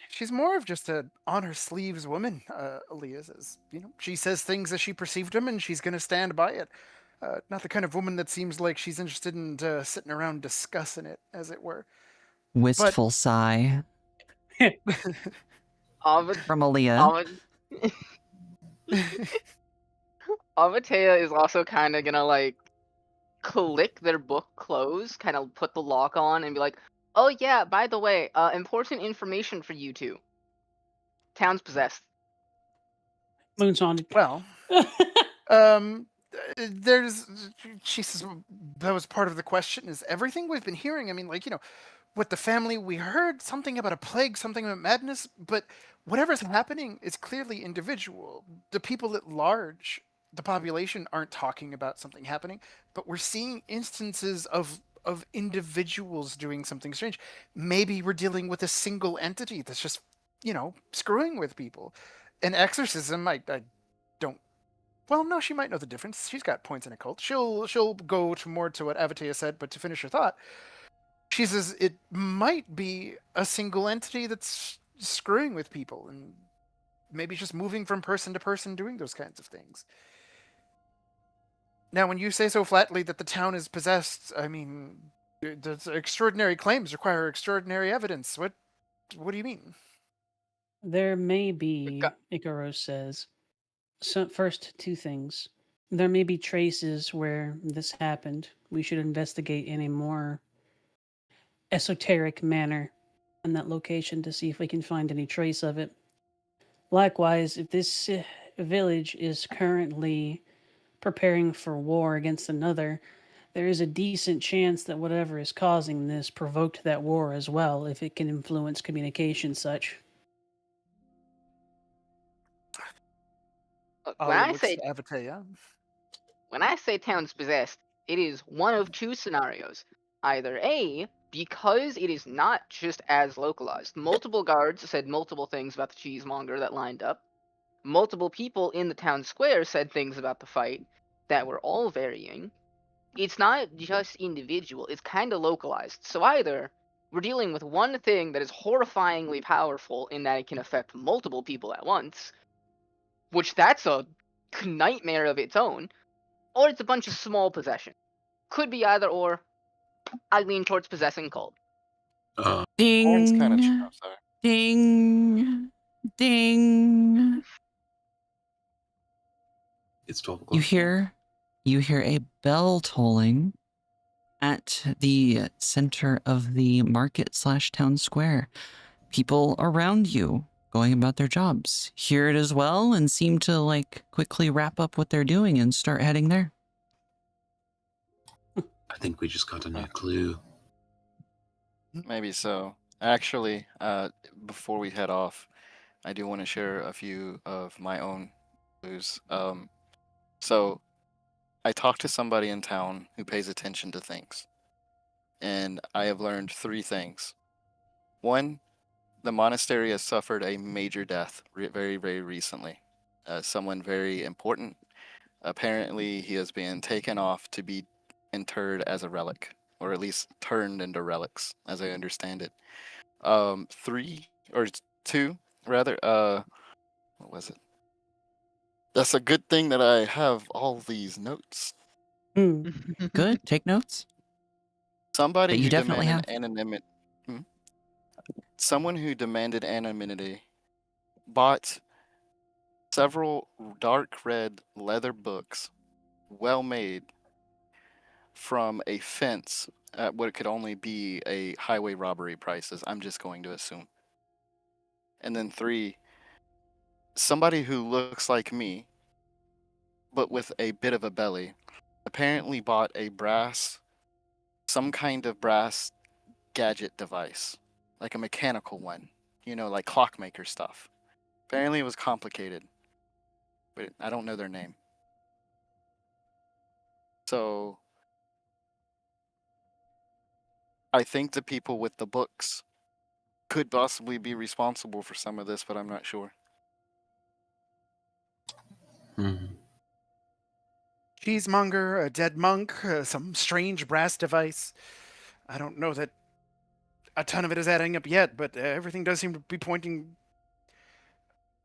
She's more of just a on her sleeves woman. Aaliyah says, you know, she says things as she perceived them, and she's going to stand by it. Not the kind of woman that seems like she's interested in sitting around discussing it, as it were. Wistful sigh Ava- from Aaliyah. Avatea is also kind of gonna like click their book close, kind of put the lock on, and be like, "Oh yeah, by the way, important information for you two. Town's possessed." Moon's haunted. Well, there's. She says that was part of the question. Is everything we've been hearing? I mean, like, you know, with the family, we heard something about a plague, something about madness, but whatever's happening is clearly individual. The people at large, the population, aren't talking about something happening, but we're seeing instances of individuals doing something strange. Maybe we're dealing with a single entity that's just, you know, screwing with people. An exorcism, I don't. Well, no, she might know the difference. She's got points in a cult. She'll go to more to what Avatea said, but to finish her thought, she says it might be a single entity that's screwing with people and maybe just moving from person to person doing those kinds of things. Now, when you say so flatly that the town is possessed, I mean, the extraordinary claims require extraordinary evidence. What do you mean? There may be, Ikaros says. So first, two things. There may be traces where this happened. We should investigate in a more esoteric manner in that location to see if we can find any trace of it. Likewise, if this village is currently preparing for war against another, there is a decent chance that whatever is causing this provoked that war as well, if it can influence communication such. Look, Ali looks at Avatea. when I say town's possessed, it is one of two scenarios. Either A, because it is not just as localized. Multiple guards said multiple things about the cheesemonger that lined up. Multiple people in the town square said things about the fight that were all varying. It's not just individual, it's kind of localized. So either we're dealing with one thing that is horrifyingly powerful in that it can affect multiple people at once, which that's a nightmare of its own, or it's a bunch of small possession. Could be either or. I lean towards possessing cult. Mine's kind of. Ding, Sorry. ding, ding. It's 12 o'clock. You hear a bell tolling at the center of the market/town square. People around you going about their jobs hear it as well and seem to like quickly wrap up what they're doing and start heading there. I think we just got a new clue. Maybe so. Actually, before we head off, I do want to share a few of my own clues. So I talked to somebody in town who pays attention to things, and I have learned 3 things. One, the monastery has suffered a major death very, very recently. Someone very important. Apparently, he has been taken off to be interred as a relic, or at least turned into relics, as I understand it. 2 rather. What was it? That's a good thing that I have all these notes. Mm. Good. Take notes. Somebody That you who definitely demanded have. anonymity. Someone who demanded anonymity bought several dark red leather books, well made, from a fence at what could only be a highway robbery prices. I'm just going to assume. And then 3, somebody who looks like me, but with a bit of a belly, apparently bought some kind of brass gadget device, like a mechanical one, like clockmaker stuff. Apparently, it was complicated, but I don't know their name. So I think the people with the books could possibly be responsible for some of this, but I'm not sure. Cheesemonger, a dead monk, some strange brass device. I don't know that a ton of it is adding up yet, but everything does seem to be pointing.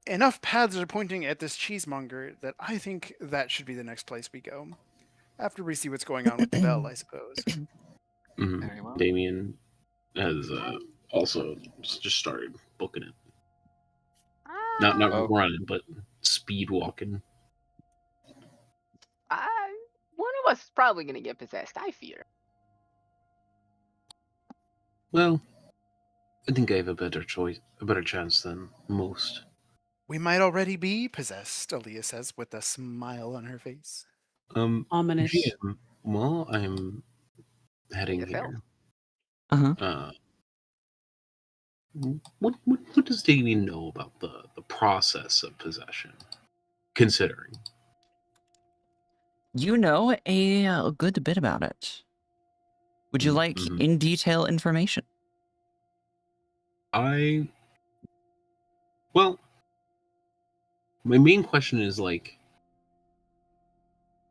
Enough paths are pointing at this cheesemonger that I think that should be the next place we go. After we see what's going on with the bell, I suppose. Very well. Damien has also just started booking it. Not Oh. running, but speed walking. One of us is probably gonna get possessed. I fear. Well, I think I have a better chance than most. We might already be possessed, Aaliyah says with a smile on her face. Ominous. GM, while I'm heading Yourself. here, Uh-huh. What does Damien know about the process of possession? Considering You know a good bit about it. Would you like in detail information? Well, my main question is like,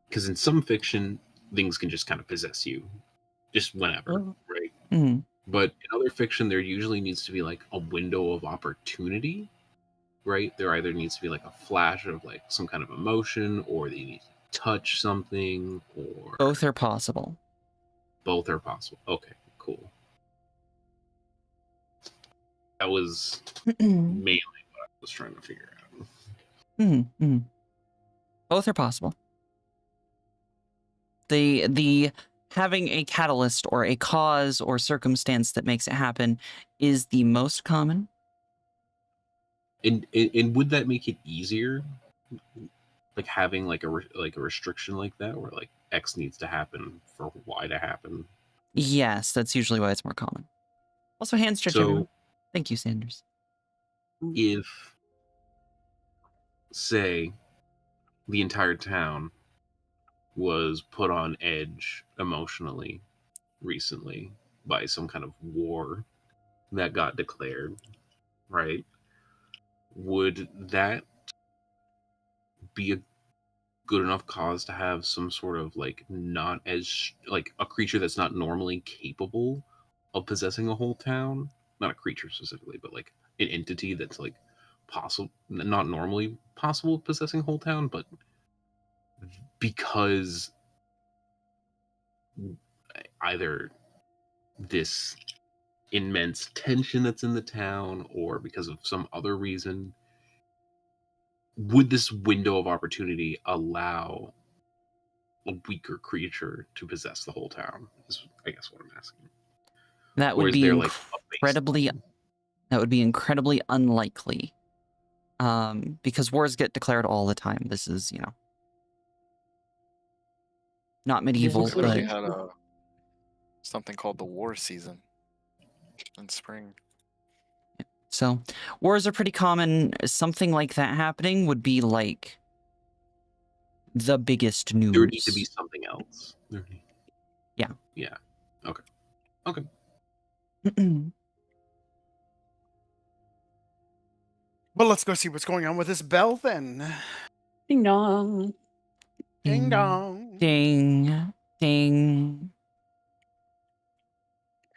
because in some fiction, things can just kind of possess you, just whenever, right? Mm. But in other fiction, there usually needs to be like a window of opportunity, right? There either needs to be like a flash of like some kind of emotion, or they need to touch something, or Both are possible. Both are possible. Okay, cool. That was mainly what I was trying to figure out. Both are possible. The having a catalyst or a cause or circumstance that makes it happen is the most common. And would that make it easier, like having like a restriction like that, where like X needs to happen for Y to happen? Yes, that's usually why it's more common. Also, hand stretch, everyone. Thank you, Sanders. If, say, the entire town was put on edge emotionally recently by some kind of war that got declared, right? Would that be a good enough cause to have some sort of like not as like a creature that's not normally capable of possessing a whole town? Not a creature specifically, but like an entity that's like possible, not normally possible of possessing a whole town, but because either this immense tension that's in the town or because of some other reason, would this window of opportunity allow a weaker creature to possess the whole town? Is I guess what I'm asking. That Or would is be there like incredibly unlikely. Because wars get declared all the time. This is, not medieval, This is but Literally had a something called the war season in spring. So wars are pretty common. Something like that happening would be like the biggest news. There would need to be something else. Yeah. Yeah. Okay. Okay. Well, let's go see what's going on with this bell then. Ding dong. Ding dong. Ding. Ding.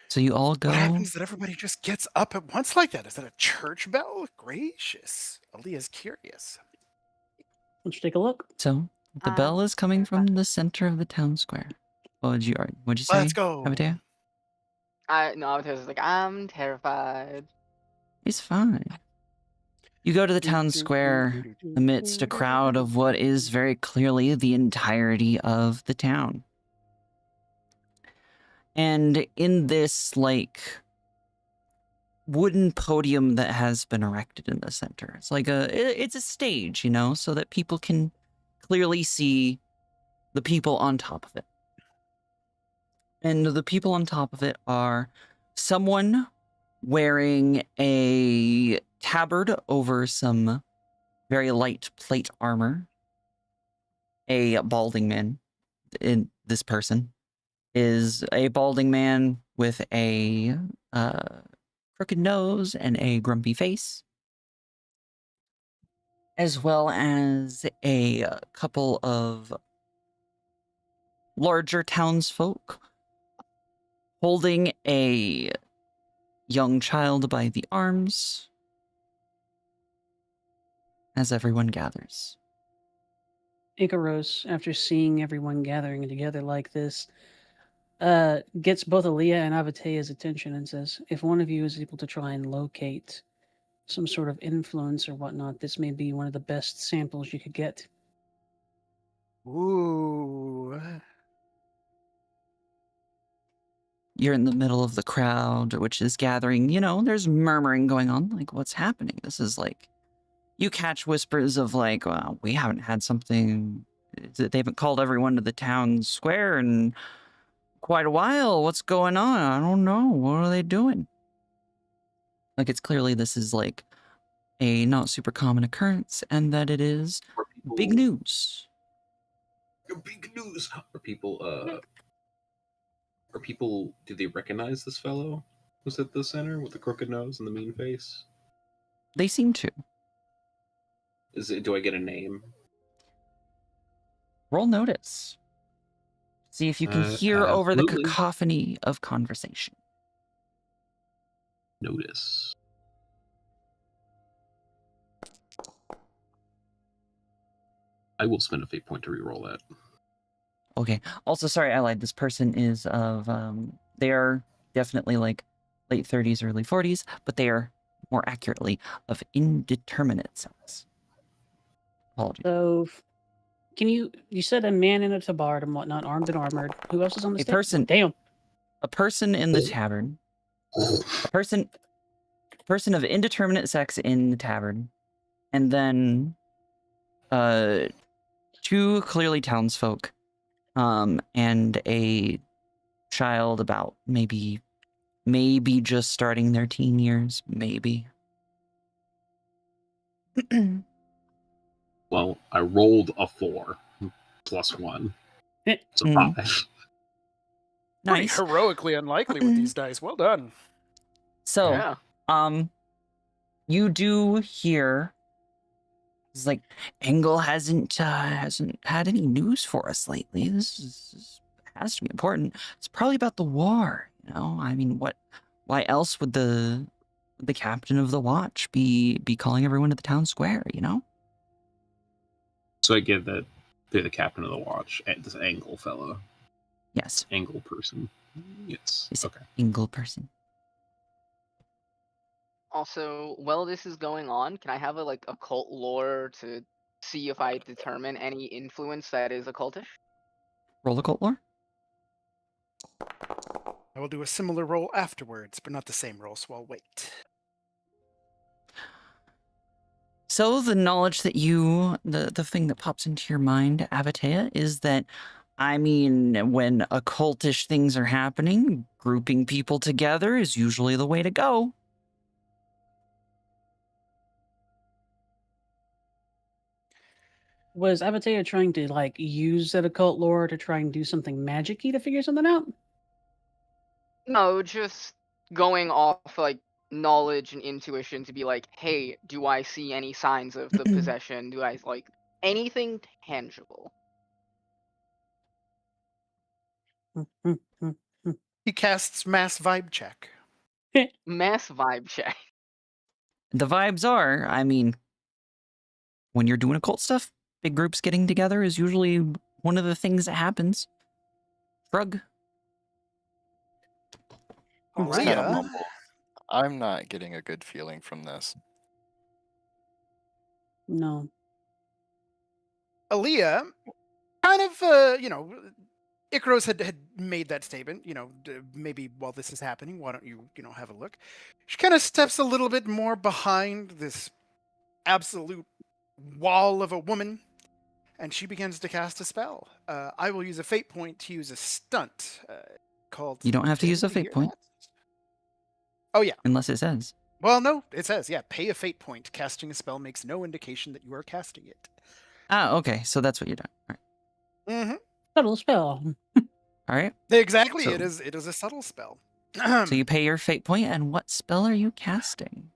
So you all go. What happens that everybody just gets up at once like that? Is that a church bell? Gracious. Aaliyah's curious. Let's take a look. So the bell is coming from the center of the town square. What'd you say? Let's go. Abatea? I was like, I'm terrified. It's fine. You go to the town square amidst a crowd of what is very clearly the entirety of the town. And in this, like, wooden podium that has been erected in the center, it's like it's a stage, you know, so that people can clearly see the people on top of it. And the people on top of it are someone wearing a tabard over some very light plate armor, a balding man. In this person is a balding man with a crooked nose and a grumpy face, as well as a couple of larger townsfolk holding a young child by the arms as everyone gathers. Icaros, after seeing everyone gathering together like this, gets both Aaliyah and Abatea's attention and says, if one of you is able to try and locate some sort of influence or whatnot, this may be one of the best samples you could get. Ooh. You're in the middle of the crowd, which is gathering, you know, there's murmuring going on, like, what's happening? This is like, you catch whispers of like, well, we haven't had something, they haven't called everyone to the town square in quite a while. What's going on? I don't know. What are they doing? Like, it's clearly this is like a not super common occurrence and that it is big news. Big news. Are people, do they recognize this fellow who's at the center with the crooked nose and the mean face? They seem to. Do I get a name? Roll notice. See if you can hear over the absolutely. cacophony of conversation. Notice. I will spend a fate point to reroll that. Okay. Also, sorry, I lied. This person is of, they are definitely like late 30s, early 40s, but they are more accurately of indeterminate sex. Apologies. So, you said a man in a tabard and whatnot, armed and armored. Who else is on the stage? person. Damn. A person in the tavern. A person of indeterminate sex in the tavern. And then, two clearly townsfolk. And a child about maybe just starting their teen years, maybe. Well, I rolled a 4 plus 1. So 5. Pretty Nice. heroically unlikely with these dice. Well done. So, Yeah. You do hear, it's like, Engel hasn't had any news for us lately. This has to be important. It's probably about the war, you know? I mean, why else would the captain of the watch be calling everyone to the town square, you know? So I get that they're the captain of the watch, this Engel fellow. Yes. Engel person. Yes. This okay. Engel person. Also, while this is going on, can I have a occult lore to see if I determine any influence that is occultish? Roll occult lore? I will do a similar roll afterwards, but not the same roll, so I'll wait. So the knowledge that the thing that pops into your mind, Abatea, is that I mean, when occultish things are happening, grouping people together is usually the way to go. Was Avatar trying to like use that occult lore to try and do something magic-y to figure something out? No, just going off like knowledge and intuition to be like, hey, do I see any signs of the possession? Do I like anything tangible? He casts mass vibe check. Mass vibe check. The vibes are, I mean, when you're doing occult stuff, big groups getting together is usually one of the things that happens. Shrug. Just kind of Aaliyah, mumble. I'm not getting a good feeling from this. No. Aaliyah, kind of, Icaros had made that statement, maybe while this is happening, why don't you, have a look? She kind of steps a little bit more behind this absolute wall of a woman, and she begins to cast a spell. I will use a fate point to use a stunt called. You don't have to Did use a anybody fate hear point. that? Oh, yeah. Unless it says. Well, no, it says, yeah, pay a fate point. Casting a spell makes no indication that you are casting it. Ah, okay. So that's what you're doing. All right. Mm-hmm. Subtle spell. All right. Exactly. So- It is a subtle spell. So you pay your fate point, and what spell are you casting?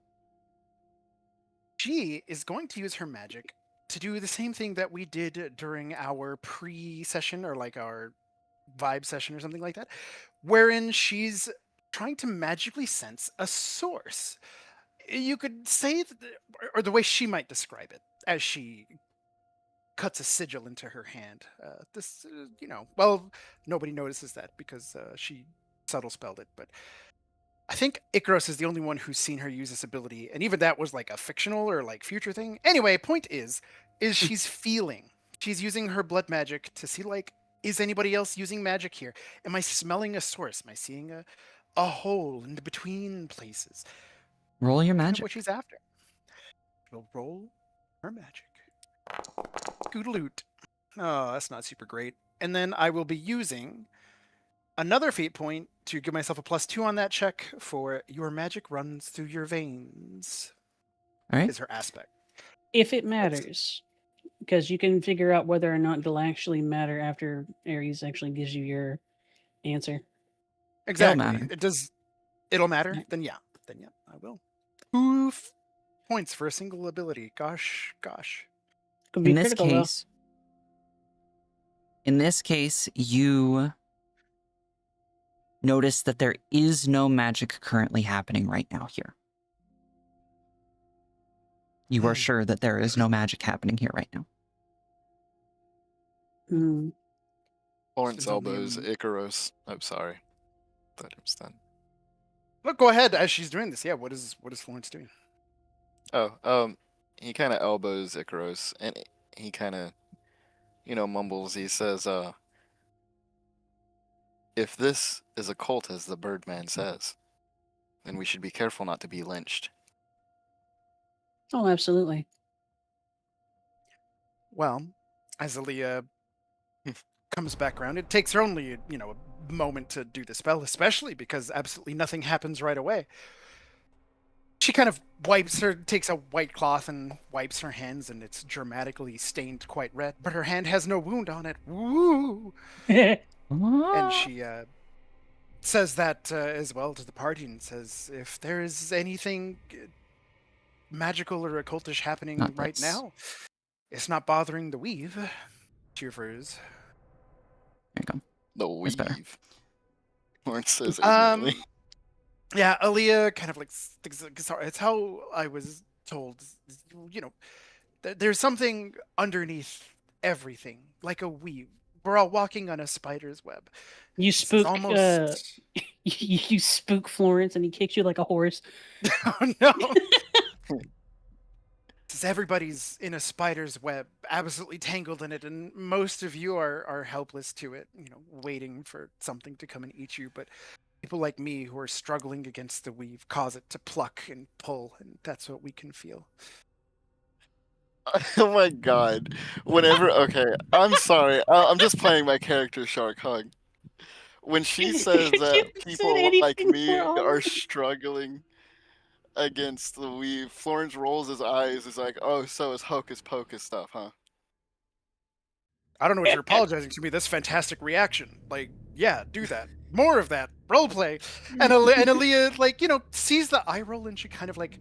She is going to use her magic to do the same thing that we did during our pre-session or like our vibe session or something like that, wherein she's trying to magically sense a source. You could say that, or the way she might describe it, as she cuts a sigil into her hand. Well, nobody notices that because she subtle spelled it, but I think Icaros is the only one who's seen her use this ability, and even that was like a fictional or like future thing. Anyway, point is she's feeling. She's using her blood magic to see like, is anybody else using magic here? Am I smelling a source? Am I seeing a hole in the between places? Roll your Kind of magic. what she's after. We'll roll her magic. Goodaloot. Oh, that's not super great. And then I will be using another fate point to give myself a +2 on that check for your magic runs through your veins. All right. Is her aspect. If it matters. Because you can figure out whether or not it'll actually matter after Ares actually gives you your answer. Exactly. matter. It'll matter? Yeah. Then yeah, I will. 2 points for a single ability. Gosh. Could be In this critical, case, you notice that there is no magic currently happening right now here. You are sure that there is no magic happening here right now. though. Florence She's only elbows in- Icaros. Oh, sorry. Thought it was done. Look, go ahead as she's doing this. Yeah, what is Florence doing? Oh, he kind of elbows Icaros, and he kind of, mumbles. He says, if this is a cult, as the Birdman says, then we should be careful not to be lynched. Oh, absolutely. Well, as Aaliyah comes back around, it takes her only, a moment to do the spell, especially because absolutely nothing happens right away. She kind of takes a white cloth and wipes her hands, and it's dramatically stained quite red, but her hand has no wound on it. Woo! And she says that as well to the party and says, if there is anything magical or occultish happening Not right this. now, it's not bothering the weave. Cheerfers. There you go. The That's better. weave. Florence says ignorantly. Yeah, Aaliyah kind of like thinks it's how I was told. There's something underneath everything, like a weave. We're all walking on a spider's web. You This is spook almost. you spook Florence and he kicks you like a horse. Oh no! This is everybody's in a spider's web, absolutely tangled in it, and most of you are helpless to it. Waiting for something to come and eat you, but people like me who are struggling against the weave cause it to pluck and pull, and that's what we can feel. Oh my god. Okay, I'm sorry. I'm just playing my character, Shark Hug. When she says You that said people like anything me for are Ollie? struggling against the weave, Florence rolls his eyes, is like, oh, so it's hocus pocus stuff, huh? I don't know what you're apologizing to me. That's fantastic reaction. Like, yeah, do that. More of that. Roleplay. And Aaliyah, like, sees the eye roll and she kind of like,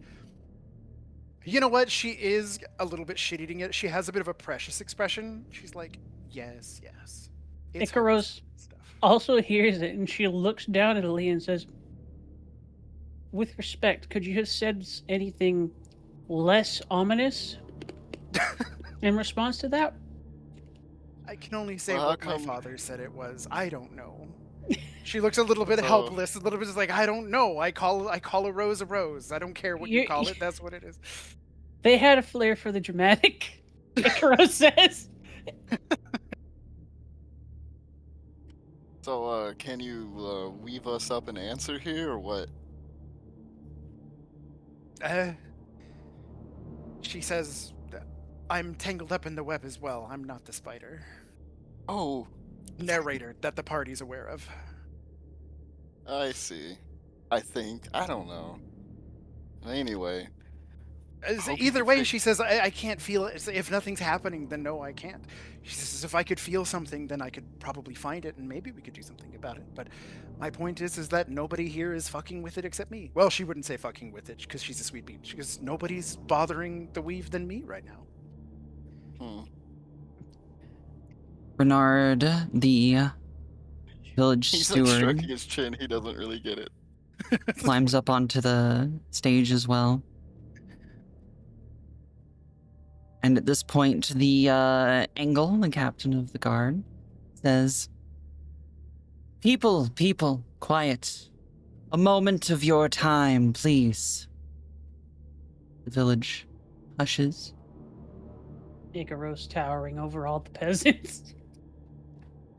you know what? She is a little bit shit-eating it. She has a bit of a precious expression. She's like, yes, yes. It's Icaros stuff. also hears it and she looks down at Aaliyah and says, with respect, could you have said anything less ominous in response to that? I can only say Well, how what my come? father said it was. I don't know. She looks a little bit So, helpless, a little bit just like, I don't know. I call a rose a rose. I don't care what you call it. That's what it is. They had a flair for the dramatic, Icaros says. so can you weave us up an answer here, or what? She says, I'm tangled up in the web as well. I'm not the spider. Oh, Narrator that the party's aware of. I see. I think. I don't know. Anyway, hope you Either can way, fix. she says, I can't feel it. If nothing's happening, then no, I can't. She says, if I could feel something, then I could probably find it, and maybe we could do something about it. But my point is that nobody here is fucking with it except me. Well, she wouldn't say fucking with it, because she's a sweet bean. She goes, nobody's bothering the weave than me right now. Bernard, the village He's like steward, stroking his chin. He doesn't really get it. climbs up onto the stage as well. And at this point, the Engel, the captain of the guard, says, People, quiet. A moment of your time, please. The village hushes. Icaros towering over all the peasants.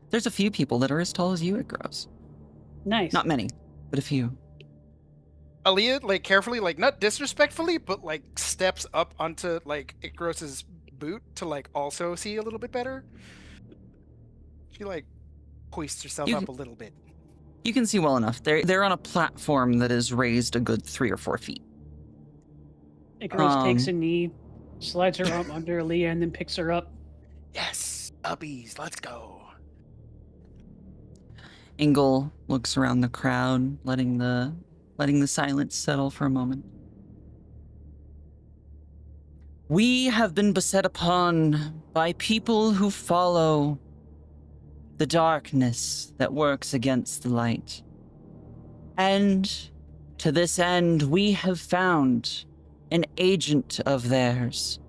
There's a few people that are as tall as you, Icaros. Nice. Not many, but a few. Aaliyah, like, carefully, like, not disrespectfully, but, like, steps up onto, like, Icaros's boot to, like, also see a little bit better. She, like, hoists herself up a little bit. You can see well enough. They're on a platform that is raised a good 3 or 4 feet. Icaros takes a knee, slides her arm under Aaliyah, and then picks her up. Yes, uppies, let's go. Engel looks around the crowd, letting the silence settle for a moment. We have been beset upon by people who follow the darkness that works against the light. And to this end, we have found an agent of theirs,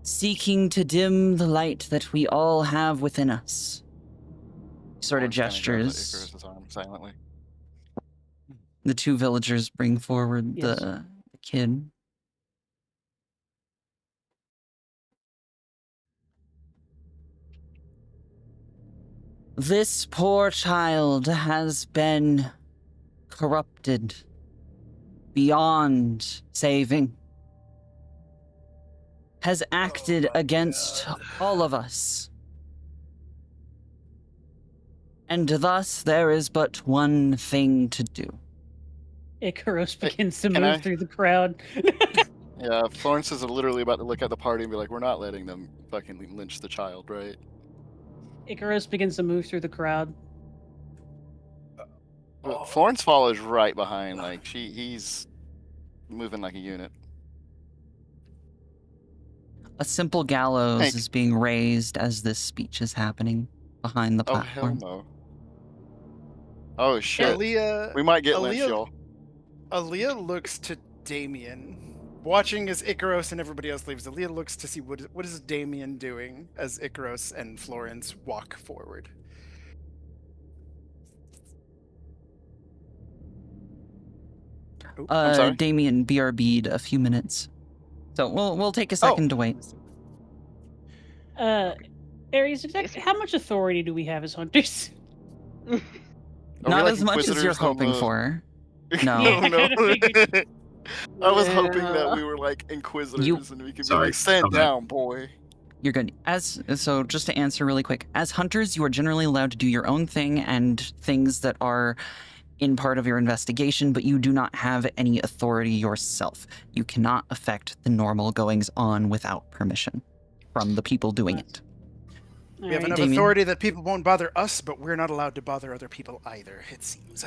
seeking to dim the light that we all have within us. Sort of Florence kinda grabs gestures. at Icarus's arm silently. The two villagers bring forward Yes. the kid. This poor child has been corrupted beyond saving. Has acted against all of us. And thus there is but one thing to do. Icaros begins to can move I- through the crowd. Yeah, Florence is literally about to look at the party and be like, we're not letting them fucking lynch the child, right? Icaros begins to move through the crowd. But Florence follows right behind, like he's moving like a unit. A simple gallows Hank. is being raised as this speech is happening behind the Oh hell platform. no. Oh shit. Aaliyah, We might get lynched, Aaliyah- y'all. Aaliyah looks to Damien, watching as Icaros and everybody else leaves. Aaliyah looks to see what is Damien doing as Icaros and Florence walk forward. I'm sorry? Damien BRB'd a few minutes. So we'll take a second to wait. Ares, how much authority do we have as hunters? Are we Not like as much as you're inquisitors on hoping the- for. No. Yeah. No, I kinda no. figured. I was hoping that Yeah. we were like inquisitors and we could be Sorry, like, stand my bad. down, boy. You're good. So just to answer really quick, as hunters, you are generally allowed to do your own thing and things that are in part of your investigation, but you do not have any authority yourself. You cannot affect the normal goings on without permission from the people doing it. We have enough Damien. authority that people won't bother us, but we're not allowed to bother other people either, it seems.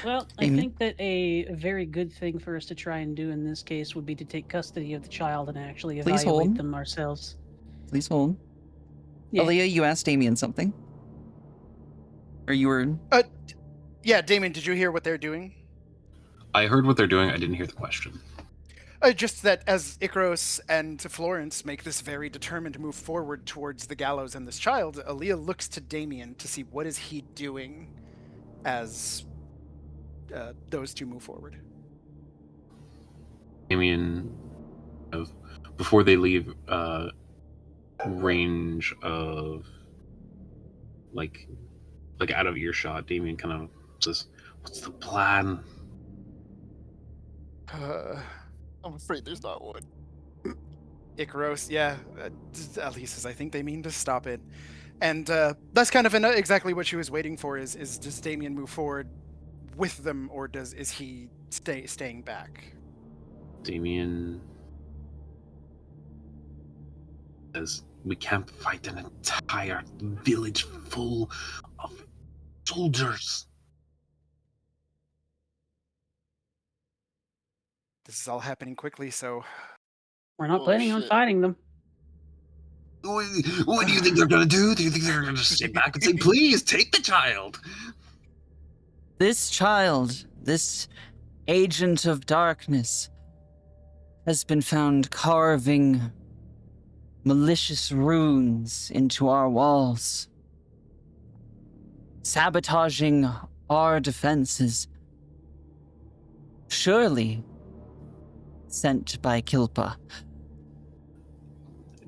Well, I Damien? think that a very good thing for us to try and do in this case would be to take custody of the child and actually Please evaluate hold. them ourselves. Please hold. Yeah. Aaliyah, you asked Damien something. Or you were... Yeah, Damien, did you hear what they're doing? I heard what they're doing. I didn't hear the question. Just that as Icaros and Florence make this very determined move forward towards the gallows and this child, Aaliyah looks to Damien to see what is he doing as those two move forward. Damien, before they leave range of like out of earshot, Damien kind of says, "What's the plan?" I'm afraid there's not one. Icaros, yeah, Ellie says, I think they mean to stop it. And that's kind of exactly what she was waiting for, is does Damien move forward with them, or is he staying back? Damien says, "We can't fight an entire village full of soldiers." This is all happening quickly, so We're not Oh, planning on shit. fighting them. What do you think they're gonna do? Do you think they're gonna sit back and say, "Please take the child"? This child, this agent of darkness, has been found carving malicious runes into our walls, sabotaging our defenses. Surely sent by Kilpa.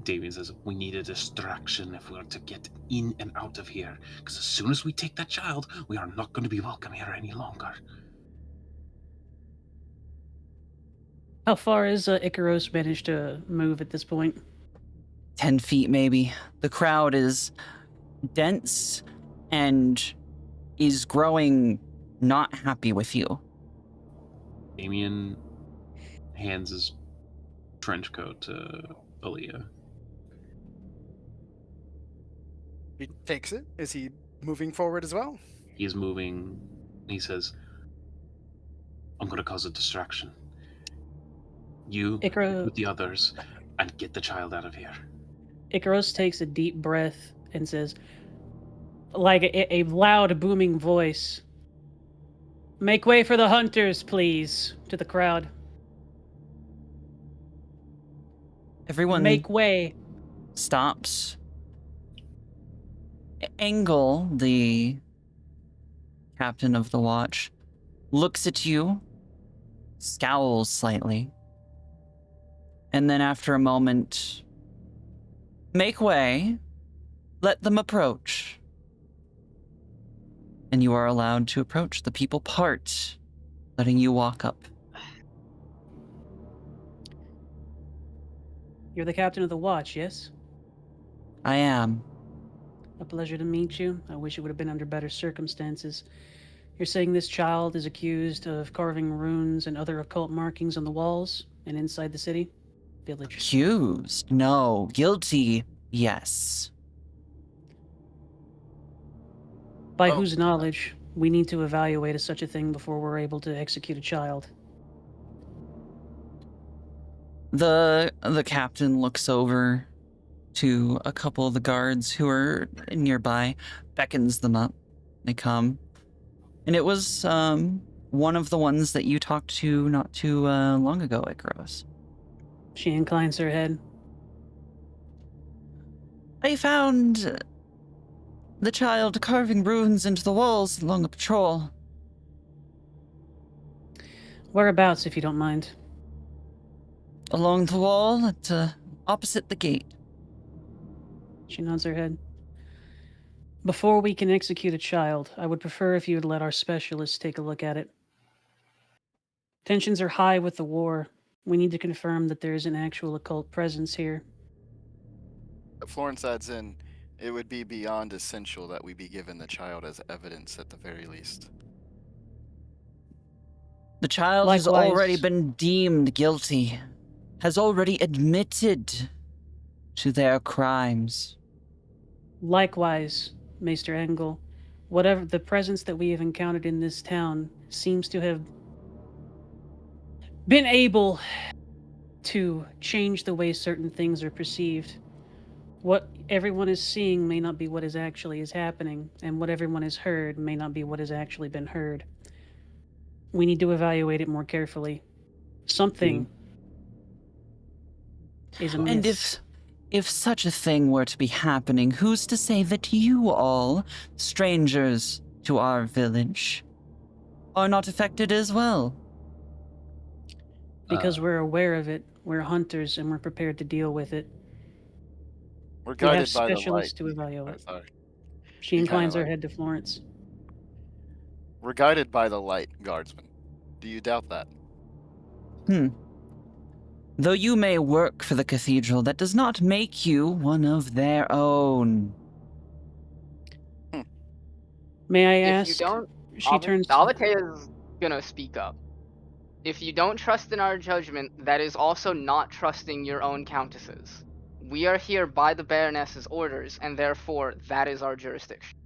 Damien says, "We need a distraction if we're to get in and out of here. Because as soon as we take that child, we are not going to be welcome here any longer." How far is Icaros managed to move at this point? 10 feet, maybe. The crowd is dense and is growing not happy with you. Damien hands his trench coat to Aaliyah. he takes it. Is he moving forward as well? He's moving. He says, "I'm going to cause a distraction. You with the others and get the child out of here." Icaros takes a deep breath and says, like a loud, booming voice, "Make way for the hunters, please," to the crowd. Everyone Make way. stops. Engel, the captain of the watch, looks at you, scowls slightly, and then after a moment, "Make way, let them approach." And you are allowed to approach. The people part, letting you walk up. You're the captain of the watch, yes? I am. A pleasure to meet you. I wish it would have been under better circumstances. You're saying this child is accused of carving runes and other occult markings on the walls and inside the city? Village. Accused? No. Guilty? Yes. By Oh. whose knowledge? We need to evaluate such a thing before we're able to execute a child. The captain looks over to a couple of the guards who are nearby, beckons them up. They come. And it was one of the ones that you talked to not too long ago, Icaros. She inclines her head. I found the child carving runes into the walls along a patrol. Whereabouts, if you don't mind? Along the wall at opposite the gate. She nods her head. Before we can execute a child, I would prefer if you would let our specialists take a look at it. Tensions are high with the war. We need to confirm that there is an actual occult presence here. Florence adds in, it would be beyond essential that we be given the child as evidence at the very least. The child has already Likewise. been deemed guilty, has already admitted to their crimes. Likewise, Maester Engel, whatever the presence that we have encountered in this town seems to have been able to change the way certain things are perceived. What everyone is seeing may not be what is actually is happening, and what everyone has heard may not be what has actually been heard. We need to evaluate it more carefully. Something is amiss. And if such a thing were to be happening, who's to say that you all, strangers to our village, are not affected as well? Because we're aware of it, we're hunters, and we're prepared to deal with it. We're We have guided by the light. specialists to evaluate. Oh, sorry. She You kinda inclines her like- head to Florence. We're guided by the light, guardsman. Do you doubt that? Though you may work for the cathedral, that does not make you one of their own. May I If ask? you don't, She turns. Alvate is gonna speak up. If you don't trust in our judgment, that is also not trusting your own countesses. We are here by the Baroness's orders, and therefore that is our jurisdiction.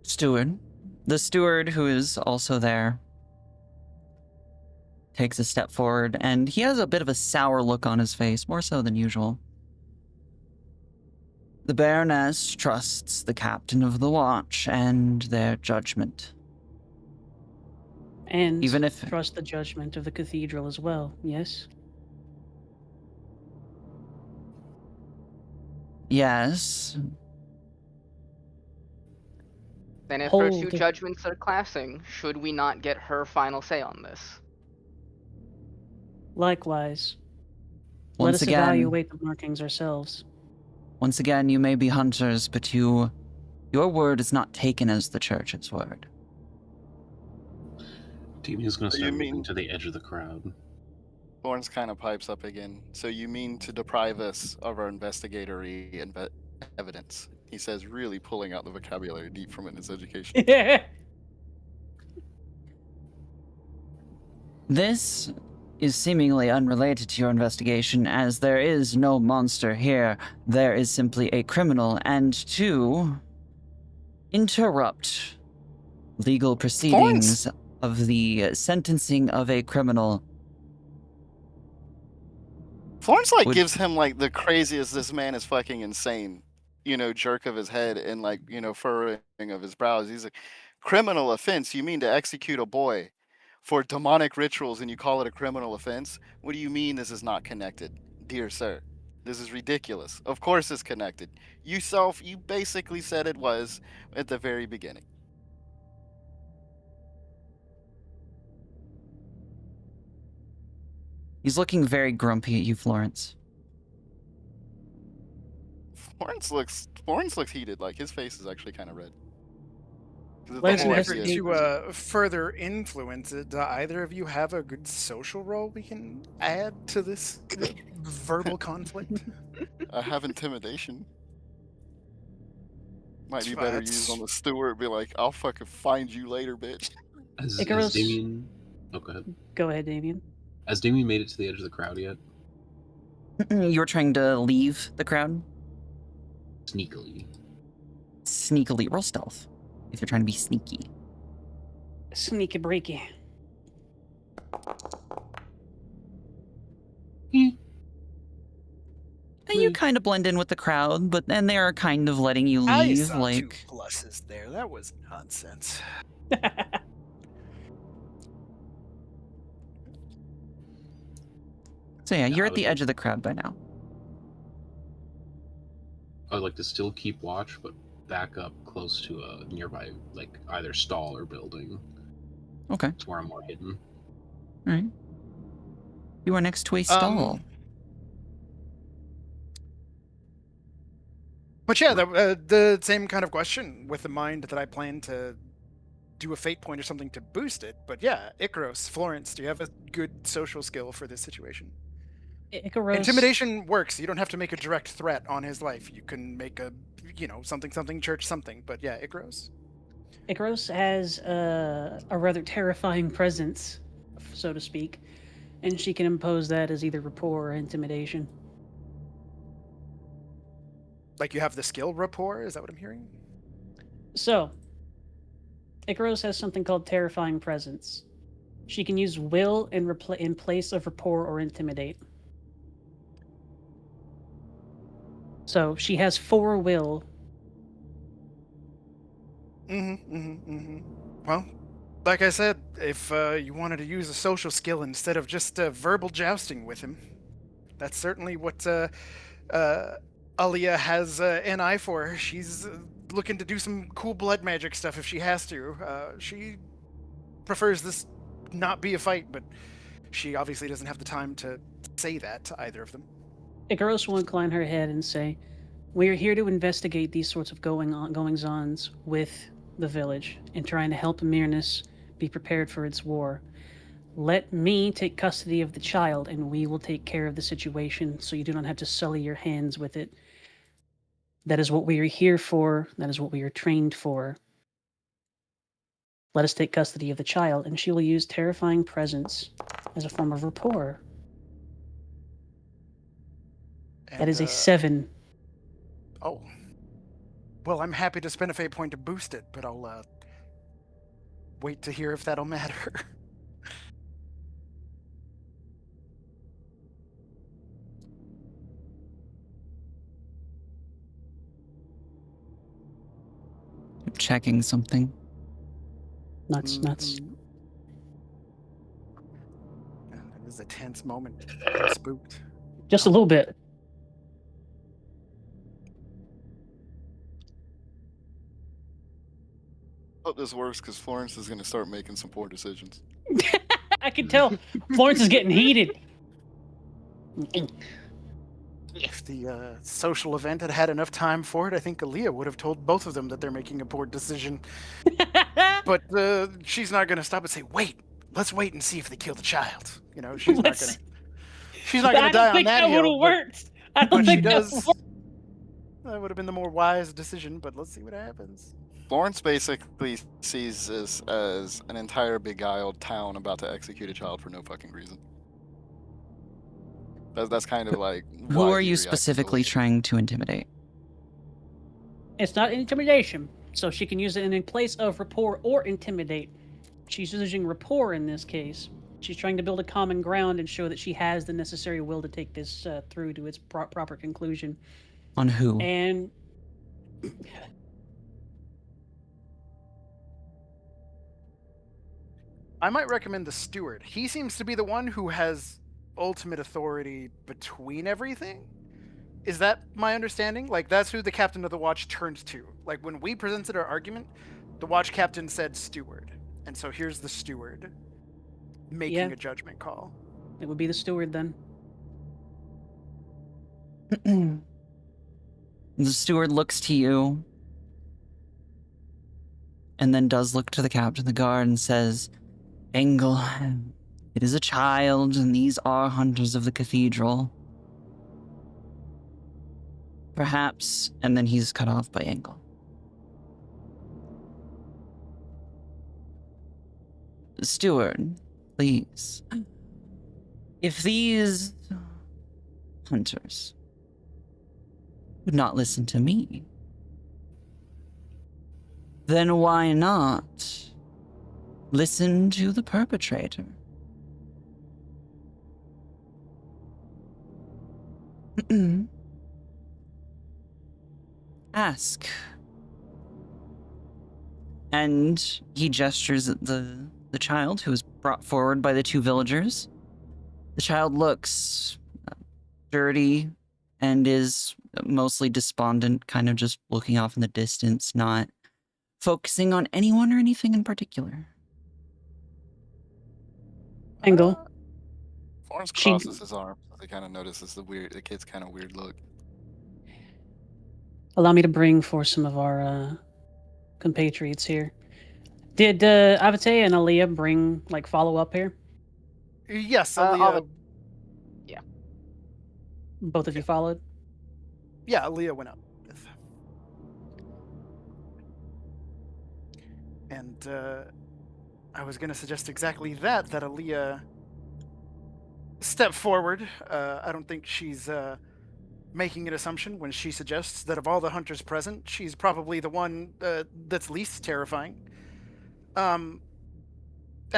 Steward, the steward who is also there, takes a step forward, and he has a bit of a sour look on his face, more so than usual. The Baroness trusts the captain of the watch and their judgment. And Even if- trust the judgment of the cathedral as well, yes? Yes. Then if her two Hold. judgments are clashing, should we not get her final say on this? Likewise. Let Once us again, evaluate the markings ourselves. once again, you may be hunters, but your word is not taken as the church's word. Damien's gonna So you start moving mean- to the edge of the crowd. Florence kind of pipes up again. So you mean to deprive us of our investigatory evidence? He says, really pulling out the vocabulary deep from his education. This is seemingly unrelated to your investigation, as there is no monster here. There is simply a criminal, and to interrupt legal proceedings of the sentencing of a criminal. Florence Would- gives him the craziest, this man is fucking insane, jerk of his head and furrowing of his brows. He's like, criminal offense? You mean to execute a boy for demonic rituals and you call it a criminal offense? What do you mean this is not connected, dear sir? This is ridiculous. Of course it's connected. You basically said it was at the very beginning. He's looking very grumpy at you, Florence. Florence looks heated. His face is actually kind of red. 'Cause Let us the whole investigate. idea is- To further influence it, do either of you have a good social role we can add to this verbal conflict? I have intimidation. Might be That's better fine. used on the steward. Be like, I'll fucking find you later, bitch. Has Icarus- Damien... Oh, go ahead. Go ahead, Damien. Has Damien made it to the edge of the crowd yet? You were trying to leave the crowd? Sneakily. Sneakily. Roll stealth, if you're trying to be sneaky. Sneaky breaky. And you kind of blend in with the crowd, but then they are kind of letting you I leave, saw two like... pluses there. That was nonsense. So yeah, you're I at the was- edge of the crowd by now. I would like to still keep watch, but back up close to a nearby, either stall or building. Okay, It's where I'm more hidden. alright. You are next to a stall. But yeah, the same kind of question with the mind that I plan to do a fate point or something to boost it. But yeah, Icaros, Florence, do you have a good social skill for this situation? Icaros, Intimidation works. You don't have to make a direct threat on his life. You can make a, something church something. But yeah, Icaros. Icaros has a rather terrifying presence, so to speak, and she can impose that as either rapport or intimidation. Like you have the skill rapport. Is that what I'm hearing? So, Icaros has something called terrifying presence. She can use will in place of rapport or intimidate. So she has 4 will. Well, like I said, if you wanted to use a social skill instead of just verbal jousting with him, that's certainly what Alia has an eye for. She's looking to do some cool blood magic stuff if she has to. She prefers this not be a fight, but she obviously doesn't have the time to say that to either of them. Icaros will incline her head and say, "We are here to investigate these sorts of goings-ons with the village and trying to help Myrnus be prepared for its war. Let me take custody of the child, and we will take care of the situation so you do not have to sully your hands with it. That is what we are here for. That is what we are trained for. Let us take custody of the child," and she will use terrifying presence as a form of rapport. And, That is a 7. Oh. Well, I'm happy to spend a fate point to boost it, but I'll wait to hear if that'll matter. I'm checking something. Nuts. And it was a tense moment. I'm spooked. Just a little bit. Hope this works because Florence is going to start making some poor decisions. I can tell Florence is getting heated. If the social event had had enough time for it, I think Aaliyah would have told both of them that they're making a poor decision. But she's not going to stop and say, "Wait, let's wait and see if they kill the child." She's not going to. She's not going to die on that I don't think that would hill. have worked. I don't But she think that does. would work. That would have been the more wise decision. But let's see what happens. Florence basically sees this as an entire beguiled town about to execute a child for no fucking reason. That's kind of like Who why are he you reacts specifically the way- trying to intimidate? It's not intimidation, so she can use it in place of rapport or intimidate. She's using rapport in this case. She's trying to build a common ground and show that she has the necessary will to take this through to its proper conclusion. On who? And I might recommend the steward. He seems to be the one who has ultimate authority between everything. Is that my understanding? Like, that's who the captain of the watch turned to. Like, when we presented our argument, the watch captain said steward. And so here's the steward making a judgment call. It would be the steward then. The steward looks to you and then does look to the captain of the guard and says, "Engel, it is a child, and these are hunters of the cathedral. Perhaps," and then he's cut off by Engel. "Steward, please. If these hunters would not listen to me, then why not listen to the perpetrator?" Ask. And he gestures at the child who was brought forward by the 2 villagers. The child looks dirty and is mostly despondent, kind of just looking off in the distance, not focusing on anyone or anything in particular. Engel. Florence crosses his arms. He kind of notices the kid's kind of weird look. Allow me to bring for some of our compatriots here. Did Avate and Aaliyah bring like follow up here? Yes, Ava- Aaliyah. Both of you followed. Yeah, Aaliyah went up with. And I was going to suggest exactly that Aaliyah step forward. I don't think she's making an assumption when she suggests that of all the hunters present, she's probably the one that's least terrifying. And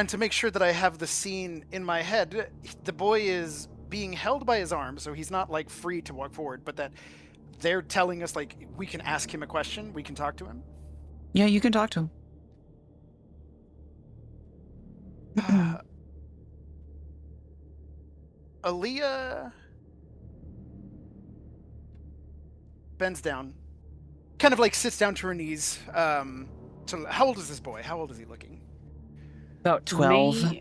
to make sure that I have the scene in my head, the boy is being held by his arm, so he's not like free to walk forward, but that they're telling us like we can ask him a question, we can talk to him. Yeah, you can talk to him. Aaliyah bends down, kind of like sits down to her knees. So how old is this boy? How old is he looking? About 12.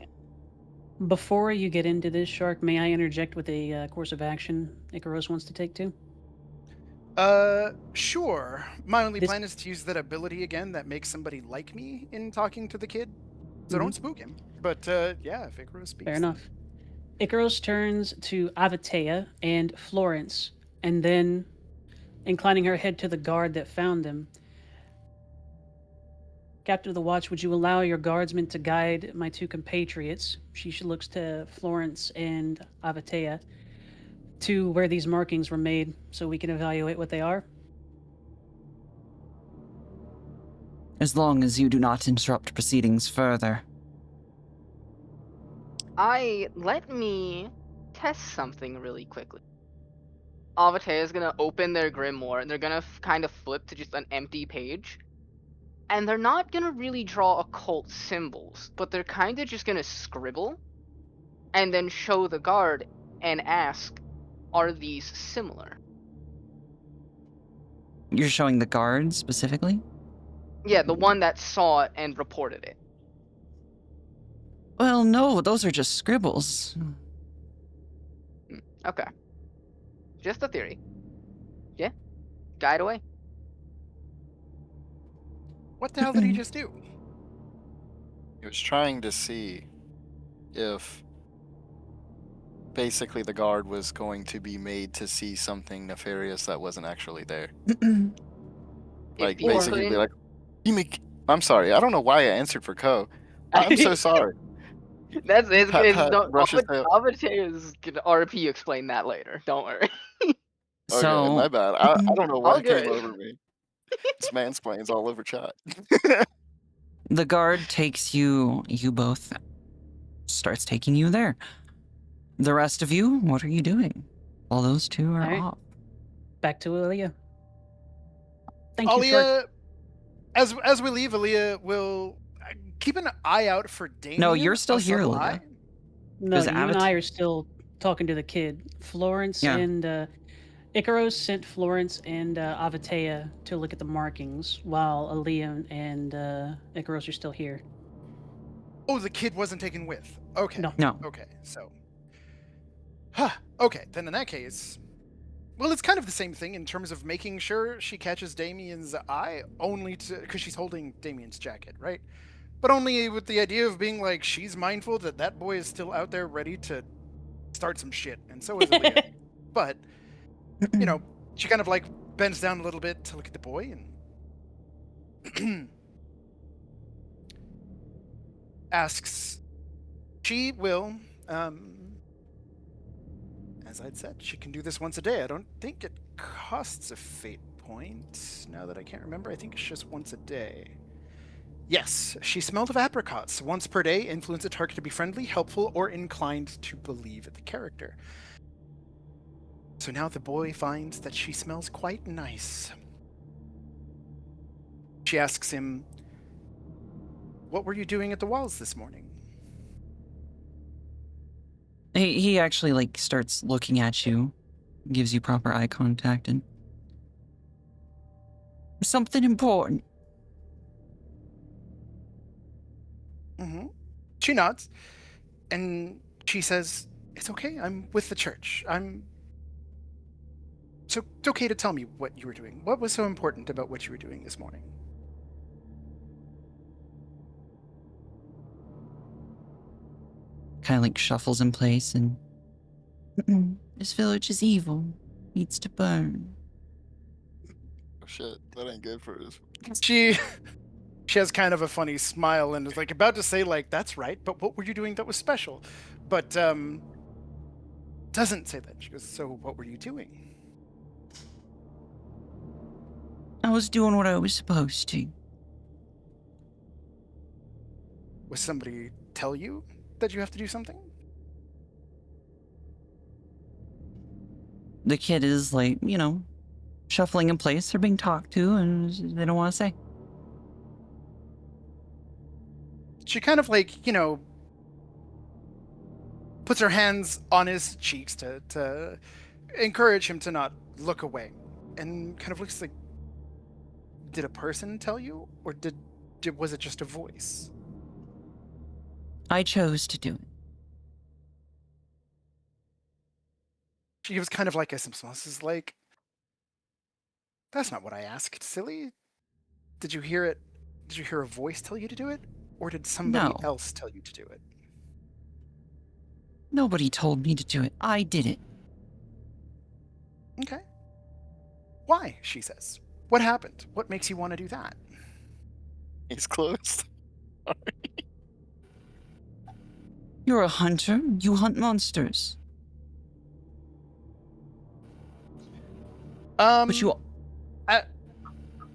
Before you get into this, Shark, may I interject with a course of action Icaros wants to take too? Sure. My only plan is to use that ability again that makes somebody like me in talking to the kid. So don't spook him. But yeah, if Icaros speaks. Fair enough. Icaros turns to Avatea and Florence, and then, inclining her head to the guard that found them, Captain of the Watch, would you allow your guardsmen to guide my two compatriots? She looks to Florence and Avatea to where these markings were made so we can evaluate what they are. As long as you do not interrupt proceedings further. Let me test something really quickly. Avatea is gonna open their grimoire and they're gonna kind of flip to just an empty page. And they're not gonna really draw occult symbols, but they're kind of just gonna scribble and then show the guard and ask, are these similar? You're showing the guard specifically? Yeah, the one that saw it and reported it. Well, no, those are just scribbles. Okay. Just a theory. Yeah. Guide away. What the hell did he just do? He was trying to see if basically the guard was going to be made to see something nefarious that wasn't actually there. Like people basically couldn't- be like, "You make." I'm sorry. I don't know why I answered for Ko. I'm so sorry. That's it's, Pat, it's pat, don't brush his tail. Avatea's gonna RP explain that later. Don't worry. Okay, So, my bad. I don't know All what came good. over me. This mansplains all over chat. the guard takes you both, starts taking you there. The rest of you, what are you doing? All those two are Alright. off. Back to Aaliyah. Thank you, Shark. Aaliyah, as we leave, Aaliyah will keep an eye out for Damien. No, you're still a here, subtle Aaliyah. eye. No, Does you and Avat- I are still talking to the kid. Florence Yeah. and Icaros sent Florence and Avatea to look at the markings, while Aaliyah and Icaros are still here. Oh, the kid wasn't taken with. Okay. No. Okay, so. Huh. Okay, then in that case. Well, it's kind of the same thing in terms of making sure she catches Damien's eye, only to. Because she's holding Damien's jacket, right? But only with the idea of being like, she's mindful that that boy is still out there ready to start some shit, and so is Aaliyah. But, you know, she kind of like bends down a little bit to look at the boy and asks, she will, as I'd said, she can do this once a day. I don't think it costs a fate point. Now that I can't remember, I think it's just once a day. Yes, she smelled of apricots. Once per day, influence a target to be friendly, helpful, or inclined to believe the character. So now the boy finds that she smells quite nice. She asks him, what were you doing at the walls this morning? He actually like starts looking at you, gives you proper eye contact, and something important. Mm-hmm. She nods, and she says, it's okay, I'm with the church. So it's okay to tell me what you were doing. What was so important about what you were doing this morning? kind of like shuffles in place and this village is evil, needs to burn. Oh shit, that ain't good for us. She has kind of a funny smile and is like about to say like, that's right, but what were you doing that was special? But doesn't say that. She goes, so what were you doing? I was doing what I was supposed to. Was somebody tell you that you have to do something? The kid is like, shuffling in place. They're being talked to and they don't want to say. She kind of like, puts her hands on his cheeks to encourage him to not look away, and kind of looks like, did a person tell you, or was it just a voice? I chose to do it. She gives kind of like a response, is like, that's not what I asked, silly. Did you hear it? Did you hear a voice tell you to do it, or did somebody No. else tell you to do it? Nobody told me to do it. I did it. Okay. Why? She says. What happened? What makes you want to do that? He's closed. You're a hunter. You hunt monsters. But you...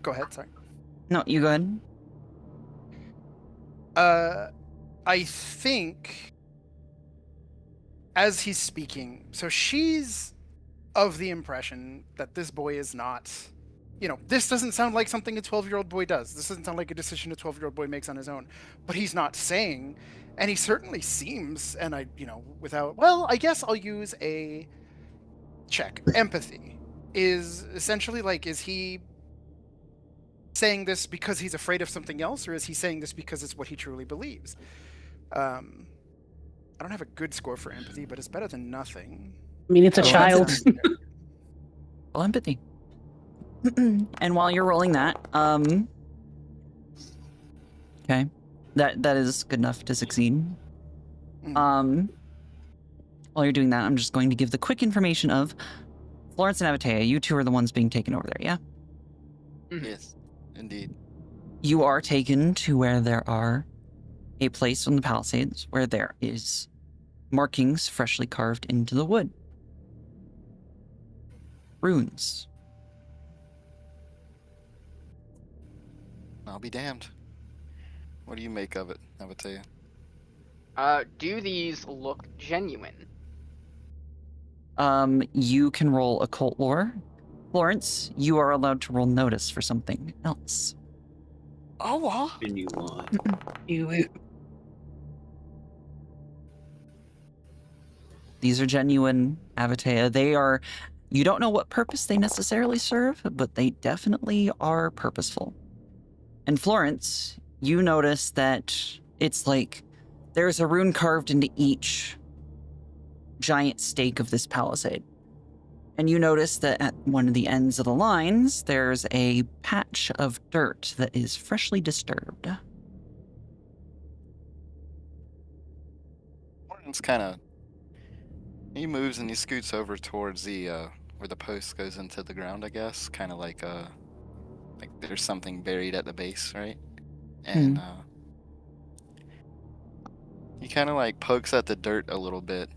Go ahead, sorry. No, you go ahead. I think as he's speaking, so she's of the impression that this boy is not, this doesn't sound like something a 12-year-old boy does. This doesn't sound like a decision a 12-year-old boy makes on his own. But he's not saying, and he certainly seems, and I guess I'll use a check. Empathy is essentially like, is he saying this because he's afraid of something else, or is he saying this because it's what he truly believes? I don't have a good score for empathy, but it's better than nothing. I mean, it's a child. Well, empathy. And while you're rolling that, okay, that is good enough to succeed. While you're doing that, I'm just going to give the quick information of Florence and Avatea. You two are the ones being taken over there, yeah? Yes, indeed. You are taken to where there are a place on the Palisades where there is markings freshly carved into the wood. Runes. I'll be damned. What do you make of it, Avatea? Do these look genuine? You can roll occult lore. Florence, you are allowed to roll notice for something else. Oh, what? And you want. These are genuine, Avatea. They are... You don't know what purpose they necessarily serve, but they definitely are purposeful. And Florence, you notice that it's like there's a rune carved into each giant stake of this palisade. And you notice that at one of the ends of the lines, there's a patch of dirt that is freshly disturbed. Morton's he moves and he scoots over towards the where the post goes into the ground, I guess. Kind of like there's something buried at the base, right? And he kind of like pokes at the dirt a little bit.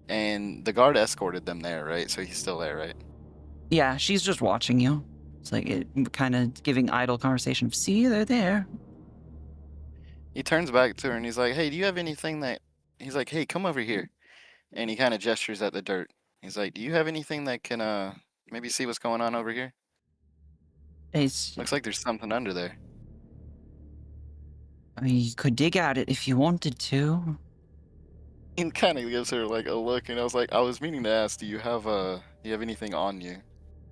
And the guard escorted them there, right? So he's still there, right? Yeah, she's just watching you. It's like it kind of giving idle conversation of, see, they're there. He turns back to her and he's like, hey, do you have anything that... He's like, hey, come over here. And he kind of gestures at the dirt. He's like, do you have anything that can maybe see what's going on over here? Looks like there's something under there. You could dig at it if you wanted to. He kind of gives her like a look, and I was meaning to ask, do you have anything on you?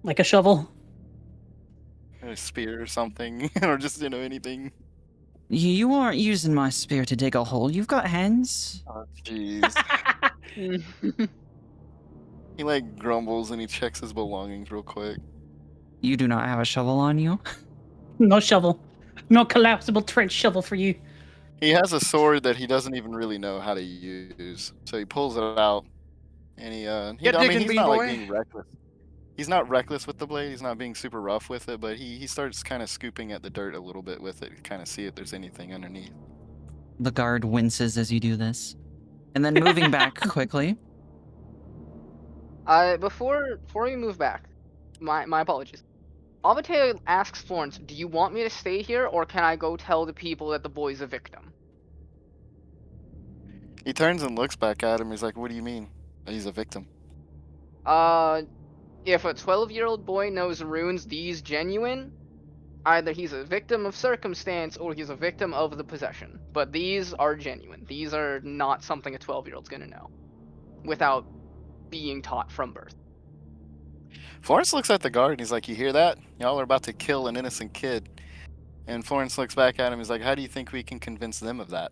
Like a shovel? A spear or something, or just anything? You aren't using my spear to dig a hole. You've got hands. Oh, jeez. He like grumbles and he checks his belongings real quick. You do not have a shovel on you? No shovel. No collapsible trench shovel for you. He has a sword that he doesn't even really know how to use. So he pulls it out, and Get I mean, digging, he's Bean not like Boy. being reckless. He's not reckless with the blade. He's not being super rough with it, but he starts kind of scooping at the dirt a little bit with it, to kind of see if there's anything underneath. The guard winces as you do this. And then moving back quickly. Before we move back, my apologies. Avateo asks Florence, "Do you want me to stay here, or can I go tell the people that the boy's a victim?" He turns and looks back at him. He's like, "What do you mean? He's a victim." If a 12-year-old boy knows runes these genuine, either he's a victim of circumstance or he's a victim of the possession. But these are genuine. These are not something a 12-year-old's gonna know without being taught from birth. Florence looks at the guard and he's like, "You hear that? Y'all are about to kill an innocent kid." And Florence looks back at him. He's like, "How do you think we can convince them of that?"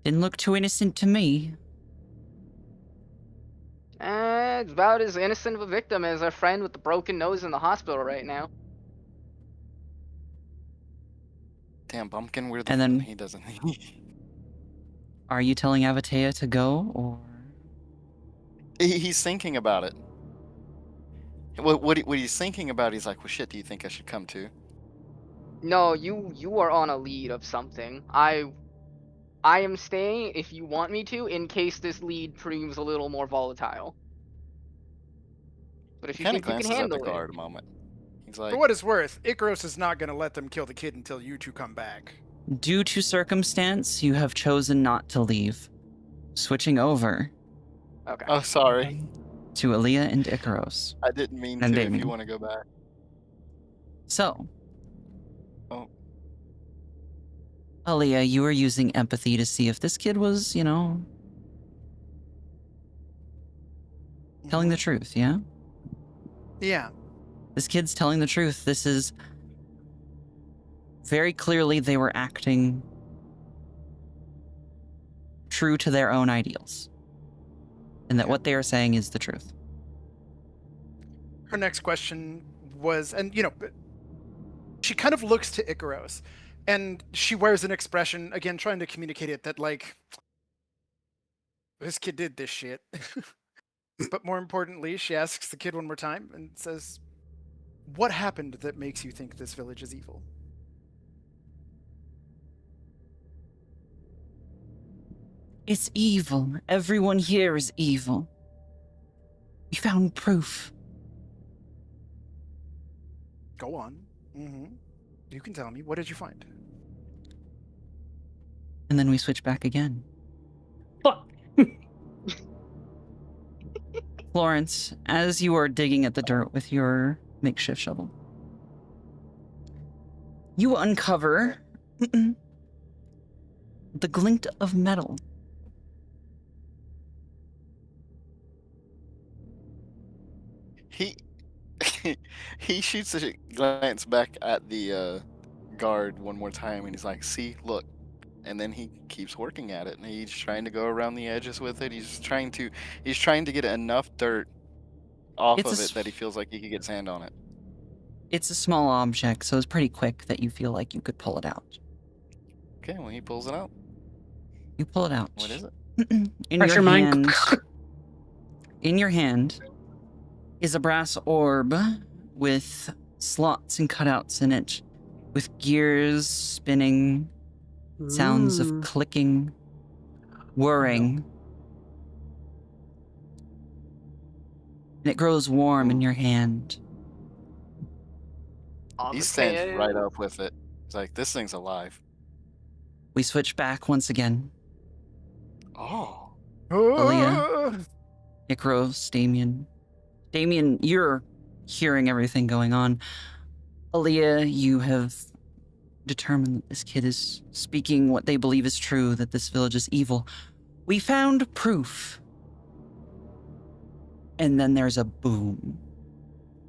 Didn't look too innocent to me. It's about as innocent of a victim as our friend with the broken nose in the hospital right now. Damn bumpkin, where the And then- he doesn't. Are you telling Avatea to go, or? He's thinking about it. What he's thinking about, he's like, "Well, shit, do you think I should come too?" No, you are on a lead of something. I am staying if you want me to, in case this lead proves a little more volatile. But if He you kind of think you can glances at the handle it, guard a moment. He's For like, what it's worth, Icaros is not going to let them kill the kid until you two come back. Due to circumstance, you have chosen not to leave. Switching over okay. "Oh, sorry, to Aaliyah and Icaros. I didn't mean And to. If Damien. you want to go back." So. Oh. Aaliyah, you were using empathy to see if this kid was, telling the truth, yeah? Yeah. This kid's telling the truth. This is very clearly they were acting true to their own ideals. And that what they are saying is the truth. Her next question was, and she kind of looks to Icaros, and she wears an expression, again, trying to communicate it, that, like, this kid did this shit. But more importantly, she asks the kid one more time and says, "What happened that makes you think this village is evil?" It's evil. Everyone here is evil. We found proof. Go on. You can tell me. What did you find? And then we switch back again. Fuck. Florence, as you are digging at the dirt with your makeshift shovel, you uncover the glint of metal. He he shoots a glance back at the guard one more time, and he's like, "See, look." And then he keeps working at it, and he's trying to go around the edges with it. He's trying to get enough dirt off It's a of s- it that he feels like he could get his hand on it. It's a small object, so it's pretty quick that you feel like you could pull it out. Okay, well, he pulls it out. You pull it out. What is it? In Pressure your mine. hand, in your hand is a brass orb with slots and cutouts in it, with gears spinning, sounds of clicking, whirring. And it grows warm in your hand. He stands right up with it. He's like, "This thing's alive." We switch back once again. Oh. Aaliyah. Icaros, Damien. Damien, you're hearing everything going on. Aaliyah, you have determined that this kid is speaking what they believe is true, that this village is evil. We found proof. And then there's a boom.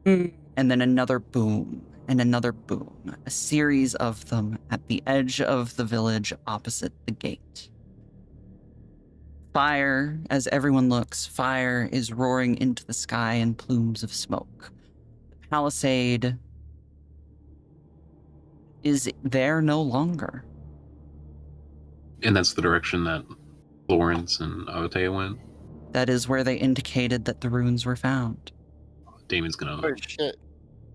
And then another boom. And another boom. A series of them at the edge of the village opposite the gate. Fire, as everyone looks, fire is roaring into the sky in plumes of smoke. The palisade is there no longer. And that's the direction that Florence and Aotea went. That is where they indicated that the runes were found. Damon's gonna Oh shit.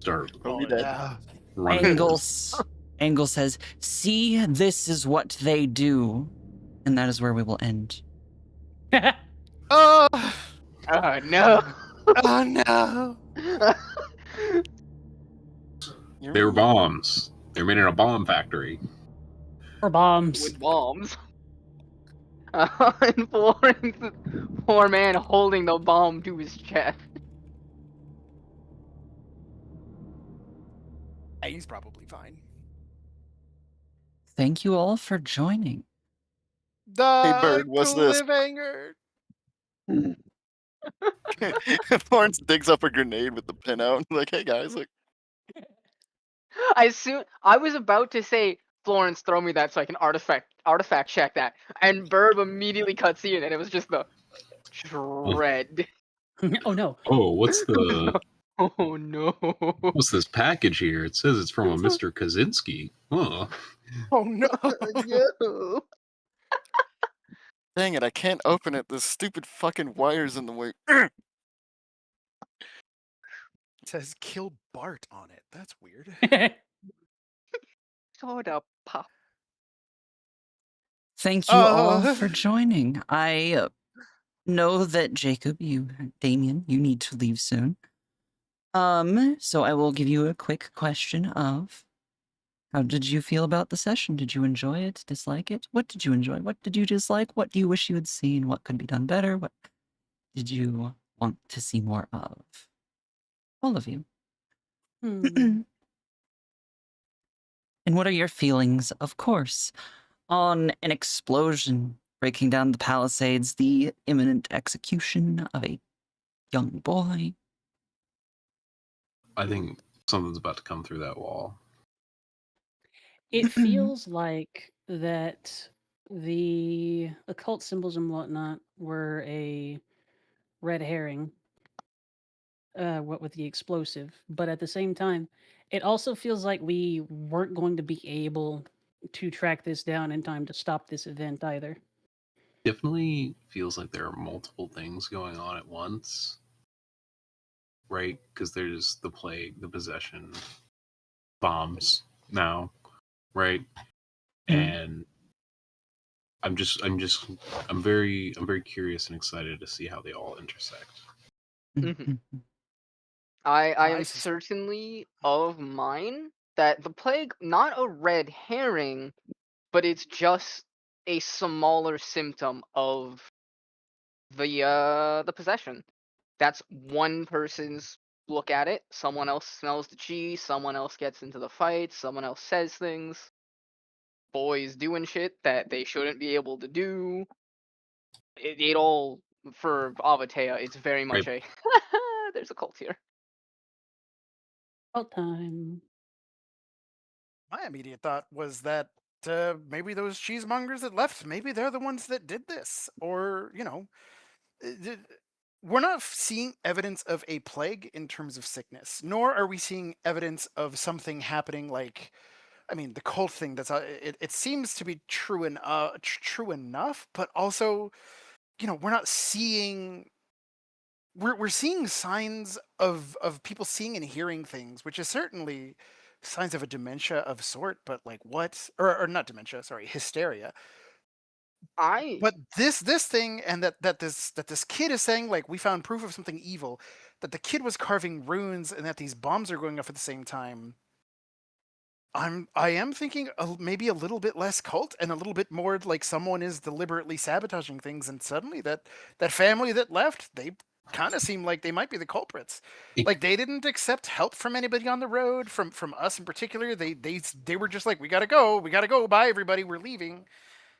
start Are we Oh, dead? no. running towards. Angle says, "See, this is what they do," and that is where we will end. Oh, Oh no. oh no. You're They were mean. bombs. They were made in a bomb factory. Or bombs. With bombs. And Florence, poor man holding the bomb to his chest. He's probably fine. Thank you all for joining. The Bird, what's this? cliffhanger. Florence digs up a grenade with the pin out. Like, hey guys, look. I was about to say, Florence, throw me that so I can artifact check that, and Burb immediately cuts in, and it was just the shred. Oh no. Oh, what's Oh no. what's this package here? It says it's from a Mr. Kaczynski. Huh. Oh no. No. Dang it, I can't open it. This stupid fucking wire's in the way. Ugh. It says kill Bart on it. That's weird. Soda pop. Thank you all Oh. for joining. I know that Jacob, Damien, you need to leave soon. So I will give you a quick question of how did you feel about the session? Did you enjoy it? Dislike it? What did you enjoy? What did you dislike? What do you wish you had seen? What could be done better? What did you want to see more of? All of you. Hmm. And what are your feelings, of course, on an explosion breaking down the Palisades, the imminent execution of a young boy? I think something's about to come through that wall. It feels like that the occult symbols and whatnot were a red herring. What with the explosive, but at the same time, it also feels like we weren't going to be able to track this down in time to stop this event either. Definitely feels like there are multiple things going on at once. Right? Because there's the plague, the possession, bombs now, right? And I'm very curious and excited to see how they all intersect. Mhm. I I am certainly of mine that the plague, not a red herring, but it's just a smaller symptom of the possession. That's one person's look at it. Someone else smells the cheese. Someone else gets into the fight. Someone else says things. Boys doing shit that they shouldn't be able to do. It all for Avatea. It's very much Right. a there's a cult here. About time. My immediate thought was that maybe those cheesemongers that left, maybe they're the ones that did this. Or, we're not seeing evidence of a plague in terms of sickness, nor are we seeing evidence of something happening like, I mean, the cult thing. It seems to be true true enough, but also, we're not seeing. We're seeing signs of people seeing and hearing things, which is certainly signs of a dementia of sort. But like what, or not dementia? Sorry, hysteria. I But this thing, and that this kid is saying, like, we found proof of something evil, that the kid was carving runes, and that these bombs are going off at the same time. I am thinking maybe a little bit less cult and a little bit more like someone is deliberately sabotaging things, and suddenly that family that left, they kind of seem like they might be the culprits. It- Like they didn't accept help from anybody on the road, from us in particular. They were just like, we gotta go, bye everybody, we're leaving.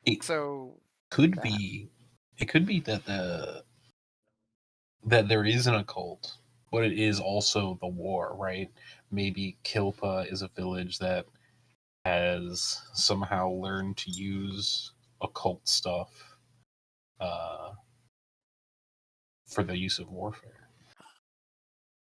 It So could that. be that that there is an occult, but it is also the war, right? Maybe Kilpa is a village that has somehow learned to use occult stuff for the use of warfare.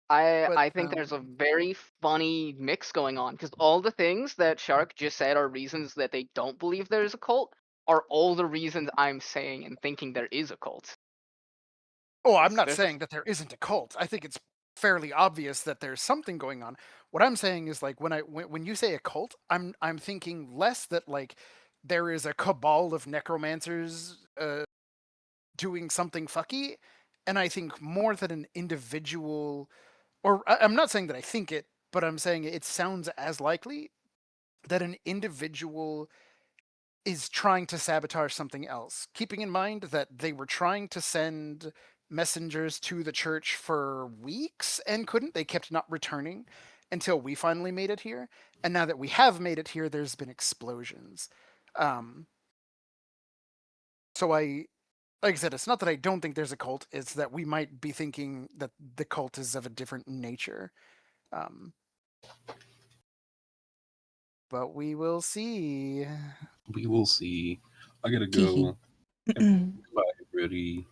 But I think there's a very funny mix going on because all the things that Shark just said are reasons that they don't believe there's a cult, are all the reasons I'm saying and thinking there is a cult. Oh, I'm not There's saying that there isn't a cult. I think it's fairly obvious that there's something going on. What I'm saying is like when you say a cult, I'm thinking less that like there is a cabal of necromancers doing something fucky, and I think more that an individual, or I'm not saying that I think it, but I'm saying it sounds as likely that an individual is trying to sabotage something else, keeping in mind that they were trying to send messengers to the church for weeks and couldn't. They kept not returning until we finally made it here. And now that we have made it here, there's been explosions. Um, so like I said, it's not that I don't think there's a cult, it's that we might be thinking that the cult is of a different nature. Um, but we will see. We will see. I gotta Hee go. Goodbye, everybody.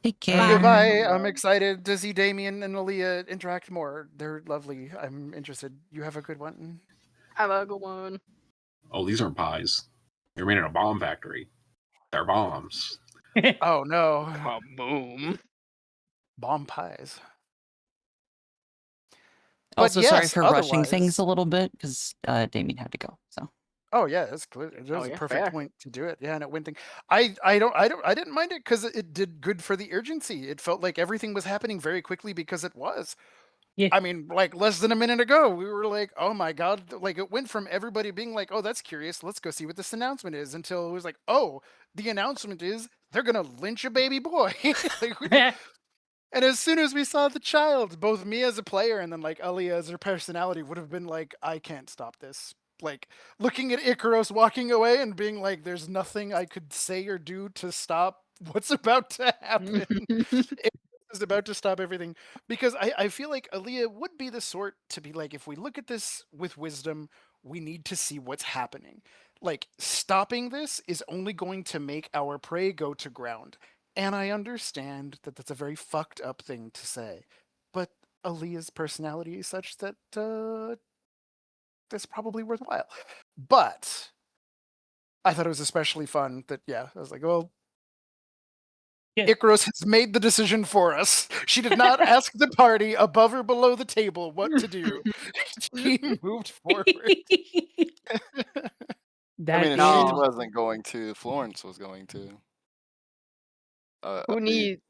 Take care. Goodbye. I'm excited to see Damien and Aaliyah interact more. They're lovely. I'm interested. You have a good one. have a good one. Oh, these aren't pies. They're made in a bomb factory. They're bombs. Oh no. Boom. Bomb pies. But Also, sorry yes, for rushing things otherwise. a little bit because Damien had to go. So Oh yeah, that's clear. That was Oh, a yeah, perfect fair. point to do it. Yeah, and it went thing. I didn't mind it because it did good for the urgency. It felt like everything was happening very quickly because it was. Yeah. I mean, like less than a minute ago, we were like, "Oh my god!" Like it went from everybody being like, "Oh, that's curious. Let's go see what this announcement is," until it was like, "Oh, the announcement is they're gonna lynch a baby boy." Like, and as soon as we saw the child, both me as a player and then like Aliyah as her personality would have been like, "I can't stop this." Like looking at Icaros walking away and being like, "There's nothing I could say or do to stop what's about to happen." Is about to stop everything because I feel like Aaliyah would be the sort to be like, if we look at this with wisdom, we need to see what's happening. Like stopping this is only going to make our prey go to ground. And I understand that that's a very fucked up thing to say, but Aaliyah's personality is such that that's probably worthwhile. But I thought it was especially fun that I was like, well, Yeah. Icaros has made the decision for us. She did not ask the party above or below the table what to do. She moved forward. I That mean, if she is No. wasn't going to, Florence was going to. Who The need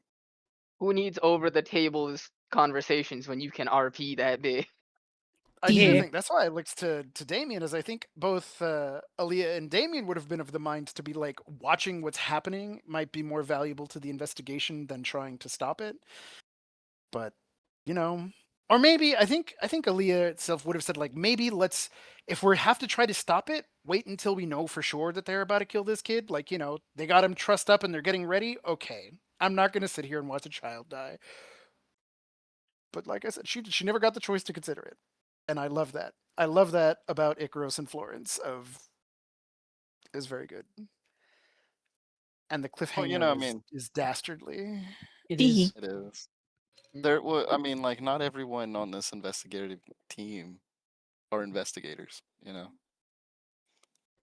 who needs over the tables conversations when you can RP that big? I do Yeah. think that's why I looked to Damien, as I think both Aaliyah and Damien would have been of the mind to be like, watching what's happening might be more valuable to the investigation than trying to stop it. But you know, or maybe I think Aaliyah itself would have said like, maybe let's, if we have to try to stop it, wait until we know for sure that they're about to kill this kid. Like, they got him trussed up and they're getting ready. Okay, I'm not gonna sit here and watch a child die. But like I said, she never got the choice to consider it, and I love that. I love that about Icaros and Florence. Is very good, and the well, cliffhanger I mean, is dastardly. it Hee is. it is. There, well, I mean, like not everyone on this investigative team are investigators.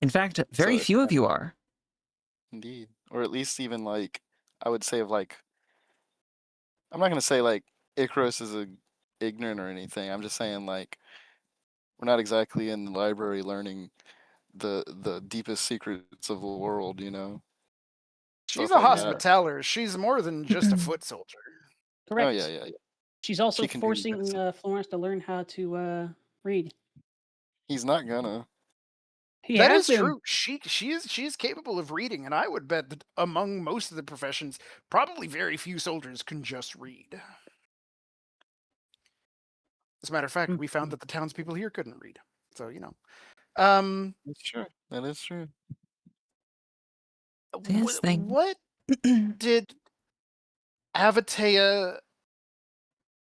In fact, So very it's few of kind you of are. indeed, or at least even like I would say of like I'm not gonna say like Icarus is ignorant or anything. I'm just saying like we're not exactly in the library learning the deepest secrets of the world. She's Stuff a like that. hospitaller. She's more than just a foot soldier. Oh yeah, Correct. yeah, yeah. She's also She can do forcing medicine. Florence to learn how to read. He's not gonna. He That has is been. true. She is capable of reading, and I would bet that among most of the professions, probably very few soldiers can just read. As a matter of fact, we found that the townspeople here couldn't read. So That's true. That is true. This thing. what did Avatea?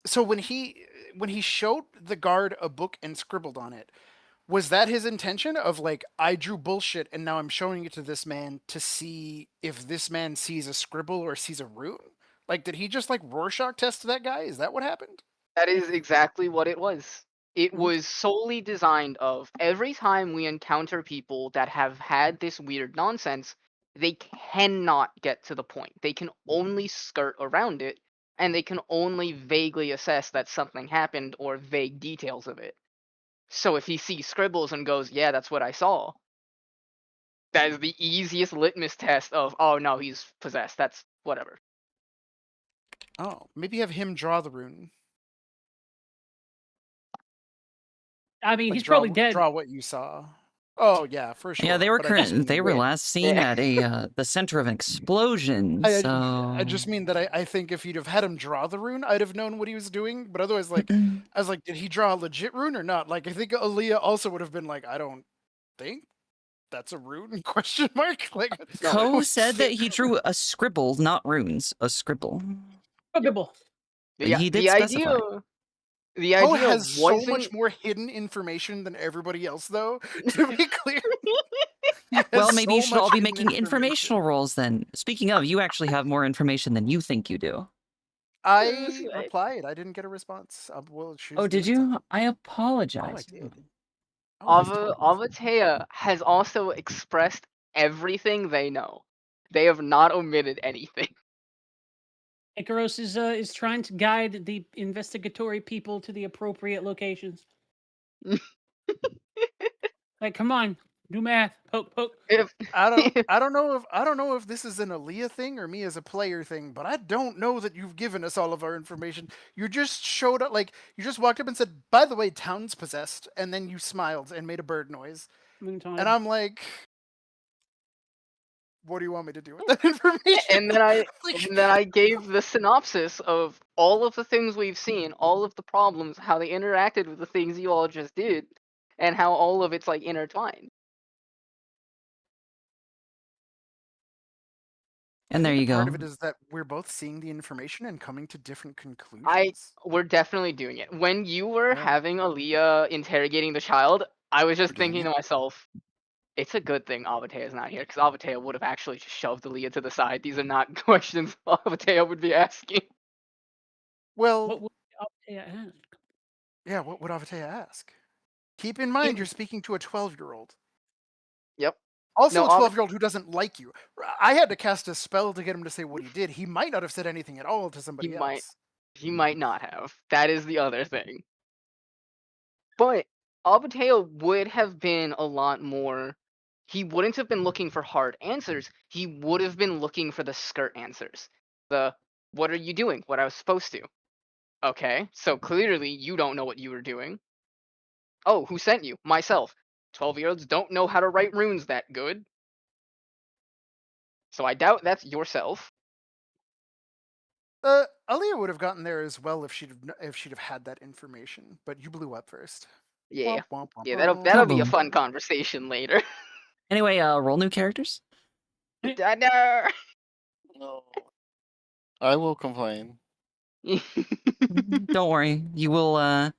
So when he showed the guard a book and scribbled on it, was that his intention of like, I drew bullshit and now I'm showing it to this man to see if this man sees a scribble or sees a rune? Like, did he just like Rorschach test that guy? Is that what happened? That is exactly what it was. It Okay. was solely designed of every time we encounter people that have had this weird nonsense, they cannot get to the point. They can only skirt around it, and they can only vaguely assess that something happened or vague details of it. So if he sees scribbles and goes, yeah, that's what I saw, that is the easiest litmus test of, oh no, he's possessed. That's whatever. Oh, maybe have him draw the rune. I mean, Like he's probably dead. draw what you saw. Oh yeah, for sure. Yeah, they were but I just mean they were Yeah. last seen at a the center of an explosion. I So just mean that I think if you'd have had him draw the rune, I'd have known what he was doing. But otherwise, like, Mm-mm. I was like, did he draw a legit rune or not? Like, I think Aaliyah also would have been like, I don't think that's a rune? Question mark. Like, Ko said that he drew a scribble, not runes, a scribble. Bibble. But he did the specify. Ko idea has so wasn't much more hidden information than everybody else, though. To be clear. He has Well, maybe you so should all much be hidden making informational rolls then. Speaking of, you actually have more information than you think you do. I replied. I didn't get a response. Well, Oh, did you? I apologize. Oh, I did. Oh, Avatea has also expressed everything they know. They have not omitted anything. Icaros is trying to guide the investigatory people to the appropriate locations. Like, come on, do math. Poke, poke. I don't know if this is an Aaliyah thing or me as a player thing, but I don't know that you've given us all of our information. You just showed up, like, you just walked up and said, by the way, town's possessed, and then you smiled and made a bird noise. Moontime. And I'm like, what do you want me to do with that information? And then I gave the synopsis of all of the things we've seen, all of the problems, how they interacted with the things you all just did, and how all of it's like intertwined. And there you go. Part of it is that we're both seeing the information and coming to different conclusions. We're definitely doing it. When you were Yeah. having Aaliyah interrogating the child, I was just We're doing thinking to myself, it's a good thing Avatea is not here, because Avatea would have actually just shoved Aaliyah to the side. These are not questions Avatea would be asking. Well, What would Avatea ask? yeah, what would Avatea ask? Keep in mind, you're speaking to a 12-year-old. Yep. Also, No, a 12-year-old who doesn't like you. I had to cast a spell to get him to say what he did. He might not have said anything at all to somebody else. He might not have. That is the other thing. But Avatea would have been a lot more. He wouldn't have been looking for hard answers. He would have been looking for the skirt answers. What are you doing? What I was supposed to. Okay, so clearly you don't know what you were doing. Oh, who sent you? Myself. 12-year-olds don't know how to write runes that good. So I doubt that's yourself. Aaliyah would have gotten there as well if she'd have had that information, but you blew up first. Yeah. Womp, womp, womp, Yeah, womp. that'll be a Kaboom. fun conversation later. Anyway, roll new characters. Da-da. No. I will complain. Don't worry, you will.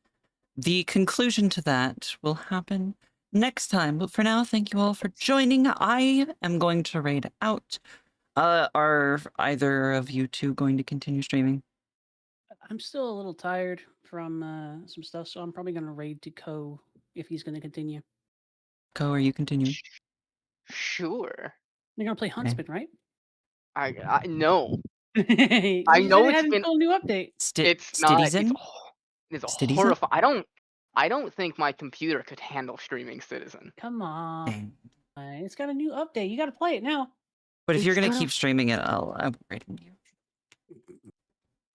The conclusion to that will happen next time. But for now, thank you all for joining. I am going to raid out. Are either of you two going to continue streaming? I'm still a little tired from some stuff, so I'm probably going to raid to Ko if he's going to continue. Ko, are you continuing? Sure. You're going to play Huntsman, right? I know. I know it it's had been- a cool new update. It's not. Citizen? It's Citizen? horrifying. I don't think my computer could handle streaming Citizen. Come on. Dang. It's got a new update. You got to play it now. But if you're It's gonna gonna- keep streaming it, I'm raiding you.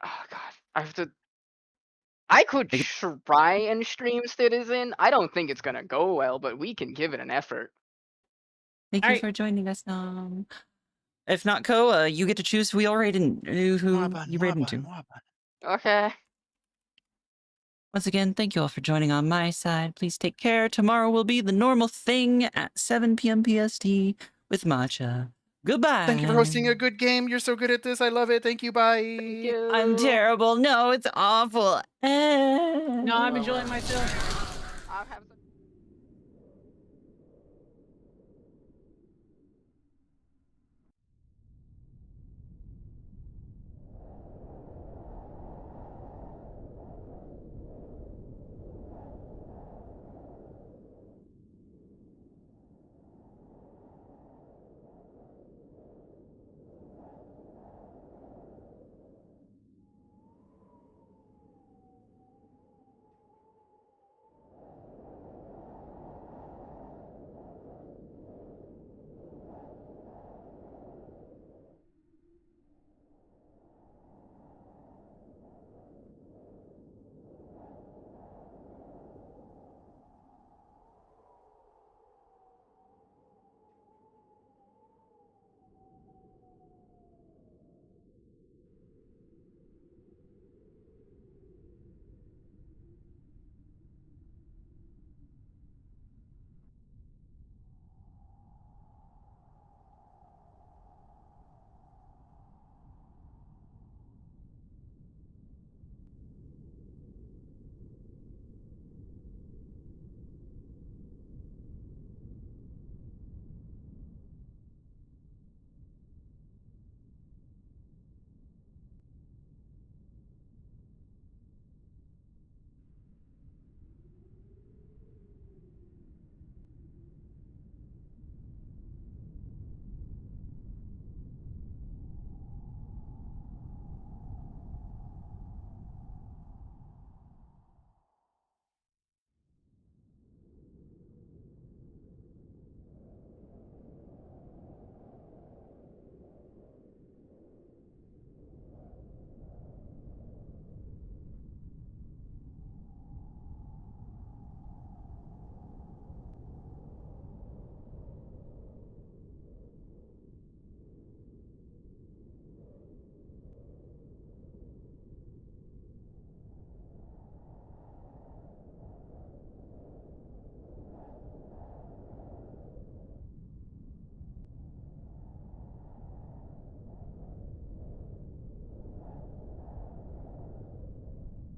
Oh god, I have to. I could Make it- try and stream Citizen. I don't think it's gonna go well, but we can give it an effort. Thank you Alright. for joining us, If not, Ko, you get to choose who we all raid and who you raid into. Okay. Once again, thank you all for joining on my side. Please take care. Tomorrow will be the normal thing at 7 p.m. PST with Matcha. Goodbye. Thank you for hosting a good game. You're so good at this. I love it. Thank you. Bye. Thank you. I'm terrible. No, it's awful. No, I'm enjoying myself.